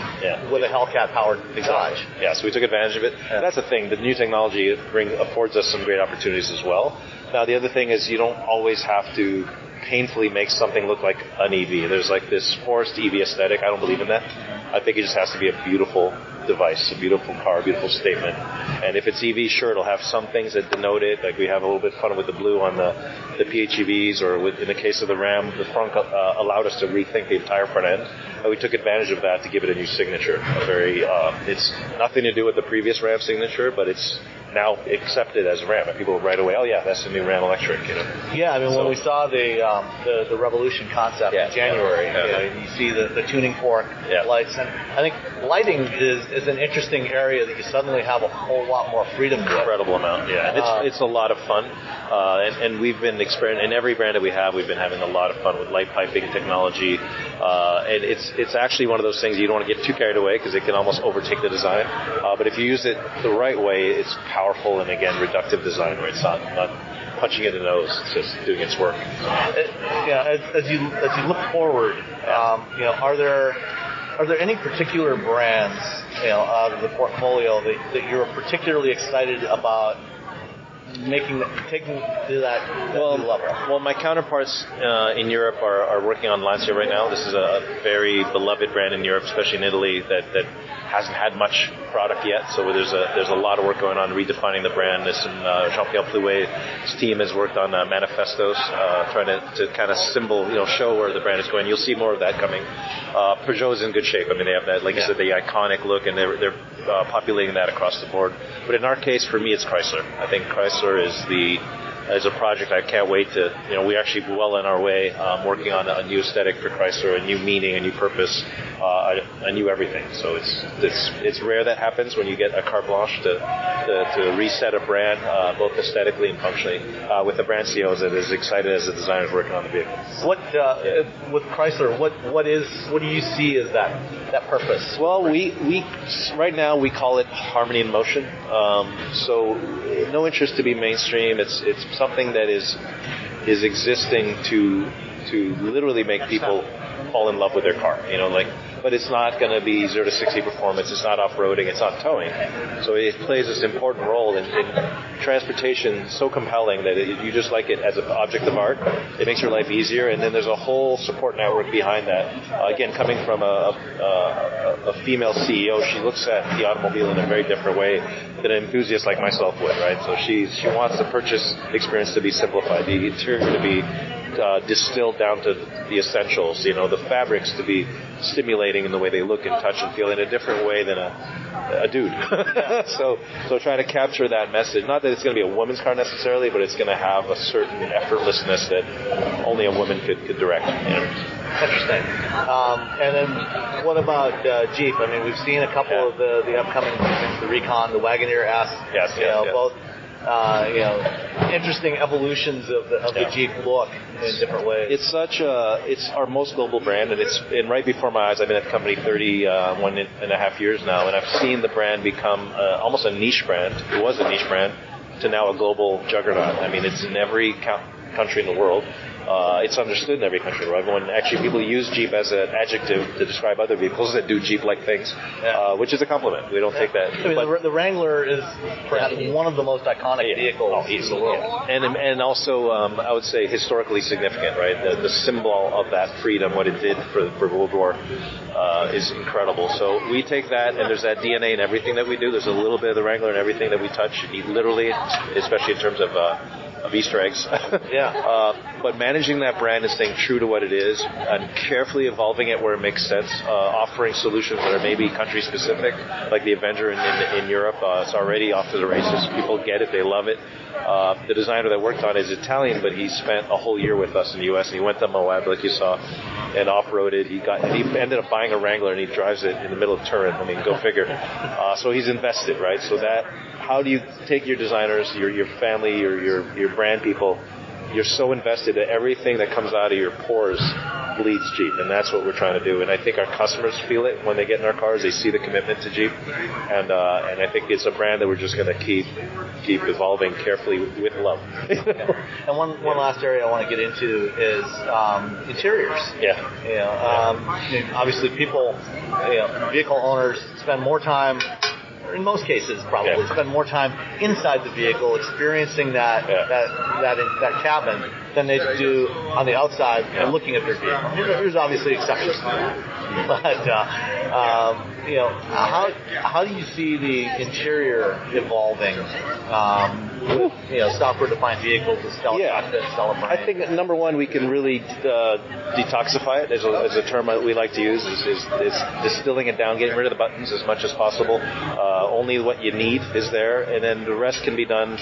with a Hellcat powered garage. Yeah, so we took advantage of it. Yeah. That's the thing. The new technology affords us some great opportunities as well. Now, the other thing is you don't always have to painfully make something look like an EV. There's like this forced EV aesthetic. I don't believe in that. I think it just has to be a beautiful device, a beautiful car, a beautiful statement. And if it's EV, sure, it'll have some things that denote it. Like we have a little bit of fun with the blue on the PHEVs, or in the case of the Ram, the front allowed us to rethink the entire front end. And we took advantage of that to give it a new signature. It's nothing to do with the previous Ram signature, but it's now accepted as Ram, and people right away, oh yeah, that's the new Ram electric. Yeah, I mean, when we saw the Revolution concept in January, you see the tuning fork lights, and I think lighting is an interesting area that you suddenly have a whole lot more freedom to. Incredible amount, yeah. It's a lot of fun, and we've been experimenting in every brand that we have. We've been having a lot of fun with light piping technology, and it's actually one of those things you don't want to get too carried away because it can almost overtake the design. But if you use it the right way, it's powerful and again reductive design, where it's not punching it in the nose, it's just doing its work. As you look forward, are there any particular brands out of the portfolio that you're particularly excited about taking to that new level? Well, my counterparts in Europe are working on Lancia right now. This is a very beloved brand in Europe, especially in Italy, that hasn't had much product yet. So there's a lot of work going on redefining the brand. Jean-Pierre Plouet's team has worked on manifestos, trying to kind of show where the brand is going. You'll see more of that coming. Peugeot is in good shape. I mean, they have that, like you said, the iconic look, and they're populating that across the board. But in our case, for me, it's Chrysler. I think Chrysler is a project I can't wait to, we're actually well on our way, working on a new aesthetic for Chrysler, a new meaning, a new purpose, a new everything. So it's rare that happens when you get a carte blanche to reset a brand, both aesthetically and functionally, with the brand CEOs that is excited as the designers working on the vehicle. With Chrysler, what do you see as that purpose? Well, we right now we call it harmony in motion. So no interest to be mainstream. It's something that is existing to literally make people fall in love with their car. But it's not going to be 0 to 60 performance. It's not off-roading. It's not towing. So it plays this important role in transportation, so compelling that you just like it as an object of art. It makes your life easier, and then there's a whole support network behind that. Again, coming from a female CEO, she looks at the automobile in a very different way than an enthusiast like myself would, right? So she wants the purchase experience to be simplified, the interior to be distilled down to the essentials, the fabrics to be stimulating in the way they look and touch and feel in a different way than a dude. So trying to capture that message, not that it's going to be a woman's car necessarily, but it's going to have a certain effortlessness that only a woman could direct. Interesting. And then what about Jeep? I mean, we've seen a couple of the upcoming things, the Recon, the Wagoneer S. Yes. Both interesting evolutions of the Jeep look in different ways. It's our most global brand, and right before my eyes, I've been at the company 31 and a half years now, and I've seen the brand become almost a niche brand. It was a niche brand to now a global juggernaut. I mean, it's in every country in the world. It's understood in every country. Everyone, actually, people use Jeep as an adjective to describe other vehicles that do Jeep-like things, which is a compliment. We don't take that. I mean, the Wrangler is perhaps one of the most iconic vehicles in the world. And also, I would say, historically significant, right? The symbol of that freedom, what it did for World War, is incredible. So we take that, and there's that DNA in everything that we do. There's a little bit of the Wrangler in everything that we touch, literally, especially in terms of Easter eggs. But managing that brand and staying true to what it is and carefully evolving it where it makes sense, offering solutions that are maybe country specific, like the Avenger in Europe. It's already off to the races. People get it. They love it. The designer that worked on it is Italian, but he spent a whole year with us in the U.S. and he went to Moab, like you saw, and off-roaded. He ended up buying a Wrangler and he drives it in the middle of Turin. I mean, go figure. So he's invested, right? So that, how do you take your designers, your family, your brand people? You're so invested that everything that comes out of your pores bleeds Jeep, and that's what we're trying to do. And I think our customers feel it when they get in our cars. They see the commitment to Jeep, and I think it's a brand that we're just going to keep evolving carefully with love. And one last area I want to get into is interiors. Obviously, people, vehicle owners spend more time. In most cases, probably spend more time inside the vehicle, experiencing that cabin, than they do on the outside looking at their vehicle. There's obviously exceptions to that, but how do you see the interior evolving? Software-defined vehicles, the Stellantis cockpit, Stellantis. I think number one, we can really detoxify it. As a term that we like to use is distilling it down, getting rid of the buttons as much as possible. Only what you need is there, and then the rest can be done.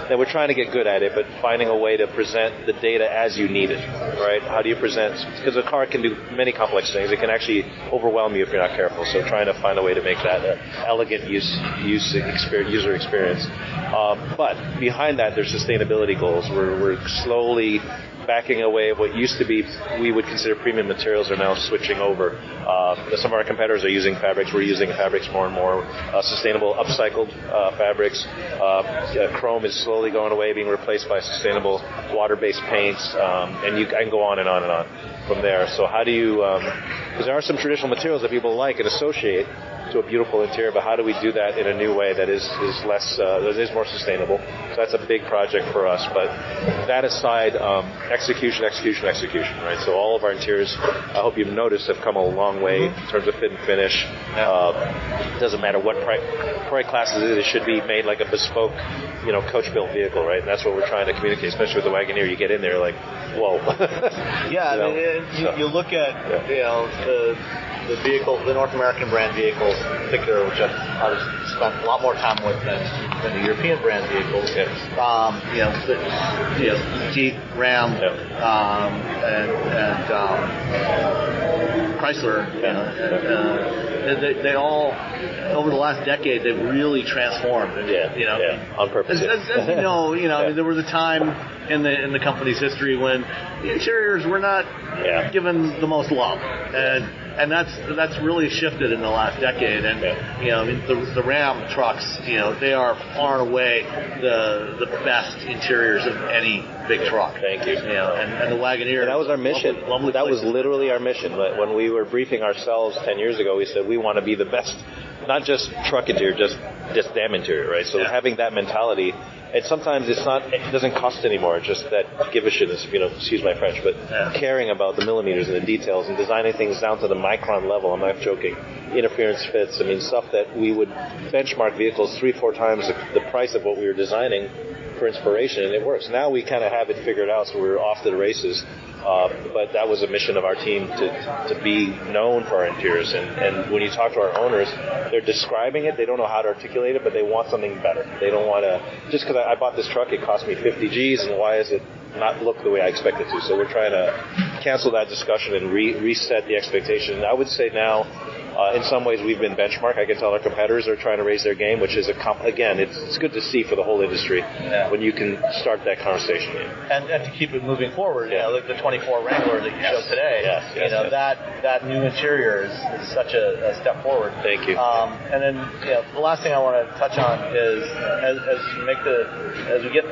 That we're trying to get good at it, but finding a way to present the data as you need it, right? How do you present? Because a car can do many complex things. It can actually overwhelm you if you're not careful. So trying to find a way to make that an elegant user experience. But behind that, there's sustainability goals. We're slowly backing away what used to be we would consider premium materials are now switching over. Some of our competitors are using fabrics. We're using fabrics more and more. Sustainable upcycled fabrics. Chrome is slowly going away, being replaced by sustainable water-based paints, and I can go on and on and on from there. So how do you, because there are some traditional materials that people like and associate to a beautiful interior, but how do we do that in a new way that is less, that is more sustainable? So that's a big project for us. But that aside, execution, right? So all of our interiors, I hope you've noticed, have come a long way in terms of fit and finish. Doesn't matter what price classes it is, it should be made like a bespoke, coach-built vehicle, right? And that's what we're trying to communicate, especially with the Wagoneer. You get in there like, whoa. You look at the vehicles, the North American brand vehicles in particular, which I've spent a lot more time with than the European brand vehicles. Jeep, Ram, and Chrysler. They all, over the last decade, they've really transformed. On purpose. As you know, I mean, there was a time in the company's history when the interiors were not given the most love, and that's really shifted in the last decade. And the Ram trucks, they are far and away the best interiors of any big truck. Thank you. And the Wagoneer. And that was our mission. Lovely that was literally our mission. When we were briefing ourselves 10 years ago, we said we want to be the best, not just truck interior, just damn interior, right? So having that mentality. And sometimes it doesn't cost anymore. Just that give-a-shitness, excuse my French, but caring about the millimeters and the details and designing things down to the micron level. I'm not joking. Interference fits. I mean, stuff that we would benchmark vehicles 3-4 times the price of what we were designing for inspiration, and it works. Now we kind of have it figured out, so we're off to the races. But that was a mission of our team to be known for our interiors. And when you talk to our owners, they're describing it. They don't know how to articulate it, but they want something better. They don't want to, just because I bought this truck, it cost me 50 G's, and why is it not look the way I expect it to? So we're trying to cancel that discussion and reset the expectation. And I would say now, in some ways, we've been benchmark. I can tell our competitors are trying to raise their game, which is again, it's good to see for the whole industry when you can start that conversation. And to keep it moving forward, like the 24 Wrangler that you showed today, that new interior is such a step forward. Thank you. And then the last thing I want to touch on is as we get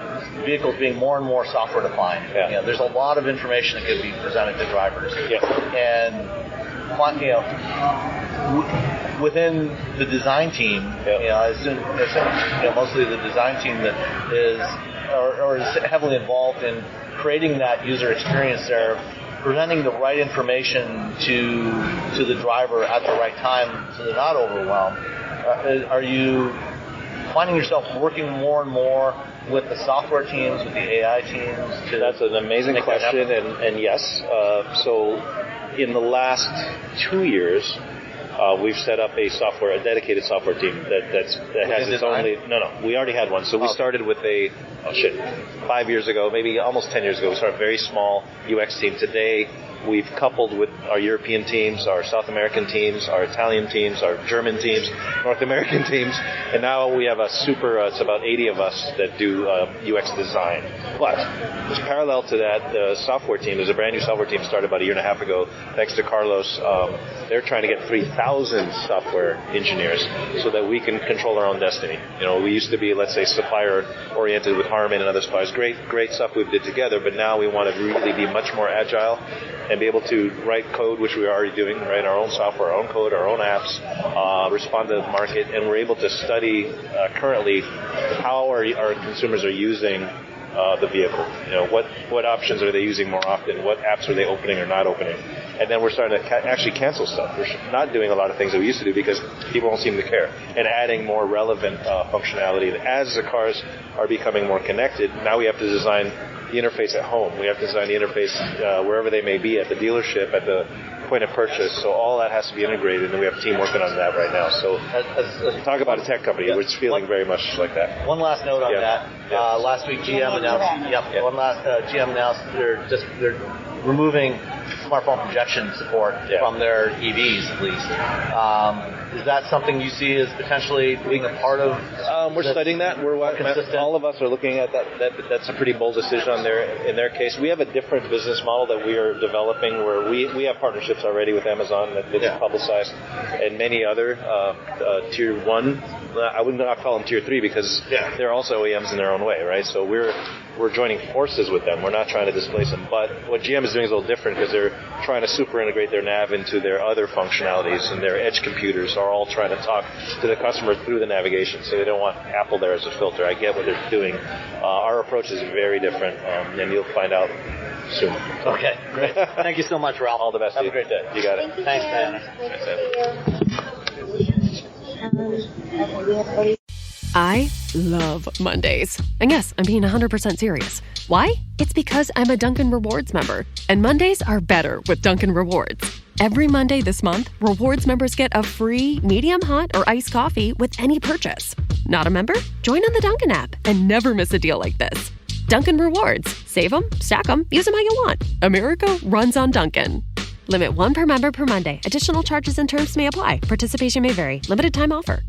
vehicles being more and more software defined. Yeah. There's a lot of information that could be presented to drivers. Yeah. And within the design team, I assume mostly the design team that is or is heavily involved in creating that user experience there, presenting the right information to the driver at the right time so they're not overwhelmed. Are you finding yourself working more and more with the software teams, with the AI teams? That's an amazing question, and yes. So in the last 2 years, we've set up a dedicated software team that has its own. No, we already had one. So we started with 5 years ago, maybe almost 10 years ago. We started a very small UX team. Today, we've coupled with our European teams, our South American teams, our Italian teams, our German teams, North American teams, and now we have it's about 80 of us that do UX design. But as parallel to that, the software team, there's a brand new software team started about a year and a half ago, thanks to Carlos. They're trying to get 3,000 software engineers so that we can control our own destiny. We used to be, let's say, supplier-oriented with Harman and other suppliers. Great stuff we did together, but now we want to really be much more agile and be able to write code, which we're already doing, write our own software, our own code, our own apps, respond to the market, and we're able to study currently how our consumers are using the vehicle. What options are they using more often? What apps are they opening or not opening? And then we're starting to actually cancel stuff. We're not doing a lot of things that we used to do because people don't seem to care, and adding more relevant functionality. As the cars are becoming more connected, now we have to design the interface at home. We have to design the interface wherever they may be, at the dealership, at the point of purchase. So all that has to be integrated, and we have a team working on that right now. So talk about a tech company. We're feeling very much like that. One last note on that. Last week, GM announced. GM announced they're removing smartphone projection support from their EVs, at least. Is that something you see as potentially being a part of? We're studying that. All of us are looking at that. That's a pretty bold decision in their case. We have a different business model that we are developing where we have partnerships already with Amazon that is publicized, and many other tier 1. I would not call them tier 3 because they're also OEMs in their own way, right? So we're joining forces with them. We're not trying to displace them. But what GM is doing is a little different because they're trying to super integrate their nav into their other functionalities, and their edge computers are all trying to talk to the customer through the navigation. So they don't want Apple there as a filter. I get what they're doing. Our approach is very different, and you'll find out soon. Okay, great. Thank you so much, Ralph. All the best. Have a great day. You got it. Thanks, Diana. I love Mondays. And yes, I'm being 100% serious. Why? It's because I'm a Dunkin' Rewards member. And Mondays are better with Dunkin' Rewards. Every Monday this month, Rewards members get a free medium hot or iced coffee with any purchase. Not a member? Join on the Dunkin' app and never miss a deal like this. Dunkin' Rewards. Save them, stack them, use them how you want. America runs on Dunkin'. Limit 1 per member per Monday. Additional charges and terms may apply. Participation may vary. Limited time offer.